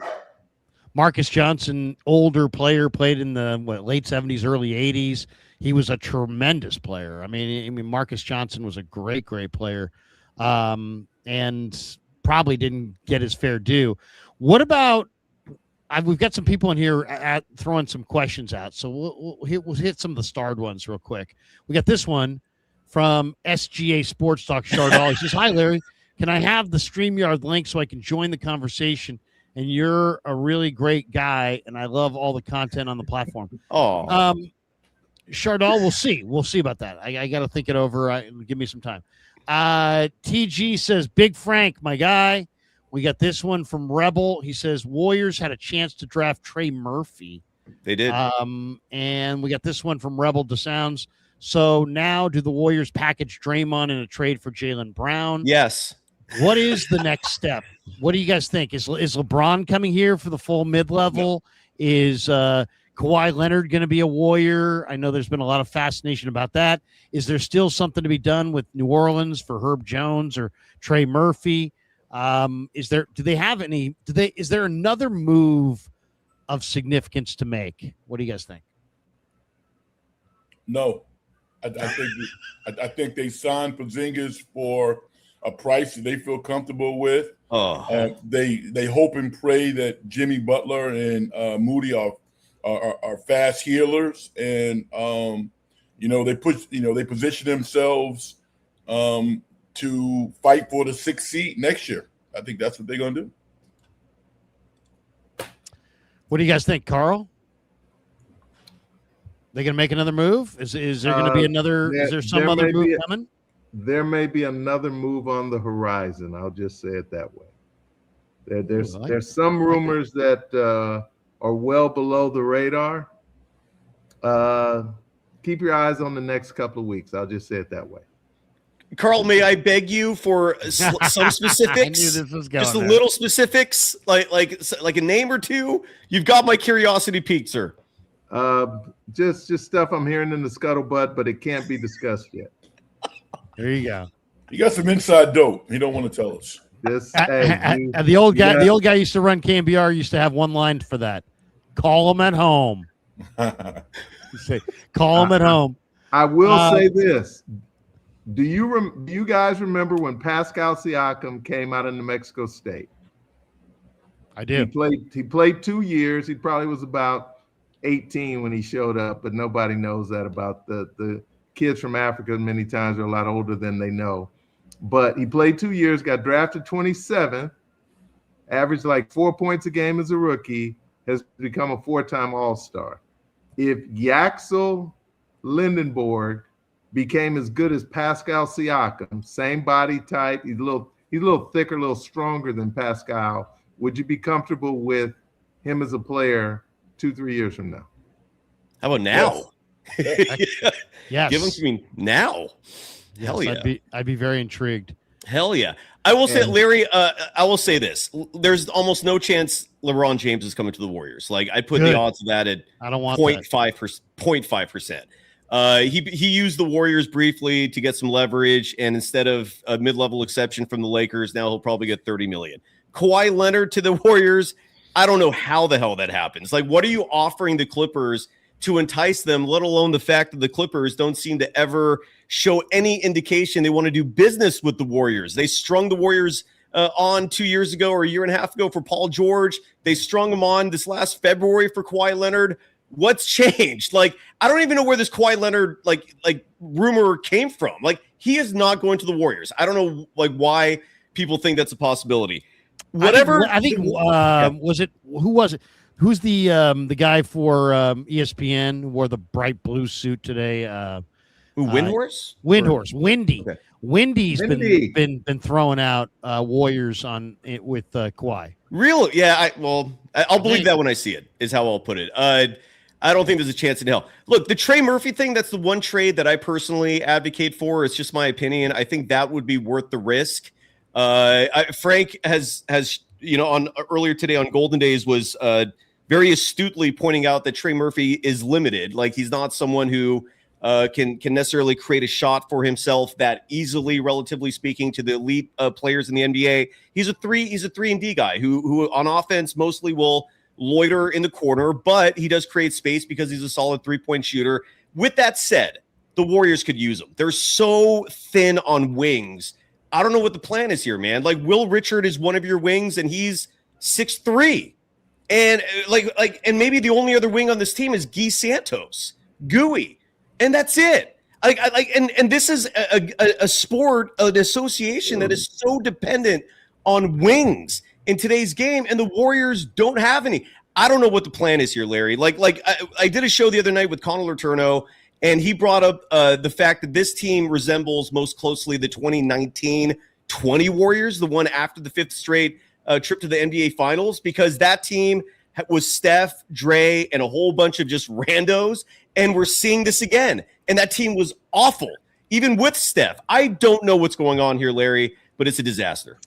Marcus Johnson, older player, played in the late 70s, early 80s. He was a tremendous player. I mean, Marcus Johnson was a great, great player, and probably didn't get his fair due. What about? We've got some people in here throwing some questions out, so we'll hit some of the starred ones real quick. We got this one from SGA Sports Talk Chardall. He says, "Hi, Larry. Can I have the StreamYard link so I can join the conversation? And you're a really great guy, and I love all the content on the platform." Oh, Chardall, we'll see. We'll see about that. I got to think it over. Give me some time. TG says, "Big Frank, my guy." We got this one from Rebel. He says, "Warriors had a chance to draft Trey Murphy." They did. And we got this one from Rebel DeSounds. So now do the Warriors package Draymond in a trade for Jaylen Brown? Yes. What is the next step? What do you guys think? Is LeBron coming here for the full mid-level? Is Kawhi Leonard going to be a Warrior? I know there's been a lot of fascination about that. Is there still something to be done with New Orleans for Herb Jones or Trey Murphy? Is there another move of significance to make? What do you guys think? No, I think they signed Porzingis for a price that they feel comfortable with. They hope and pray that Jimmy Butler and Moody are fast healers, and they position themselves to fight for the 6th seed next year. I think that's what they're going to do. What do you guys think, Carl? They going to make another move? Is there going to be another? Is there some other move coming? There may be another move on the horizon. I'll just say it that way. There's some rumors that are well below the radar. Keep your eyes on the next couple of weeks. I'll just say it that way. Carl, may I beg you for some specifics? I knew this was going just a little specifics, like a name or two. You've got my curiosity piqued, sir. Just stuff I'm hearing in the scuttlebutt, but it can't be discussed yet. There you go. You got some inside dope. He don't want to tell us. The old guy used to run KMBR. Used to have one line for that: "Call him at home." Call him at home. I will say this. Do you guys remember when Pascal Siakam came out of New Mexico State? I do. He played 2 years. He probably was about 18 when he showed up, but nobody knows that about the kids from Africa. Many times are a lot older than they know. But he played 2 years, got drafted 27th, averaged like 4 points a game as a rookie, has become a 4-time All-Star. If Yaxel, Lindenborg, became as good as Pascal Siakam, same body type. He's a little thicker, a little stronger than Pascal. Would you be comfortable with him as a player 2-3 years from now? How about now? Yes. Give him to me now. Yes, Hell yeah. I'd be very intrigued. Hell yeah. I will say, Larry, I will say this. There's almost no chance LeBron James is coming to the Warriors. Like, I put the odds of that at I don't want 0.5%. He used the Warriors briefly to get some leverage, and instead of a mid-level exception from the Lakers, now he'll probably get $30 million. Kawhi Leonard to the Warriors, I don't know how the hell that happens. Like, what are you offering the Clippers to entice them, let alone the fact that the Clippers don't seem to ever show any indication they want to do business with the Warriors? They strung the Warriors on 2 years ago or a year and a half ago for Paul George. They strung him on this last February for Kawhi Leonard. What's changed? Like, I don't even know where this Kawhi Leonard like rumor came from. Like, he is not going to the Warriors. I don't know why people think that's a possibility. Whatever. I think was it? Who was it? Who's the guy for ESPN who wore the bright blue suit today? Windhorse? Windhorse. Windy. Okay. Windy's been throwing out Warriors on it with Kawhi. Really? Yeah. I'll believe that when I see it. Is how I'll put it. I don't think there's a chance in hell. Look, the Trey Murphy thing, that's the one trade that I personally advocate for. It's just my opinion. I think that would be worth the risk. Frank has on earlier today on Golden Days was very astutely pointing out that Trey Murphy is limited. Like, he's not someone who can necessarily create a shot for himself that easily, relatively speaking, to the elite players in the NBA. He's a 3-and-D guy who on offense mostly will loiter in the corner, but he does create space because he's a solid 3-point shooter. With that said, the Warriors could use him. They're so thin on wings. I don't know what the plan is here, man. Like, Will Richard is one of your wings, and he's 6'3". And and maybe the only other wing on this team is Guy Santos, Gooey, and that's it. And this is a sport, an association that is so dependent on wings in today's game, and the Warriors don't have any. I don't know what the plan is here, Larry. I did a show the other night with Conor Letourneau, and he brought up the fact that this team resembles most closely the 2019-20 Warriors, the one after the fifth straight trip to the NBA Finals, because that team was Steph, Dre, and a whole bunch of just randos, and we're seeing this again. And that team was awful, even with Steph. I don't know what's going on here, Larry, but it's a disaster.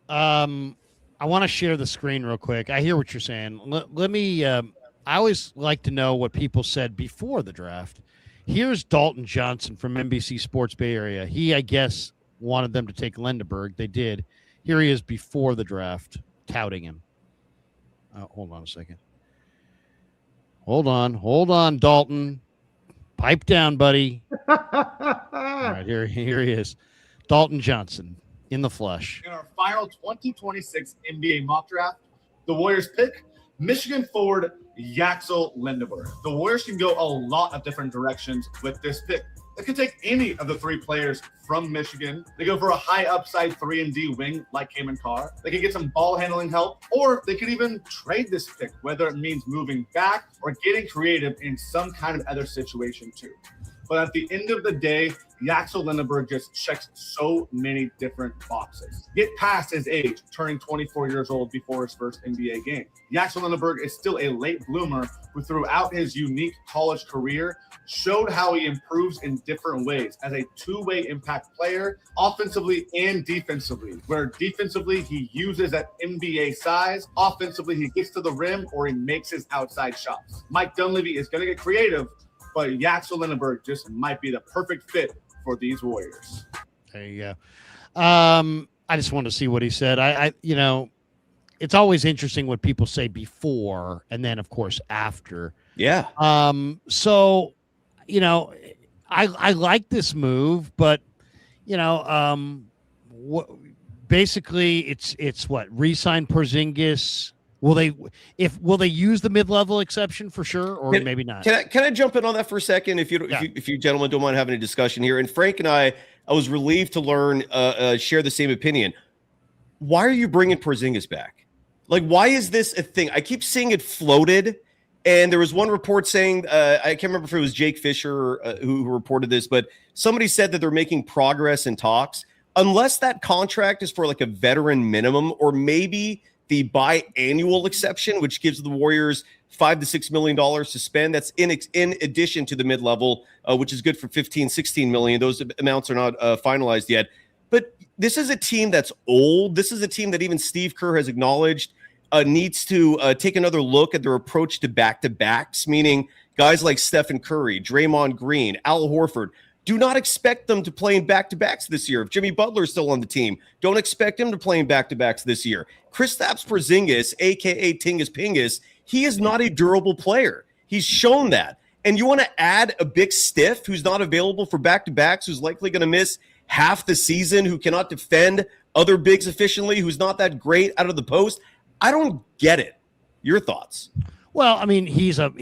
I want to share the screen real quick. I hear what you're saying. Let me I always like to know what people said before the draft. Here's Dalton Johnson from NBC Sports Bay Area. He, I guess, wanted them to take Lendeborg. They did. Here he is before the draft, touting him. Hold on a second. Hold on, Dalton. Pipe down, buddy. All right, here he is. Dalton Johnson in the flesh. In our final 2026 NBA mock draft, the Warriors pick Michigan forward Yaxel Lendeborg. The Warriors can go a lot of different directions with this pick. They could take any of the three players from Michigan. They go for a high upside 3-and-D wing like Kaman Carr. They could get some ball handling help, or they could even trade this pick, whether it means moving back or getting creative in some kind of other situation too. But at the end of the day, Yaxel Lindberg just checks so many different boxes. Get past his age, turning 24 years old before his first NBA game. Yaxel Lindberg is still a late bloomer who throughout his unique college career showed how he improves in different ways as a two-way impact player, offensively and defensively, where defensively he uses that NBA size, offensively he gets to the rim or he makes his outside shots. Mike Dunleavy is going to get creative, but Yaxel Lindberg just might be the perfect fit for these Warriors. There you go. I just wanted to see what he said. I it's always interesting what people say before and then, of course, after. Yeah. So, I like this move, but basically it's what, re-sign Porzingis. Will they use the mid-level exception for sure, or maybe not? Can I jump in on that for a second? If you gentlemen don't mind having a discussion here, and Frank and I was relieved to learn share the same opinion. Why are you bringing Porzingis back? Like, why is this a thing? I keep seeing it floated And there was one report saying, I can't remember if it was Jake Fisher who reported this, but somebody said that they're making progress in talks. Unless that contract is for like a veteran minimum, or maybe the biannual exception, which gives the Warriors $5 to $6 million to spend. That's in addition to the mid-level, which is good for 15, 16 million. Those amounts are not finalized yet. But this is a team that's old. This is a team that even Steve Kerr has acknowledged needs to take another look at their approach to back-to-backs, meaning guys like Stephen Curry, Draymond Green, Al Horford. Do not expect them to play in back-to-backs this year. If Jimmy Butler is still on the team, don't expect him to play in back-to-backs this year. Kristaps Porzingis, a.k.a. Tingus Pingus, he is not a durable player. He's shown that. And you want to add a big stiff who's not available for back-to-backs, who's likely going to miss half the season, who cannot defend other bigs efficiently, who's not that great out of the post? I don't get it. Your thoughts? Well, I mean, he's a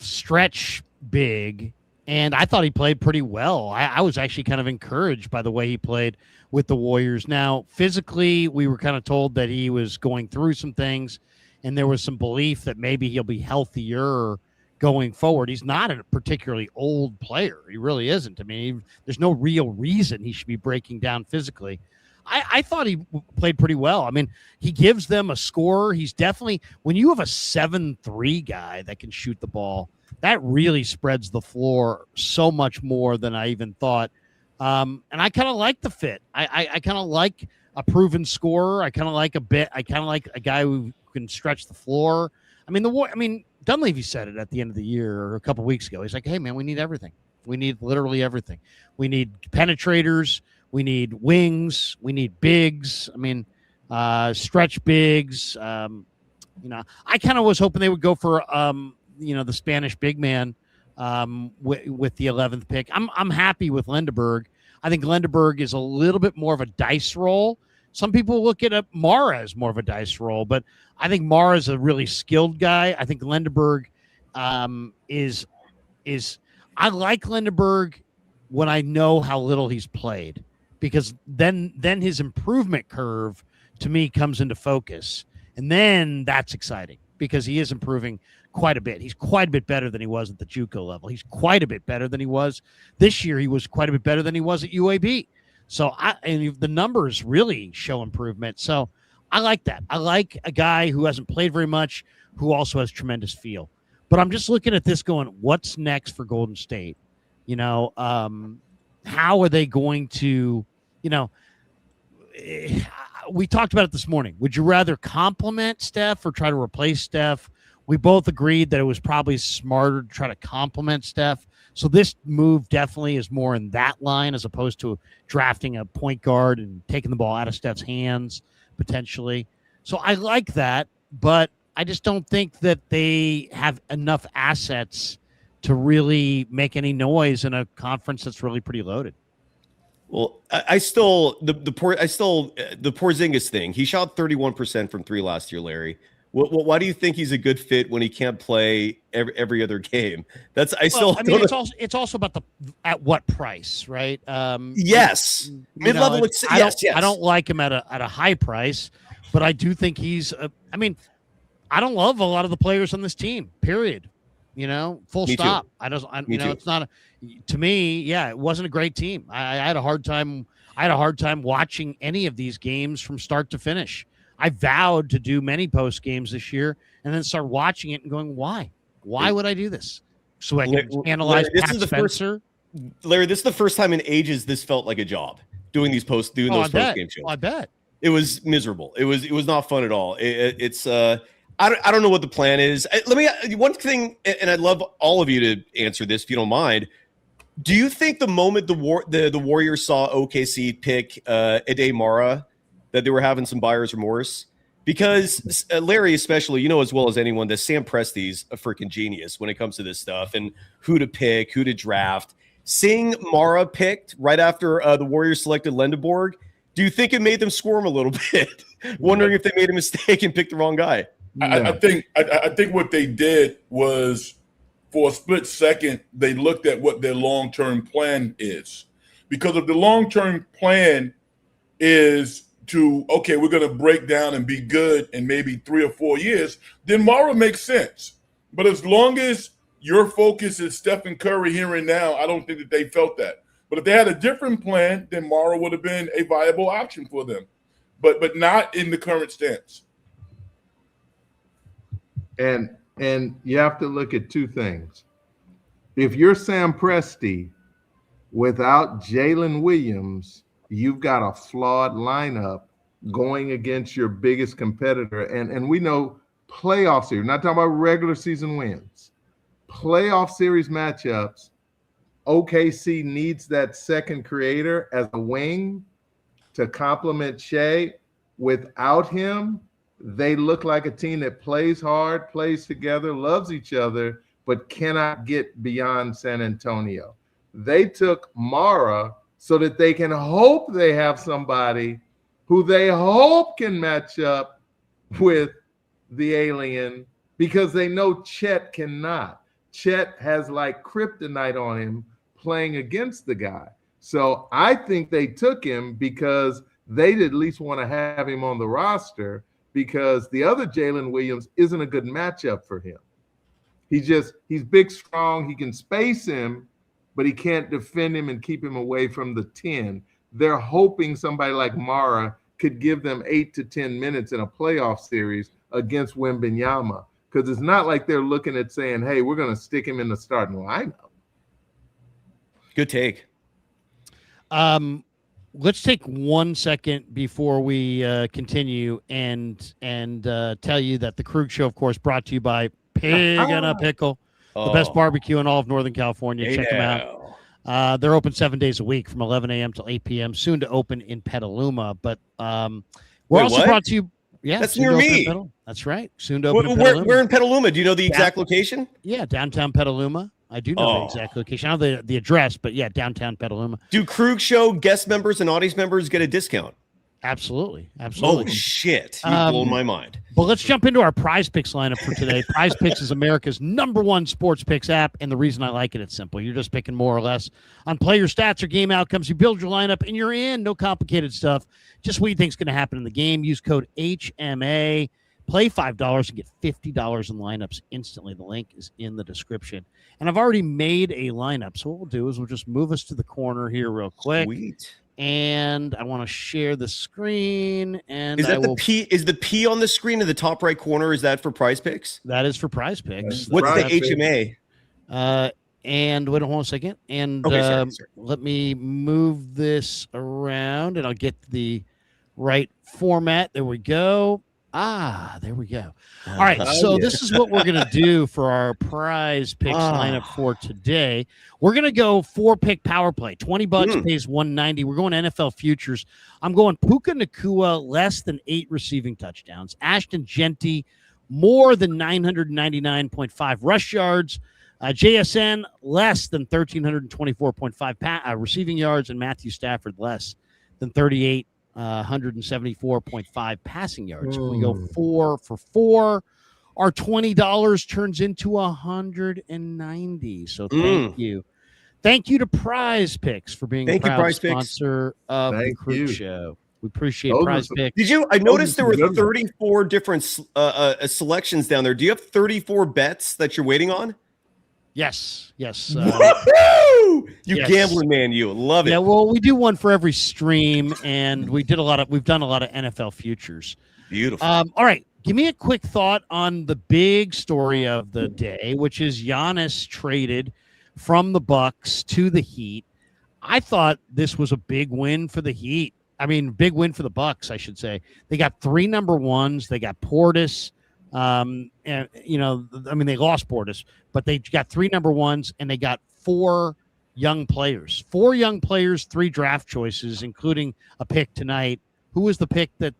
stretch big, and I thought he played pretty well. I was actually kind of encouraged by the way he played with the Warriors. Now, physically, we were kind of told that he was going through some things, and there was some belief that maybe he'll be healthier going forward. He's not a particularly old player. He really isn't. I mean, there's no real reason he should be breaking down physically. I thought he played pretty well. I mean, he gives them a scorer. He's definitely, when you have a 7'3" guy that can shoot the ball, that really spreads the floor so much more than I even thought. And I kind of like the fit. I kind of like a proven scorer. I kind of like a guy who can stretch the floor. I mean, Dunleavy said it at the end of the year or a couple weeks ago. He's like, hey, man, we need everything. We need literally everything. We need penetrators. We need wings. We need bigs. I mean, stretch bigs. I kind of was hoping they would go for, the Spanish big man with the 11th pick. I'm happy with Lendeborg. I think Lendeborg is a little bit more of a dice roll. Some people look at Mara as more of a dice roll, but I think Mara is a really skilled guy. I think Lendeborg is. I like Lendeborg when I know how little he's played, because then his improvement curve to me comes into focus, and then that's exciting because he is improving quite a bit. He's quite a bit better than he was at the JUCO level. He's quite a bit better than he was this year. He was quite a bit better than he was at UAB. So and the numbers really show improvement. So I like that. I like a guy who hasn't played very much, who also has tremendous feel. But I'm just looking at this going, what's next for Golden State? How are they going to, we talked about it this morning. Would you rather compliment Steph or try to replace Steph? We both agreed that it was probably smarter to try to compliment Steph. So this move definitely is more in that line as opposed to drafting a point guard and taking the ball out of Steph's hands potentially. So I like that, but I just don't think that they have enough assets to really make any noise in a conference that's really pretty loaded. Well, the Porzingis thing. He shot 31% from three last year, Larry. Why do you think he's a good fit when he can't play every other game? It's also about at what price, right? Yes, mid-level. Yes. I don't like him at a high price, but I do think he's. I don't love a lot of the players on this team. Period. Full Me stop. Too. It's not. To me, yeah, it wasn't a great team. I had a hard time. I had a hard time watching any of these games from start to finish. I vowed to do many post games this year and then start watching it and going, why? Why would I do this? So I can analyze Pat Spencer. Larry, this is the first time in ages this felt like a job, doing those post game shows. I bet. It was miserable. It was not fun at all. It's I don't know what the plan is. Let me one thing, and I'd love all of you to answer this if you don't mind. Do you think the moment the Warriors saw OKC pick Ade Mara, that they were having some buyer's remorse? Because Larry, especially, as well as anyone, that Sam Presti's a freaking genius when it comes to this stuff and who to pick, who to draft. Seeing Mara picked right after the Warriors selected Lendeborg, do you think it made them squirm a little bit, wondering if they made a mistake and picked the wrong guy? I think what they did was, for a split second, they looked at what their long-term plan is. Because if the long-term plan is to, okay, we're going to break down and be good in maybe 3 or 4 years, then Mara makes sense. But as long as your focus is Stephen Curry here and now, I don't think that they felt that. But if they had a different plan, then Mara would have been a viable option for them, but not in the current stance. And you have to look at two things. If you're Sam Presti, without Jalen Williams, you've got a flawed lineup going against your biggest competitor. And we know playoff series, not talking about regular season wins, playoff series matchups, OKC needs that second creator as a wing to complement Shea. Without him, they look like a team that plays hard, plays together, loves each other, but cannot get beyond San Antonio. They took Mara so that they can hope they have somebody who they hope can match up with the alien, because they know Chet cannot. Chet has like kryptonite on him playing against the guy. So I think they took him because they'd at least want to have him on the roster, because the other Jalen Williams isn't a good matchup for him. He's big, strong. He can space him, but he can't defend him and keep him away from the 10. They're hoping somebody like Mara could give them 8 to 10 minutes in a playoff series against Wembanyama, because it's not like they're looking at saying, hey, we're going to stick him in the starting lineup. Good take. Let's take 1 second before we continue and tell you that the Krug Show, of course, brought to you by Pig and a Pickle, the best barbecue in all of Northern California. Check them out. They're open 7 days a week from 11 a.m. till 8 p.m., soon to open in Petaluma. But we're also brought to you. Yeah, that's near me. That's right. Soon to open in Petaluma. Where in Petaluma? Do you know the exact location? Yeah, downtown Petaluma. I do know the exact location. I know the address, but yeah, downtown Petaluma. Do Krug Show guest members and audience members get a discount? Absolutely. Oh, shit. You've blown my mind. But let's jump into our Prize Picks lineup for today. Prize Picks is America's #1 sports picks app, and the reason I like it, it's simple. You're just picking more or less on player stats or game outcomes. You build your lineup, and you're in. No complicated stuff. Just what you think is going to happen in the game. Use code HMA. Play $5 and get $50 in lineups instantly. The link is in the description. And I've already made a lineup. So what we'll do is we'll just move us to the corner here real quick. Sweet. And I want to share the screen. And is that Is the P on the screen in the top right corner? Is that for Prize Picks? That is for Prize Picks. What's the HMA? And wait a second. And sorry. Let me move this around, and I'll get the right format. There we go. There we go. All right, so this is what we're going to do for our Prize Picks lineup for today. We're going to go 4-pick power play. $20 pays $190. We're going NFL futures. I'm going Puka Nacua, less than 8 receiving touchdowns. Ashton Genty, more than 999.5 rush yards. JSN, less than 1,324.5 receiving yards. And Matthew Stafford, less than 174.5 passing yards. If we go 4 for 4, our $20 turns into $190. So thank you to Prize Picks for being a proud sponsor of the Krug Show. We appreciate Prize Picks. I noticed there were 34 different selections down there. Do you have 34 bets that you're waiting on? Yes. Woo-hoo! Gambling man, you love it. Yeah, well, we do one for every stream, and we've done a lot of NFL futures. Beautiful. All right, give me a quick thought on the big story of the day, which is Giannis traded from the Bucks to the Heat. I thought this was a big win for the Heat. I mean, big win for the Bucks, I should say. They got 3 number ones. They got Portis. And they lost Portis, but they got 3 number ones, and they got 4 young players. 4 young players, 3 draft choices, including a pick tonight. Who was the pick that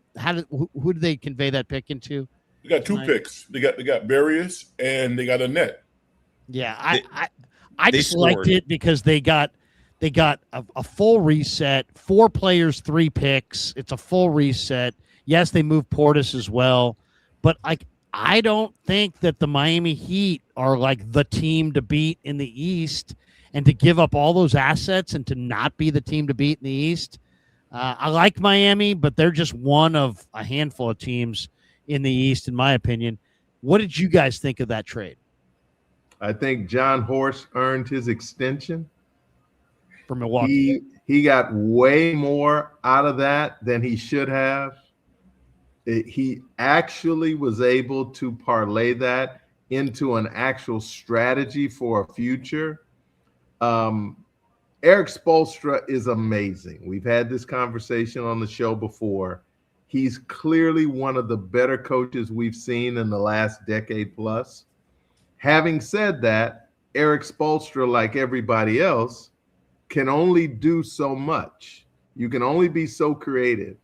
who did they convey that pick into? They got 2 picks. They got Barrios and they got Annette. Yeah, I just liked it because they got a full reset. 4 players, 3 picks. It's a full reset. Yes, they moved Portis as well, but I don't think that the Miami Heat are like the team to beat in the East, and to give up all those assets and to not be the team to beat in the East. I like Miami, but they're just one of a handful of teams in the East, in my opinion. What did you guys think of that trade I think John Horst earned his extension. for Milwaukee? He got way more out of that than he should have. He actually was able to parlay that into an actual strategy for a future. Eric Spoelstra is amazing. We've had this conversation on the show before. He's clearly one of the better coaches we've seen in the last decade plus. Having said that, Eric Spoelstra, like everybody else, can only do so much. You can only be so creative.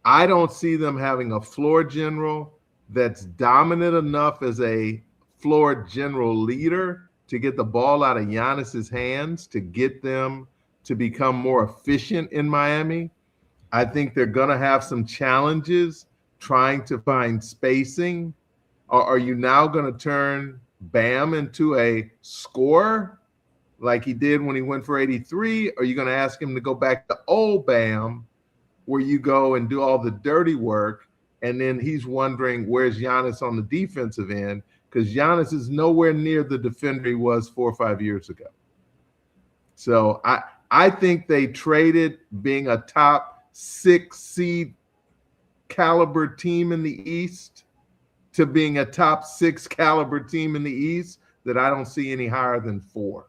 I don't see them having a floor general that's dominant enough as a floor general leader to get the ball out of Giannis's hands, to get them to become more efficient in Miami. I think they're going to have some challenges trying to find spacing. Are you now going to turn Bam into a scorer like he did when he went for 83? Or are you going to ask him to go back to old Bam, where you go and do all the dirty work, and then he's wondering where's Giannis on the defensive end, because Giannis is nowhere near the defender he was 4 or 5 years ago. So I think they traded being a top 6 seed caliber team in the East to being a top 6 caliber team in the East that I don't see any higher than 4.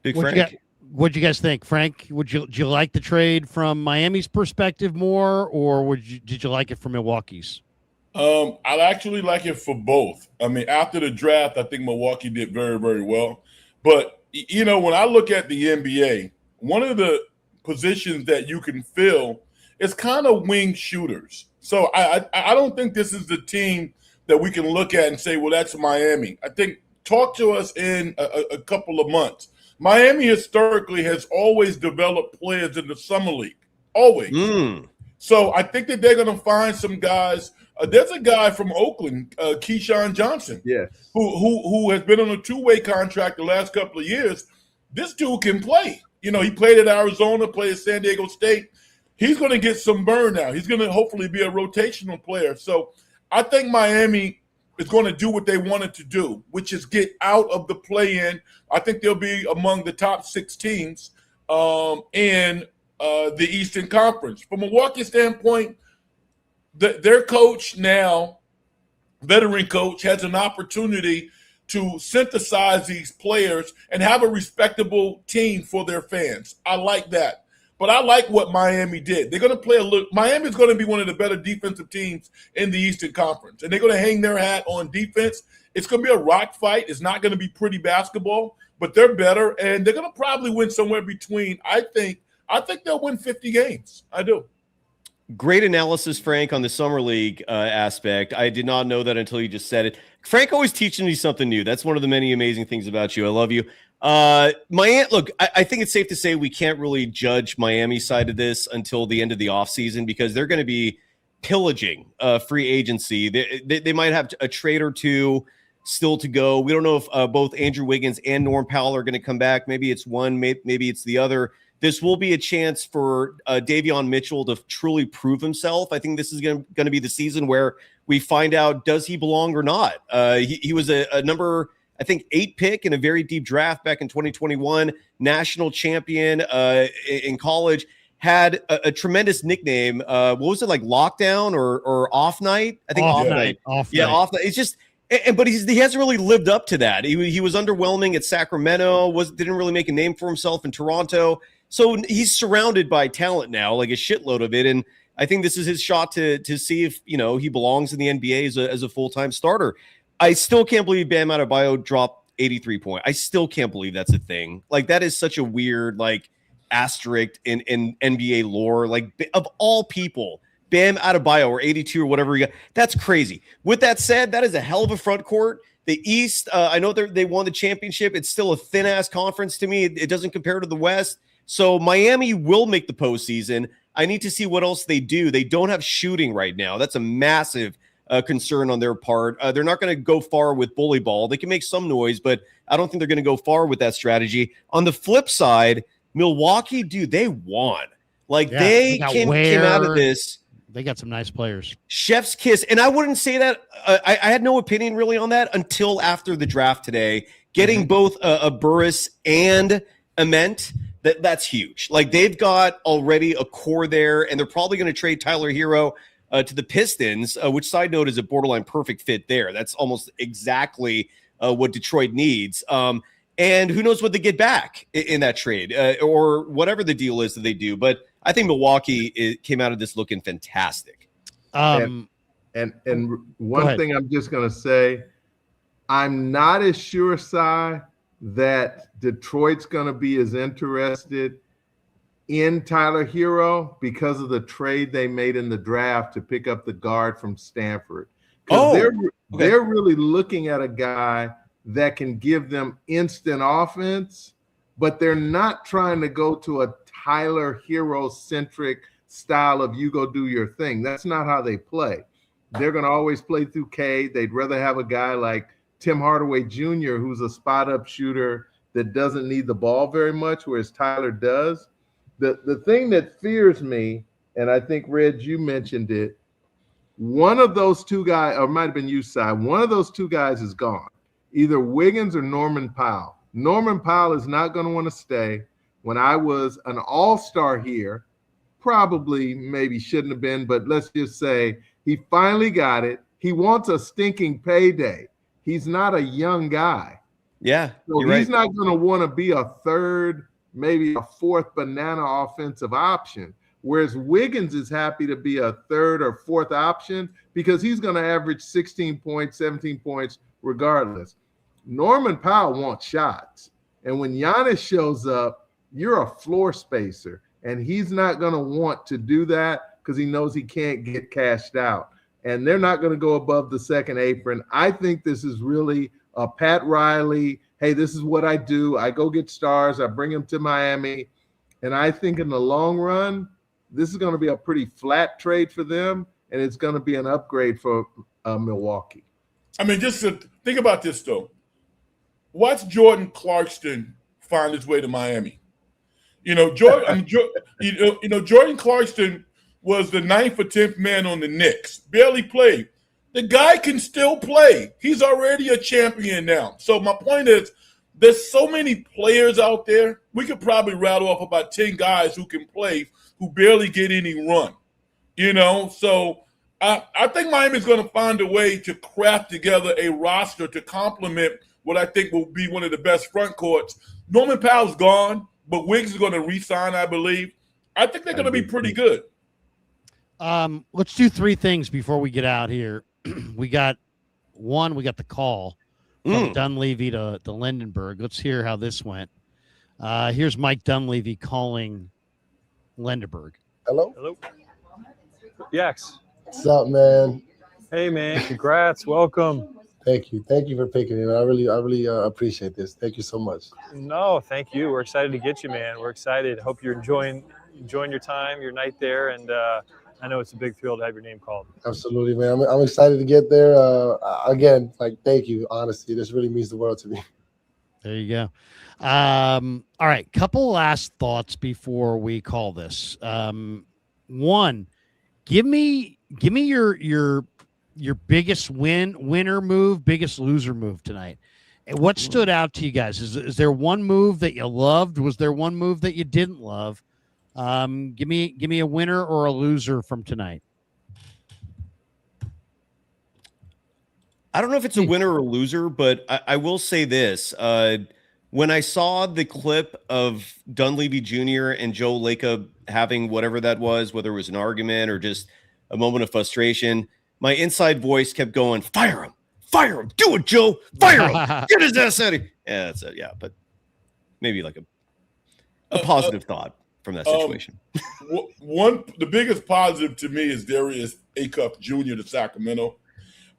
Big Frank. What'd you guys think, Frank? Did you like the trade from Miami's perspective more, or did you like it from Milwaukee's? I actually like it for both. I mean, after the draft, I think Milwaukee did very, very well. But, you know, when I look at the NBA, one of the positions that you can fill is kind of wing shooters. So I don't think this is the team that we can look at and say, well, that's Miami. I think talk to us in a couple of months. Miami historically has always developed players in the summer league, always. So I think that they're going to find some guys. There's a guy from Oakland, Keyshawn Johnson, Yes, who has been on a 2-way contract the last couple of years. This dude can play. You know, he played at Arizona, played at San Diego State. He's going to get some burn now. He's going to hopefully be a rotational player. So I think Miami is going to do what they wanted to do, which is get out of the play-in. I think they'll be among the top 6 teams in the Eastern Conference. From a Milwaukee standpoint, their coach now, veteran coach, has an opportunity to synthesize these players and have a respectable team for their fans. I like that. But I like what Miami did. They're going to play Miami's going to be one of the better defensive teams in the Eastern Conference, and they're going to hang their hat on defense. It's going to be a rock fight. It's not going to be pretty basketball, but they're better, and they're going to probably win somewhere between. I think they'll win 50 games. I do. Great analysis, Frank, on the Summer League aspect. I did not know that until you just said it. Frank always teaching me something new. That's one of the many amazing things about you. I love you. Look, I think it's safe to say we can't really judge Miami's side of this until the end of the offseason, because they're going to be pillaging free agency. They might have a trade or two still to go. We don't know if both Andrew Wiggins and Norm Powell are going to come back. Maybe it's one, maybe it's the other. This will be a chance for Davion Mitchell to truly prove himself. I think this is going to be the season where we find out, does he belong or not? He was a number, I think, 8 pick in a very deep draft back in 2021, national champion in college, had a tremendous nickname. What was it, like Lockdown or Off Night? I think Off Night. Off Night. It's just, but he hasn't really lived up to that. He was underwhelming at Sacramento, didn't really make a name for himself in Toronto. So he's surrounded by talent now, like a shitload of it. And I think this is his shot to see if, he belongs in the NBA as a full-time starter. I still can't believe Bam Adebayo dropped 83 points. I still can't believe that's a thing. Like, that is such a weird, asterisk in NBA lore. Like, of all people, Bam Adebayo or 82 or whatever you got, that's crazy. With that said, that is a hell of a front court. The East, I know they won the championship. It's still a thin-ass conference to me. It doesn't compare to the West. So Miami will make the postseason. I need to see what else they do. They don't have shooting right now. That's a massive concern on their part. They're not going to go far with bully ball. They can make some noise, but I don't think they're going to go far with that strategy. On the flip side, Milwaukee, dude, they won. Like Yeah, they got came Ware. out of this. They got some nice players. Chef's kiss. And I wouldn't say that. I had no opinion really on that until after the draft today. Getting both a Burris and a Ment, that's huge. Like they've got already a core there, and they're probably going to trade Tyler Hero to the Pistons, which side note is a borderline perfect fit there. That's almost exactly what Detroit needs. And who knows what they get back in that trade or whatever the deal is that they do. But I think Milwaukee came out of this looking fantastic. And one thing I'm just going to say, I'm not as sure, Cy, that Detroit's going to be as interested in Tyler Hero because of the trade they made in the draft to pick up the guard from Stanford. They're really looking at a guy that can give them instant offense, but they're not trying to go to a Tyler Hero-centric style of you go do your thing. That's not how they play. They're going to always play through K. They'd rather have a guy like Tim Hardaway Jr., who's a spot-up shooter that doesn't need the ball very much, whereas Tyler does. The thing that fears me, and I think, Reg, you mentioned it, one of those two guys, or it might have been you, Cy, one of those two guys is gone, either Wiggins or Norman Powell. Norman Powell is not going to want to stay. When I was an all-star here, probably maybe shouldn't have been, but let's just say he finally got it. He wants a stinking payday. He's not a young guy. Yeah, so he's not going to want to be a third, maybe a fourth banana offensive option. Whereas Wiggins is happy to be a third or fourth option because he's going to average 16 points, 17 points regardless. Norman Powell wants shots. And when Giannis shows up, you're a floor spacer. And he's not going to want to do that because he knows he can't get cashed out. And they're not going to go above the second apron. I think this is really a Pat Riley, hey, this is what I do. I go get stars. I bring them to Miami. And I think in the long run, this is going to be a pretty flat trade for them, and it's going to be an upgrade for Milwaukee. I mean, just to think about this, though. Watch Jordan Clarkson find his way to Miami. Jordan Clarkson was the 9th or 10th man on the Knicks, barely played. The guy can still play. He's already a champion now. So my point is, there's so many players out there. We could probably rattle off about 10 guys who can play who barely get any run. So I think Miami's going to find a way to craft together a roster to complement what I think will be one of the best front courts. Norman Powell's gone, but Wiggs is going to re-sign, I believe. I think they're going to be pretty good. Let's do three things before we get out here. We got the call from Dunleavy to Lindenberg. Let's hear how this went. Here's Mike Dunleavy calling Lendeborg. Hello? Yax. What's up, man? Hey, man. Congrats. Welcome. Thank you for picking me. I really appreciate this. Thank you so much. No, thank you. We're excited to get you, man. We're excited. Hope you're enjoying your time, your night there, and I know it's a big thrill to have your name called. Absolutely, man. I'm excited to get there. Again, thank you. Honestly, this really means the world to me. There you go. All right, couple last thoughts before we call this. One, give me your biggest winner move, biggest loser move tonight. And what stood out to you guys? Is there one move that you loved? Was there one move that you didn't love? Give me a winner or a loser from tonight. I don't know if it's a winner or a loser, but I will say this. When I saw the clip of Dunleavy Jr. and Joe Lacob having whatever that was, whether it was an argument or just a moment of frustration, my inside voice kept going, fire him, do it, Joe, fire him, get his ass out of here. Yeah, that's it. Yeah, but maybe like a positive thought from that situation. The biggest positive to me is Darius Acuff Jr. to Sacramento.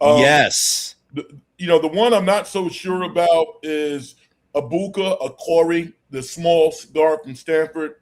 Yes. The one I'm not so sure about is Abuka Okori, the small guard from Stanford.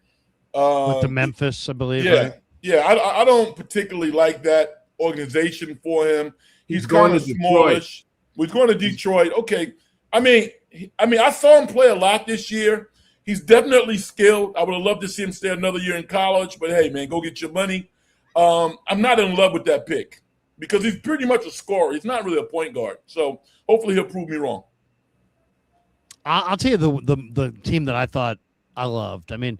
With the Memphis, I believe. Yeah, right? yeah. I don't particularly like that organization for him. He's kind of smallish. He's going to Detroit. Okay. I mean, I saw him play a lot this year. He's definitely skilled. I would have loved to see him stay another year in college, but hey, man, go get your money. I'm not in love with that pick because he's pretty much a scorer. He's not really a point guard. So hopefully he'll prove me wrong. I'll tell you the team that I thought I loved. I mean,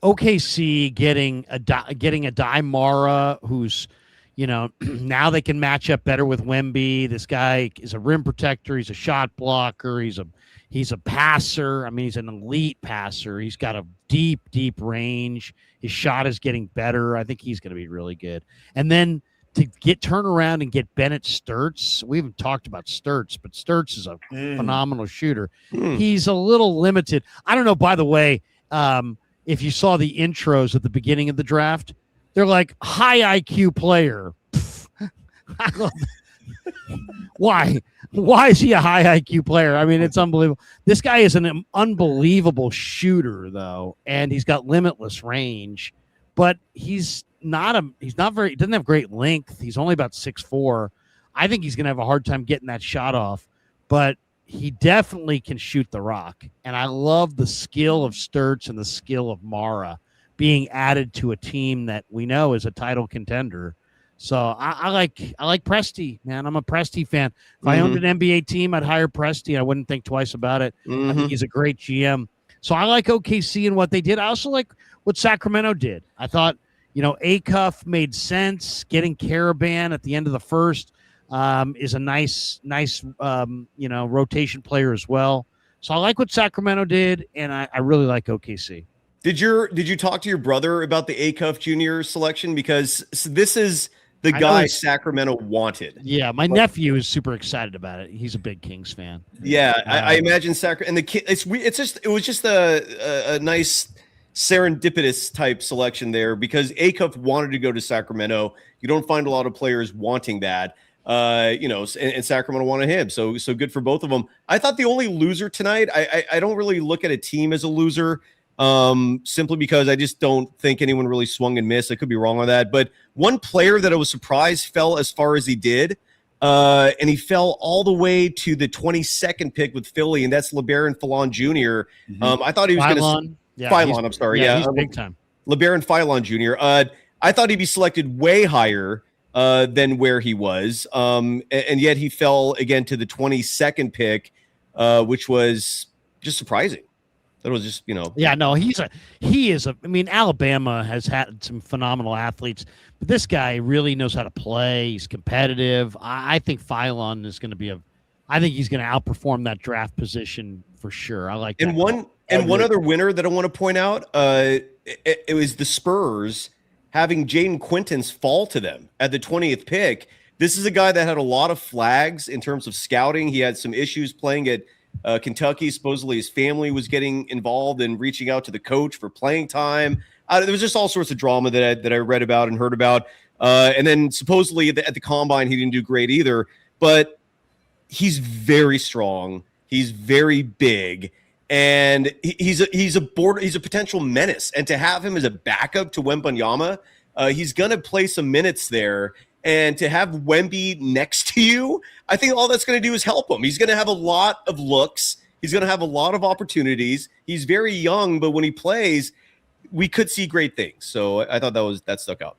OKC getting a Daimara who's, now they can match up better with Wemby. This guy is a rim protector. He's a shot blocker. He's a passer. I mean, he's an elite passer. He's got a deep range. His shot is getting better. I think he's going to be really good. And then to turn around and get Bennett Sturts. We haven't talked about Sturts, but Sturts is a phenomenal shooter. He's a little limited. I don't know, by the way, if you saw the intros at the beginning of the draft, they're like high IQ player. I love Why? Why is he a high IQ player? I mean, it's unbelievable. This guy is an unbelievable shooter, though, and he's got limitless range, but he doesn't have great length. He's only about 6'4". I think he's going to have a hard time getting that shot off, but he definitely can shoot the rock. And I love the skill of Sturts and the skill of Mara being added to a team that we know is a title contender. So I like Presti, man. I'm a Presti fan. If I owned an NBA team, I'd hire Presti. I wouldn't think twice about it. I think he's a great GM. So I like OKC and what they did. I also like what Sacramento did. I thought, Acuff made sense. Getting Caravan at the end of the first is a nice rotation player as well. So I like what Sacramento did, and I really like OKC. Did you talk to your brother about the Acuff Jr. selection? Because this is the guy Sacramento wanted. Yeah, my nephew is super excited about it. He's a big Kings fan. Yeah, I imagine Sacramento and the kid. It was just a nice serendipitous type selection there because Acuff wanted to go to Sacramento. You don't find a lot of players wanting that. And Sacramento wanted him. So good for both of them. I thought the only loser tonight. I don't really look at a team as a loser. Simply because I just don't think anyone really swung and missed. I could be wrong on that, but one player that I was surprised fell as far as he did, and he fell all the way to the 22nd pick with Philly, and that's LeBaron Fallon Jr. I thought he was going to Philon. I'm sorry, he's big time. LeBaron Fallon Jr. I thought he'd be selected way higher than where he was, and yet he fell again to the 22nd pick, which was just surprising. That was just, Yeah, no, he is. I mean, Alabama has had some phenomenal athletes, but this guy really knows how to play. He's competitive. I think Philon is going to be I think he's going to outperform that draft position for sure. I like that. And one other winner that I want to point out, it was the Spurs having Jaden Quintans fall to them at the 20th pick. This is a guy that had a lot of flags in terms of scouting. He had some issues playing at Kentucky. Supposedly his family was getting involved and reaching out to the coach for playing time. There was just all sorts of drama that I read about and heard about. And then supposedly at the combine, he didn't do great either, but he's very strong. He's very big, and he's a potential menace. And to have him as a backup to Wembanyama, he's going to play some minutes there. And to have Wemby next to you, I think all that's going to do is help him. He's going to have a lot of looks. He's going to have a lot of opportunities. He's very young, but when he plays, we could see great things. So I thought that stuck out.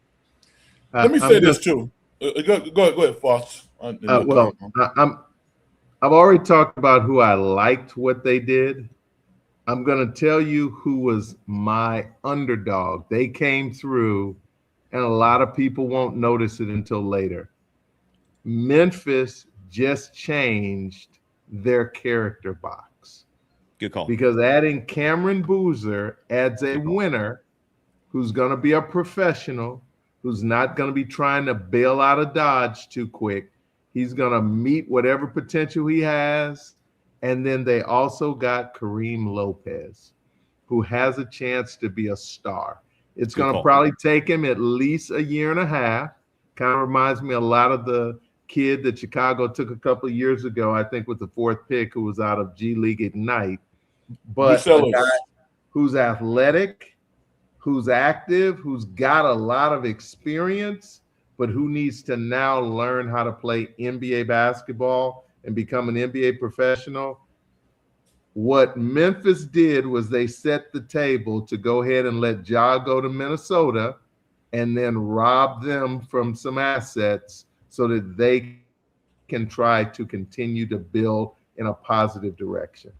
Let me say this too. Go ahead, Foss. I've already talked about who I liked what they did. I'm going to tell you who was my underdog. They came through, and a lot of people won't notice it until later. Memphis just changed their character box. Good call. Because adding Cameron Boozer adds a winner who's going to be a professional, who's not going to be trying to bail out of Dodge too quick. He's going to meet whatever potential he has. And then they also got Kareem Lopez, who has a chance to be a star. It's going to probably take him at least a year and a half. Kind of reminds me a lot of the kid that Chicago took a couple of years ago, I think with the 4th pick, who was out of G League Ignite. But a guy who's athletic, who's active, who's got a lot of experience, but who needs to now learn how to play NBA basketball and become an NBA professional. What Memphis did was they set the table to go ahead and let Ja go to Minnesota and then rob them from some assets so that they can try to continue to build in a positive direction.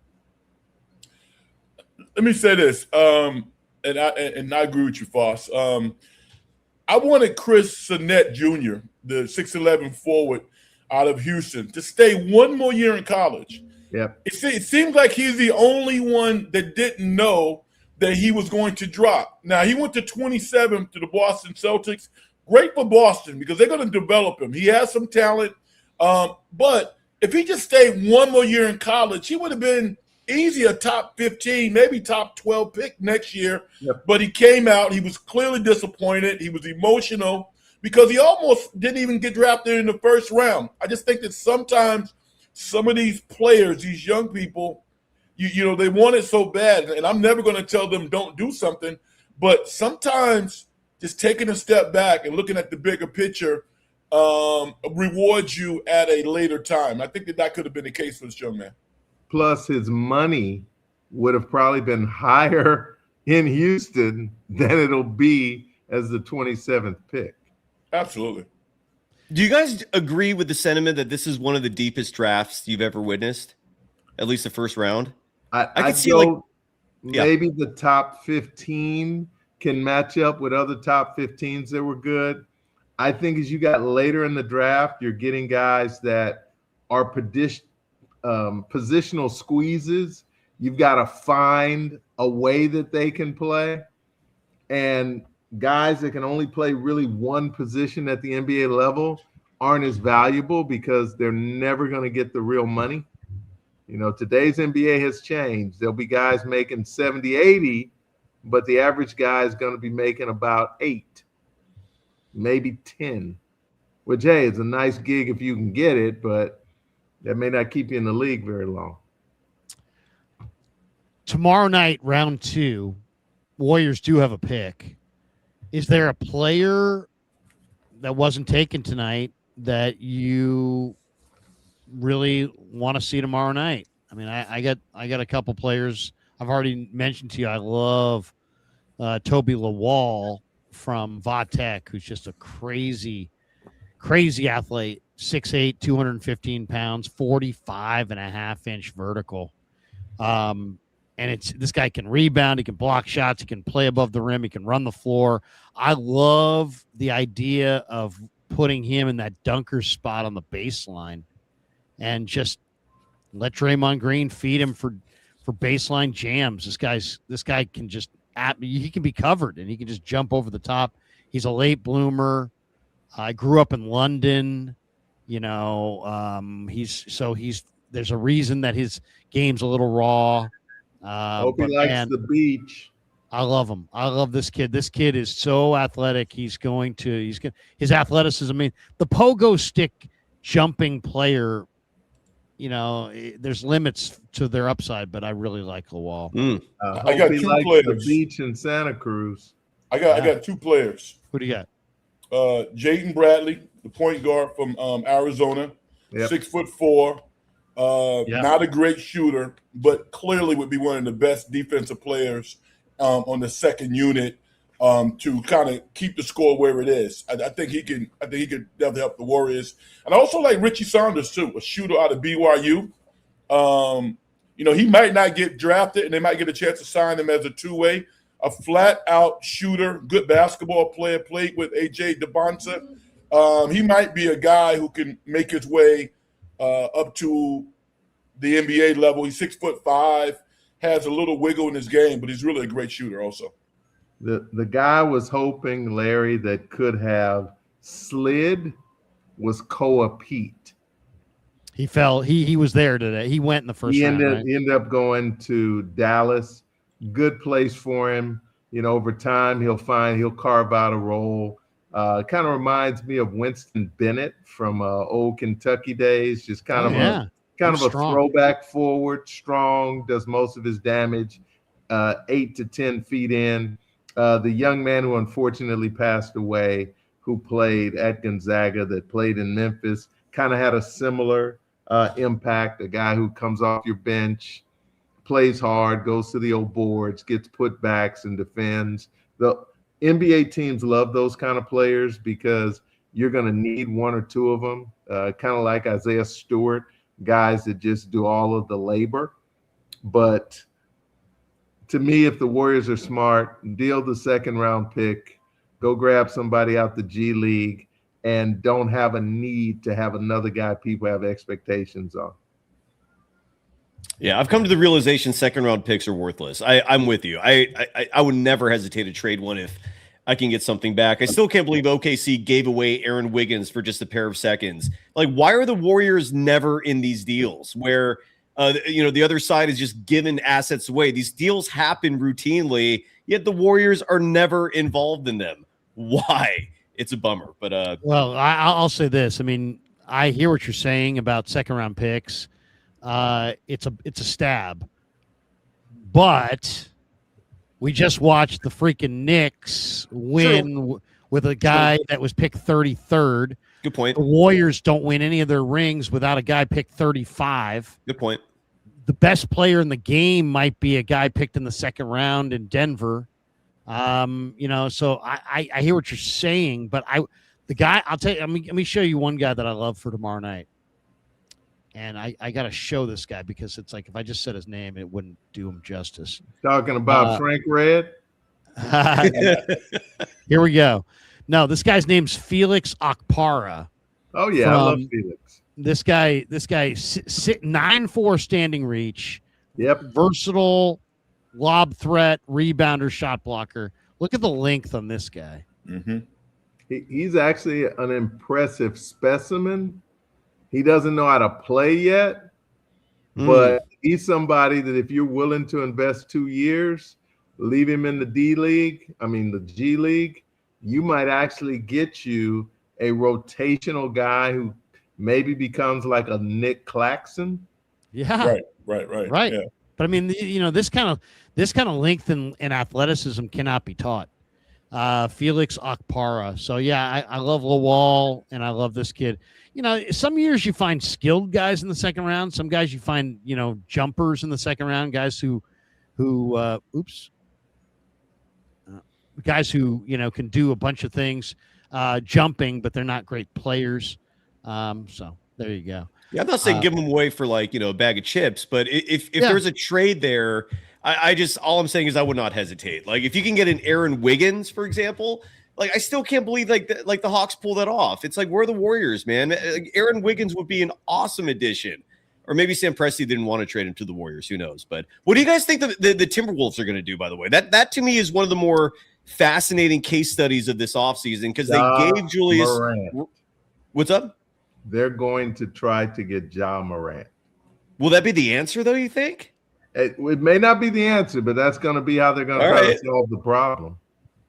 Let me say this, and I agree with you, Foss. I wanted Chris Sinnett Jr., the 6'11" forward out of Houston, to stay one more year in college. Yep. It seems like he's the only one that didn't know that he was going to drop. Now, he went to 27 to the Boston Celtics. Great for Boston because they're going to develop him. He has some talent. But if he just stayed one more year in college, he would have been easy a top 15, maybe top 12 pick next year. Yep. But he came out. He was clearly disappointed. He was emotional because he almost didn't even get drafted in the first round. I just think that sometimes some of these players, these young people, you know, they want it so bad. And I'm never going to tell them don't do something. But sometimes just taking a step back and looking at the bigger picture rewards you at a later time. I think that could have been the case for this young man. Plus, his money would have probably been higher in Houston than it'll be as the 27th pick. Absolutely. Do you guys agree with the sentiment that this is one of the deepest drafts you've ever witnessed? At least the first round? I could see like maybe the top 15 can match up with other top 15s that were good. I think as you got later in the draft, you're getting guys that are positional squeezes. You've got to find a way that they can play. And guys that can only play really one position at the NBA level aren't as valuable because they're never going to get the real money. You know, today's NBA has changed. There'll be guys making 70, 80, but the average guy is going to be making about 8, maybe 10, which, hey, it's a nice gig if you can get it, but that may not keep you in the league very long. Tomorrow night, round 2, Warriors do have a pick. Is there a player that wasn't taken tonight that you really want to see tomorrow night? I mean, I got a couple players I've already mentioned to you. I love Toby Lawal from Vatek, who's just a crazy athlete, 6'8", 215 pounds, 45.5-inch vertical. And this guy can rebound, he can block shots, he can play above the rim, he can run the floor. I love the idea of putting him in that dunker spot on the baseline and just let Draymond Green feed him for baseline jams. This guy can just he can be covered and he can just jump over the top. He's a late bloomer. I grew up in London. You know, there's a reason that his game's a little raw. Hope he likes the beach. I love him. I love this kid. This kid is so athletic. His athleticism. I mean, the pogo stick jumping player, you know, there's limits to their upside, but I really like Lawal. I got 2 players. The beach in Santa Cruz. I got 2 players. Who do you got? Jaden Bradley, the point guard from Arizona, 6'4", not a great shooter, but clearly would be one of the best defensive players on the second unit to kind of keep the score where it is. I think he could definitely help the Warriors. And I also like Richie Saunders too, a shooter out of BYU. You know, he might not get drafted, and they might get a chance to sign him as a 2-way. A flat-out shooter, good basketball player, played with A.J. DeBonsa. He might be a guy who can make his way up to the NBA level. He's 6'5", has a little wiggle in his game, but he's really a great shooter also. The guy was hoping, Larry, that could have slid was Koa Pete. He fell. He was there today. He went in the first round. He ended up going to Dallas. Good place for him. You know, over time he'll carve out a role. Kind of reminds me of Winston Bennett from old Kentucky days. Just kind of a throwback forward, strong, does most of his damage, 8 to 10 feet in. The young man who unfortunately passed away, who played at Gonzaga, that played in Memphis, kind of had a similar impact. A guy who comes off your bench, plays hard, goes to the old boards, gets putbacks and defends. The NBA teams love those kind of players because you're going to need one or two of them, kind of like Isaiah Stewart, guys that just do all of the labor. But to me, if the Warriors are smart, deal the second round pick, go grab somebody out the G League, and don't have a need to have another guy people have expectations on. Yeah, I've come to the realization second round picks are worthless. I'm with you. I would never hesitate to trade one if I can get something back. I still can't believe OKC gave away Aaron Wiggins for just a pair of seconds. Like, why are the Warriors never in these deals where the other side is just giving assets away? These deals happen routinely, yet the Warriors are never involved in them. Why? It's a bummer. But well, I'll say this. I mean, I hear what you're saying about second round picks. It's a stab, but we just watched the freaking Knicks win with a guy that was picked 33rd. Good point. The Warriors don't win any of their rings without a guy picked 35. Good point. The best player in the game might be a guy picked in the second round in Denver. So I hear what you're saying, but I'll tell you, let me show you one guy that I love for tomorrow night. And I got to show this guy because it's like if I just said his name, it wouldn't do him justice. Talking about Frank Red? Here we go. No, this guy's name's Felix Okpara. Oh, yeah, I love Felix. This guy 9'4" standing reach. Yep. Versatile, lob threat, rebounder, shot blocker. Look at the length on this guy. Mm-hmm. He's actually an impressive specimen. He doesn't know how to play yet, but he's somebody that if you're willing to invest 2 years, leave him in the G League, you might actually get you a rotational guy who maybe becomes like a Nick Claxton. Yeah. Right. Yeah. But I mean, this kind of length and athleticism cannot be taught. Felix Okpara. So yeah, I love Lawal and I love this kid. Some years you find skilled guys in the second round. Some guys you find, jumpers in the second round, guys who can do a bunch of things, jumping, but they're not great players. So there you go. Yeah, I'm not saying give them away for a bag of chips, but if there's a trade there, all I'm saying is I would not hesitate. Like if you can get an Aaron Wiggins, for example, like I still can't believe the Hawks pull that off. It's like we're the Warriors, man. Aaron Wiggins would be an awesome addition. Or maybe Sam Presti didn't want to trade him to the Warriors. Who knows? But what do you guys think the Timberwolves are going to do, by the way? That to me is one of the more fascinating case studies of this offseason because they gave Julius Morant. What's up? They're going to try to get Ja Morant. Will that be the answer, though, you think? It may not be the answer, but that's going to be how they're going to try to solve the problem.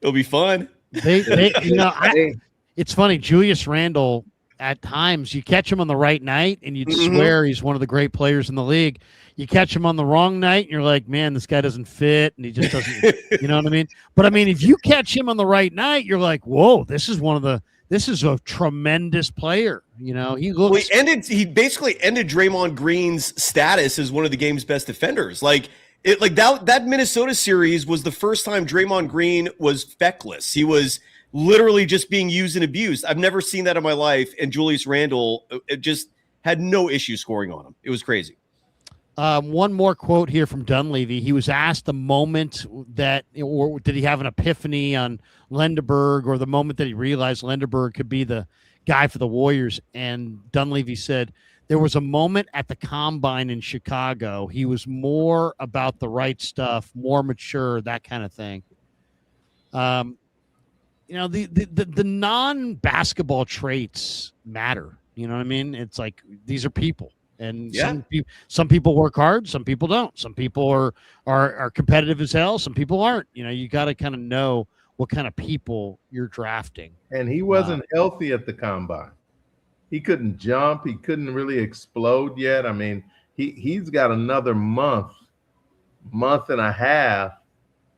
It'll be fun. It's funny. Julius Randle, at times, you catch him on the right night, and you'd swear he's one of the great players in the league. You catch him on the wrong night, and you're like, man, this guy doesn't fit, and he just doesn't. You know what I mean? But I mean, if you catch him on the right night, you're like, whoa, this is a tremendous player. He looks. Well, he basically ended Draymond Green's status as one of the game's best defenders. That Minnesota series was the first time Draymond Green was feckless. He was literally just being used and abused. I've never seen that in my life. And Julius Randle just had no issue scoring on him. It was crazy. One more quote here from Dunleavy. He was asked the moment or did he have an epiphany on Lendeborg, or the moment that he realized Lendeborg could be the guy for the Warriors. And Dunleavy said, there was a moment at the combine in Chicago. He was more about the right stuff, more mature, that kind of thing. The non-basketball traits matter. You know what I mean? It's like, these are people. And some people work hard, some people don't. Some people are competitive as hell, some people aren't. You got to kind of know what kind of people you're drafting. And he wasn't healthy at the combine. He couldn't jump. He couldn't really explode yet. I mean, he's got another month and a half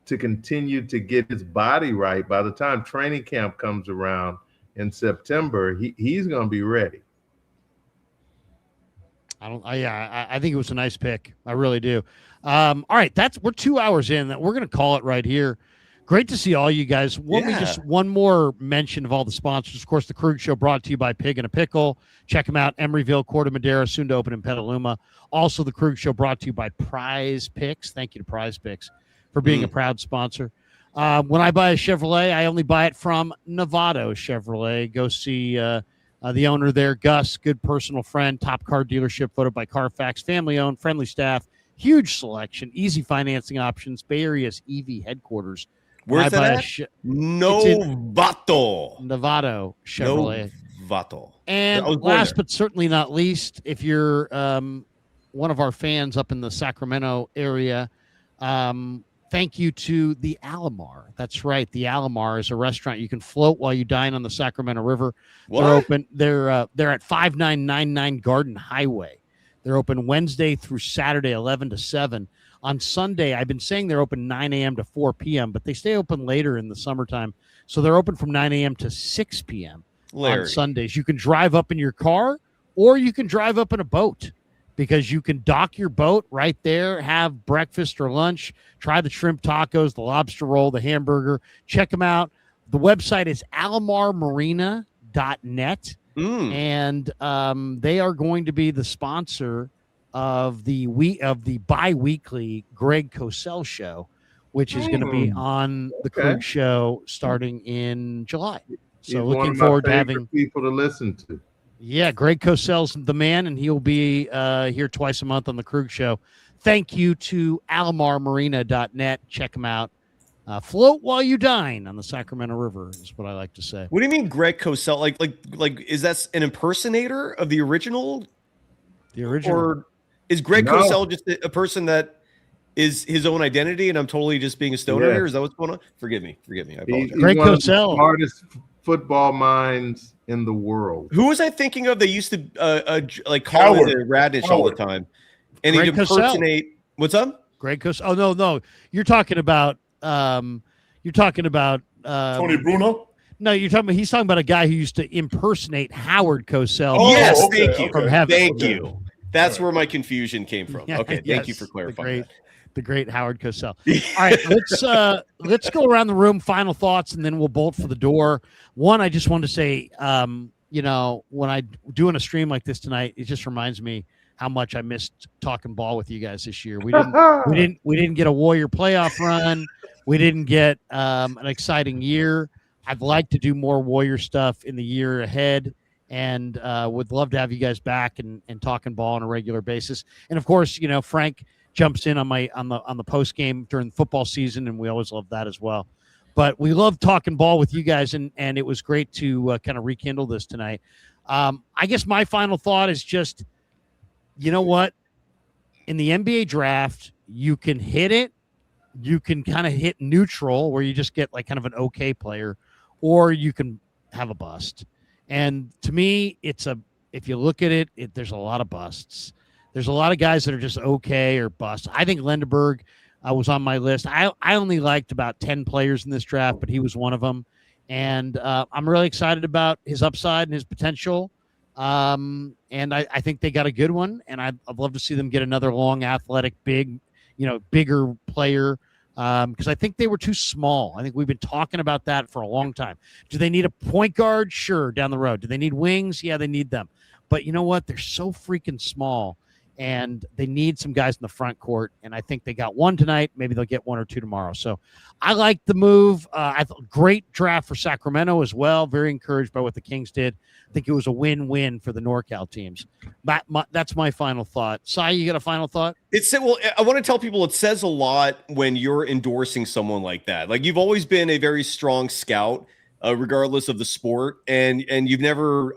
to continue to get his body right. By the time training camp comes around in September, he's going to be ready. I think it was a nice pick. I really do. All right, we're 2 hours in. That we're going to call it right here. Great to see all you guys. Let me just one more mention of all the sponsors. Of course, the Krug Show brought to you by Pig and a Pickle. Check them out. Emeryville, Corte Madera, soon to open in Petaluma. Also, the Krug Show brought to you by Prize Picks. Thank you to Prize Picks for being a proud sponsor. When I buy a Chevrolet, I only buy it from Novato Chevrolet. Go see the owner there, Gus, good personal friend, top car dealership voted by Carfax, family-owned, friendly staff, huge selection, easy financing options, Bay Area's EV headquarters. Where's that at? Novato Chevrolet. Novato. And last but certainly not least, if you're one of our fans up in the Sacramento area, thank you to the Alomar. That's right. The Alomar is a restaurant. You can float while you dine on the Sacramento River. What? They're open. They're at 5999 Garden Highway. They're open Wednesday through Saturday, 11 to 7. On Sunday, I've been saying they're open 9 a.m. to 4 p.m., but they stay open later in the summertime. So they're open from 9 a.m. to 6 p.m. on Sundays. You can drive up in your car or you can drive up in a boat because you can dock your boat right there, have breakfast or lunch, try the shrimp tacos, the lobster roll, the hamburger. Check them out. The website is alomarmarina.net, and they are going to be the sponsor of the bi-weekly Greg Cosell show, which is going to be on the Krug Show starting in July. So looking forward to having people to listen to. Yeah, Greg Cosell's the man, and he'll be here twice a month on the Krug Show. Thank you to alomarmarina.net. Check them out. Float while you dine on the Sacramento River is what I like to say. What do you mean, Greg Cosell? Like, is that an impersonator of the original? The original, or is Greg Cosell just a person that is his own identity, and I'm totally just being a stoner here? Is that what's going on? Forgive me. I apologize. Greg Cosell, one of the smartest football minds in the world. Who was I thinking of? They used to like call it Radnish all the time, and he'd impersonate. What's up? Greg Cosell. Oh no, you're talking about Tony Bruno. No, he's talking about a guy who used to impersonate Howard Cosell. Oh, yes, thank you. Thank you. That's where my confusion came from. Okay, thank you for clarifying. The great Howard Cosell. All right, let's go around the room. Final thoughts, and then we'll bolt for the door. One, I just wanted to say, when I doing a stream like this tonight, it just reminds me how much I missed talking ball with you guys this year. We didn't get a Warrior playoff run. We didn't get an exciting year. I'd like to do more Warrior stuff in the year ahead, and would love to have you guys back and talking ball on a regular basis. And of course, Frank jumps in on the post game during the football season, and we always love that as well. But we love talking ball with you guys, and it was great to kind of rekindle this tonight. I guess my final thought is just, you know what? In the NBA draft, you can hit it. You can kind of hit neutral, where you just get like kind of an okay player, or you can have a bust. And to me, if you look at it, there's a lot of busts. There's a lot of guys that are just okay or bust. I think Lendeborg was on my list. I only liked about 10 players in this draft, but he was one of them. And I'm really excited about his upside and his potential. And I think they got a good one. And I'd love to see them get another long, athletic, bigger player. Because I think they were too small. I think we've been talking about that for a long time. Do they need a point guard? Sure, down the road. Do they need wings? Yeah, they need them. But you know what? They're so freaking small, and they need some guys in the front court. And I think they got one tonight. Maybe they'll get one or two tomorrow. So I like the move. I thought great draft for Sacramento as well. Very encouraged by what the Kings did. I think it was a win-win for the NorCal teams. That's my final thought. Sai, you got a final thought? I want to tell people it says a lot when you're endorsing someone like that. Like, you've always been a very strong scout, regardless of the sport, and you've never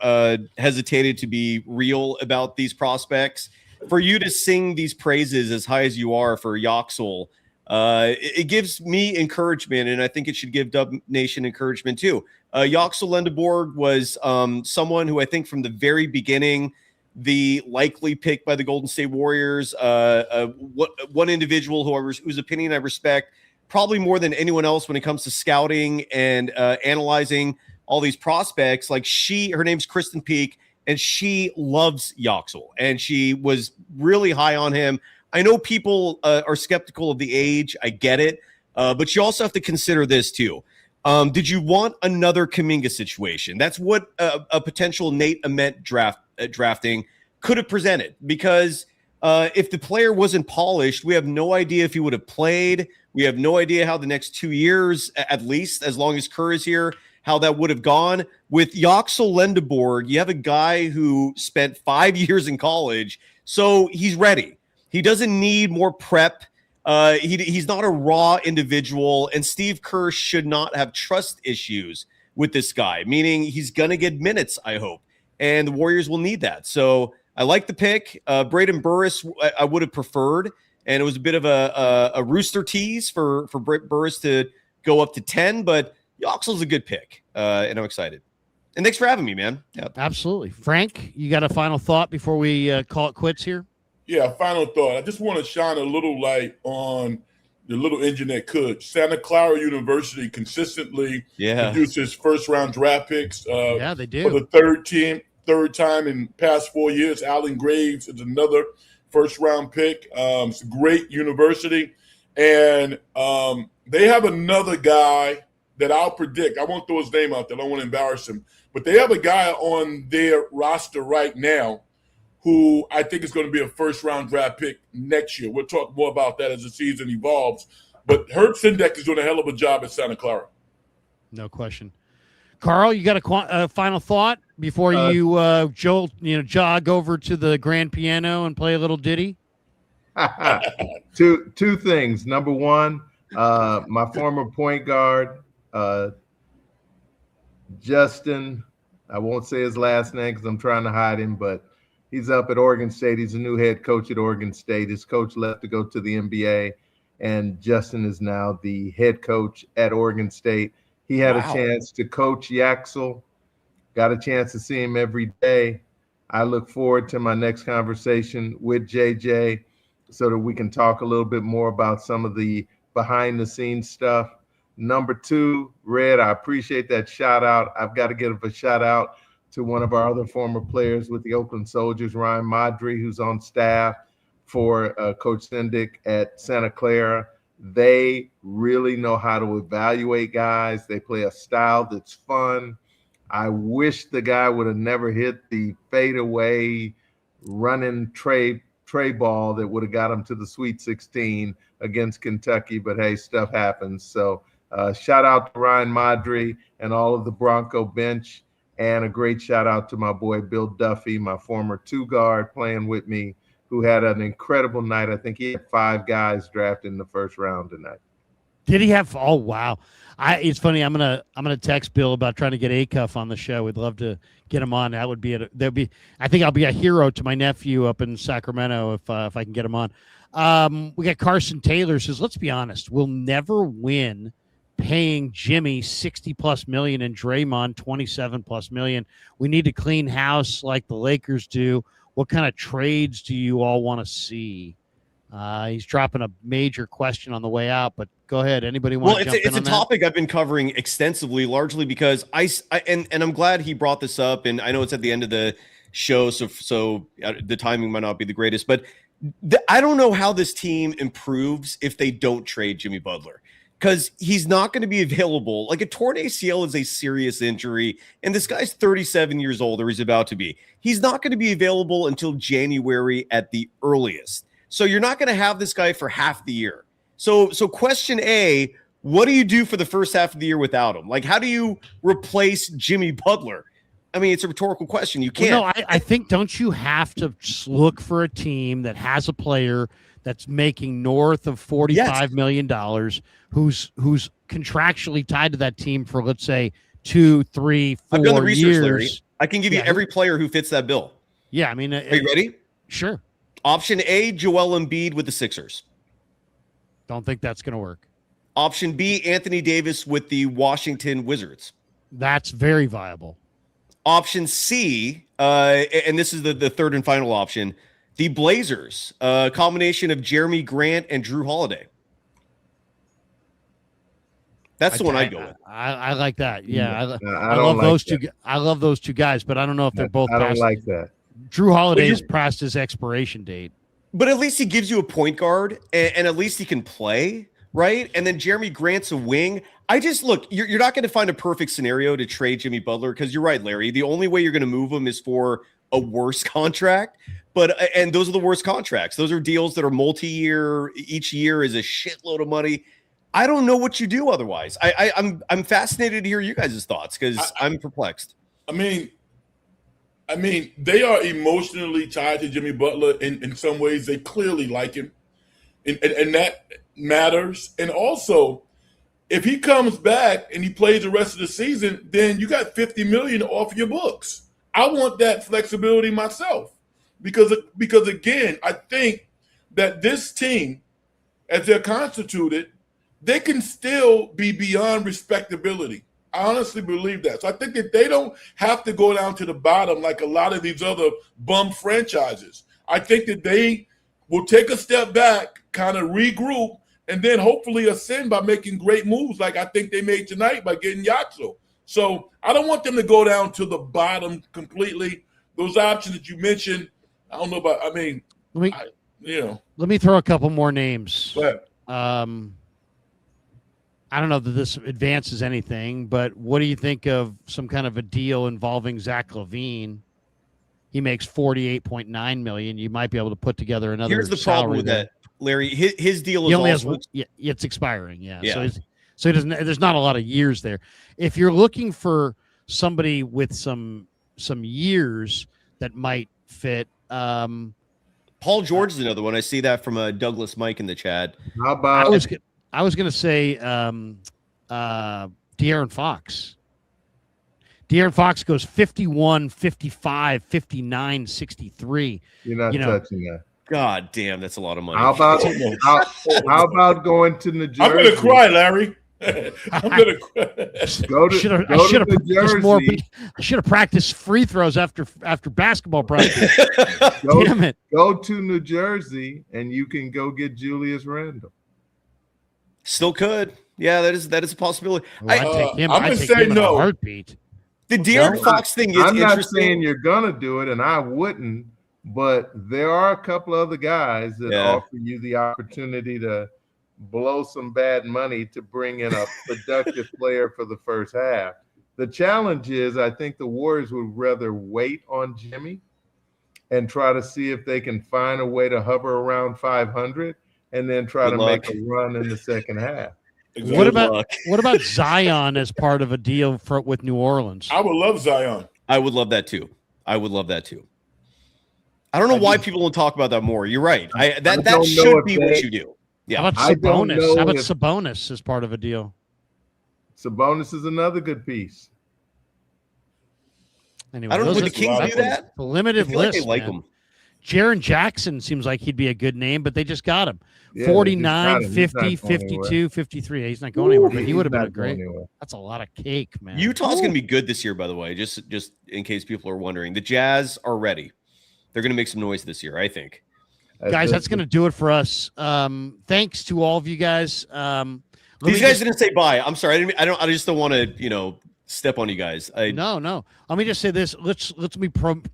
hesitated to be real about these prospects. For you to sing these praises as high as you are for Yaxel, it gives me encouragement, and I think it should give Dub Nation encouragement too. Yaxel Lendeborg was someone who I think from the very beginning, the likely pick by the Golden State Warriors, one individual whose opinion I respect probably more than anyone else when it comes to scouting and analyzing all these prospects. Like, her name's Kristen Peak, and she loves Yaxel, and she was really high on him. I know people are skeptical of the age. I get it. But you also have to consider this too. Did you want another Kuminga situation? That's what a potential Nate Ament drafting could have presented, because if the player wasn't polished, we have no idea if he would have played. We have no idea how the next 2 years, at least as long as Kerr is here, how that would have gone. With Yaxel Lendeborg, you have a guy who spent 5 years in college, so he's ready. He doesn't need more prep. He's not a raw individual, and Steve Kerr should not have trust issues with this guy, meaning he's going to get minutes, I hope, and the Warriors will need that. So I like the pick. Braden Burris, I would have preferred, and it was a bit of a rooster tease for Burris to go up to 10, but Yaxel's a good pick, and I'm excited. And thanks for having me, man. Yeah. Absolutely. Frank, you got a final thought before we call it quits here? Yeah, final thought. I just want to shine a little light on the little engine that could. Santa Clara University consistently produces first-round draft picks. Yeah, they do. For the third time in past 4 years. Allen Graves is another first-round pick. It's a great university. And they have another guy that I'll predict. I won't throw his name out there. I don't want to embarrass him. But they have a guy on their roster right now who I think is going to be a first-round draft pick next year. We'll talk more about that as the season evolves. But Herb Sendek is doing a hell of a job at Santa Clara. No question. Carl, you got a final thought before you jog over to the grand piano and play a little ditty? Two things. Number one, my former point guard, Justin, I won't say his last name because I'm trying to hide him, but he's up at Oregon State. He's a new head coach at Oregon State. His coach left to go to the NBA, and Justin is now the head coach at Oregon State. He had a chance to coach Yaxel, got a chance to see him every day. I look forward to my next conversation with JJ so that we can talk a little bit more about some of the behind-the-scenes stuff. Number two, Red, I appreciate that shout-out. I've got to give a shout-out to one of our other former players with the Oakland Soldiers, Ryan Madry, who's on staff for Coach Sendek at Santa Clara. They really know how to evaluate guys. They play a style that's fun. I wish the guy would have never hit the fadeaway running tray ball that would have got him to the Sweet 16 against Kentucky, but hey, stuff happens. So shout out to Ryan Madry and all of the Bronco bench. And a great shout out to my boy, Bill Duffy, my former two guard playing with me, who had an incredible night. I think he had 5 guys drafted in the first round tonight. Did he have? Oh, wow. It's funny. I'm gonna text Bill about trying to get Acuff on the show. We'd love to get him on. That would be I think I'll be a hero to my nephew up in Sacramento if I can get him on. We got Carson Taylor says, let's be honest, we'll never win paying Jimmy $60+ million and Draymond $27+ million. We need to clean house like the Lakers do. What kind of trades do you all want to see? He's dropping a major question on the way out, but go ahead. Anybody want to jump in on that? It's a topic I've been covering extensively, largely because and I'm glad he brought this up. And I know it's at the end of the show, so the timing might not be the greatest. But I don't know how this team improves if they don't trade Jimmy Butler, because he's not going to be available. Like, a torn ACL is a serious injury, and this guy's 37 years old, or he's about to be. He's not going to be available until January at the earliest. So you're not going to have this guy for half the year. So question A, what do you do for the first half of the year without him? Like, how do you replace Jimmy Butler? I mean, it's a rhetorical question. You can't. Well, no, I think, don't you have to look for a team that has a player that's making north of $45 million, who's contractually tied to that team for, let's say, 2, 3, 4 I've done the research, years. Larry. I can give you every player who fits that bill. Yeah, I mean, are you ready? Sure. Option A, Joel Embiid with the Sixers. Don't think that's going to work. Option B, Anthony Davis with the Washington Wizards. That's very viable. Option C, and this is the third and final option, the Blazers, a combination of Jeremy Grant and Drew Holiday. That's the one I go with. I like that. Yeah, I I don't love like those that. two. I love those two guys, but I don't know if they're both. I don't past, like that. Drew Holiday's past his expiration date. But at least he gives you a point guard, and at least he can play, right? And then Jeremy Grant's a wing. I just look, you're not going to find a perfect scenario to trade Jimmy Butler because you're right, Larry. The only way you're going to move him is for a worse contract. And those are the worst contracts. Those are deals that are multi-year. Each year is a shitload of money. I don't know what you do otherwise. I'm fascinated to hear you guys' thoughts because I'm perplexed. I mean, they are emotionally tied to Jimmy Butler in some ways. They clearly like him, and that matters. And also, if he comes back and he plays the rest of the season, then you got $50 million off your books. I want that flexibility myself because again, I think that this team, as they're constituted, they can still be beyond respectability. I honestly believe that. So I think that they don't have to go down to the bottom like a lot of these other bum franchises. I think that they will take a step back, kind of regroup, and then hopefully ascend by making great moves like I think they made tonight by getting Yaxel. So I don't want them to go down to the bottom completely. Those options that you mentioned, I don't know about. I mean, let me throw a couple more names. Go ahead. I don't know that this advances anything, but what do you think of some kind of a deal involving Zach LaVine? He makes $48.9 million. You might be able to put together another. Here's the problem with that, Larry. His deal is also it's expiring. Yeah. So he doesn't. There's not a lot of years there. If you're looking for somebody with some years that might fit, Paul George is another one. I see that from Douglas Mike in the chat. How about? I was going to say De'Aaron Fox. De'Aaron Fox goes 51, 55, 59, 63. You're not touching that. God damn, that's a lot of money. How about going to New Jersey? I'm going to cry, Larry. I'm going to cry. I should have practiced free throws after basketball practice. Damn it. Go to New Jersey and you can go get Julius Randle. Still could. Yeah, that is a possibility. I'd take him. I'm I'd gonna take say him in no. a heartbeat. The De'Aaron Fox thing is I'm not interesting. saying you're gonna do it, and I wouldn't, but there are a couple other guys that offer you the opportunity to blow some bad money to bring in a productive player for the first half. The challenge is, I think the Warriors would rather wait on Jimmy and try to see if they can find a way to hover around 500. And then try to make a run in the second half. Exactly. What about Zion as part of a deal with New Orleans? I would love Zion. I would love that too. I don't know why people don't talk about that more. You're right. That should be what you do. Yeah. How about Sabonis? How about Sabonis as part of a deal? Sabonis is another good piece. Anyway, I don't know. Would the Kings do that? The limited list. Like they like him. Jaren Jackson seems like he'd be a good name, but they just got him. 49, 50, 52, 53. He's not going anywhere, but he would have been great. That's a lot of cake, man. Utah's going to be good this year, by the way, just in case people are wondering. The Jazz are ready. They're going to make some noise this year, I think. Guys, that's going to do it for us. Thanks to all of you guys. These guys didn't say bye. I'm sorry. I just don't want to, step on you guys. No. Let me just say this. Let's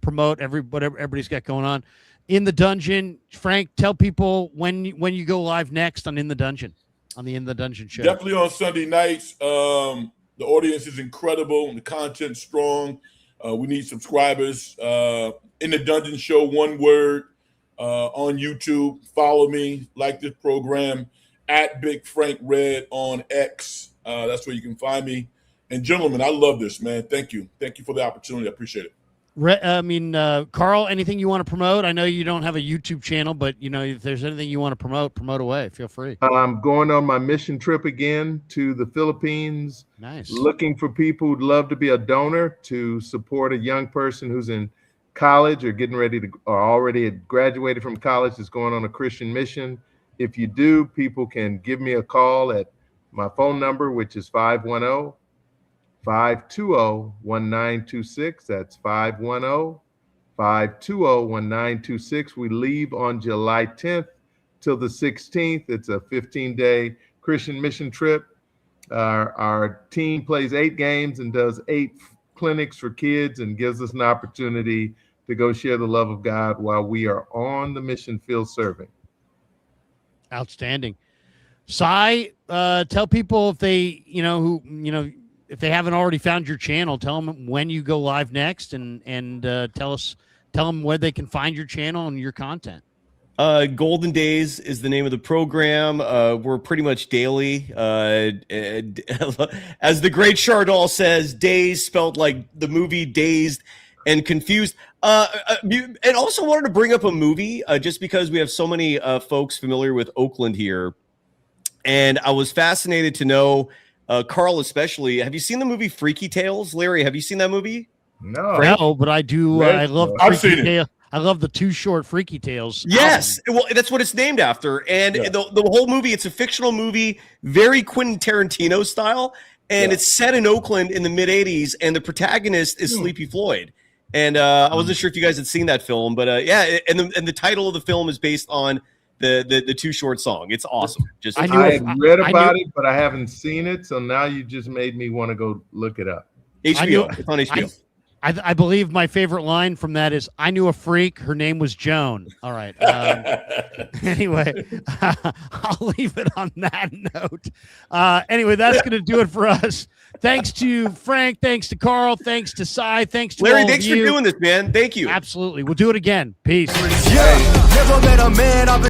promote what everybody's got going on. In the Dungeon, Frank, tell people when you go live next on In the Dungeon, on the In the Dungeon show. Definitely on Sunday nights. The audience is incredible. The content's strong. We need subscribers. In the Dungeon show, one word, on YouTube. Follow me, like this program, at Big Frank Red on X. That's where you can find me. And gentlemen, I love this, man. Thank you. Thank you for the opportunity. I appreciate it. Carl, anything you want to promote? I know you don't have a YouTube channel, but if there's anything you want to promote away. Feel free. I'm going on my mission trip again to the Philippines. Nice. Looking for people who'd love to be a donor to support a young person who's in college or getting ready to, or already had graduated from college, is going on a Christian mission. If you do, people can give me a call at my phone number, which is 520-1926. That's 520-520-1926. We leave on July 10th till the 16th. It's a 15-day Christian mission trip. Our team plays 8 games and does 8 clinics for kids and gives us an opportunity to go share the love of God while we are on the mission field serving. Outstanding. Cy, tell people if they, if they haven't already found your channel, tell them when you go live next, and tell them where they can find your channel and your content. Golden Days is the name of the program. We're pretty much daily. As the great Chardol says, days spelled like the movie Dazed and Confused. And also wanted to bring up a movie just because we have so many folks familiar with Oakland here. And I was fascinated to know, Carl especially, have you seen the movie Freaky Tales? Larry, have you seen that movie? No, but I do. I love I've seen it. I love the Too Short Freaky Tales. Yes, well, that's what it's named after. And the whole movie, it's a fictional movie, very Quentin Tarantino style, and it's set in Oakland in the mid-'80s, and the protagonist is Sleepy Floyd. And I wasn't sure if you guys had seen that film, but and the title of the film is based on the Too Short song. It's awesome. Just I had read about it, but I haven't seen it, so now you just made me want to go look it up. HBO. It's on HBO. I believe my favorite line from that is, "I knew a freak. Her name was Joan." All right. Anyway, I'll leave it on that note. Anyway, that's going to do it for us. Thanks to Frank. Thanks to Carl. Thanks to Cy. Thanks to Larry. all Thanks of you. for doing this, man. Thank you. Absolutely. We'll do it again. Peace. Never met a man I've been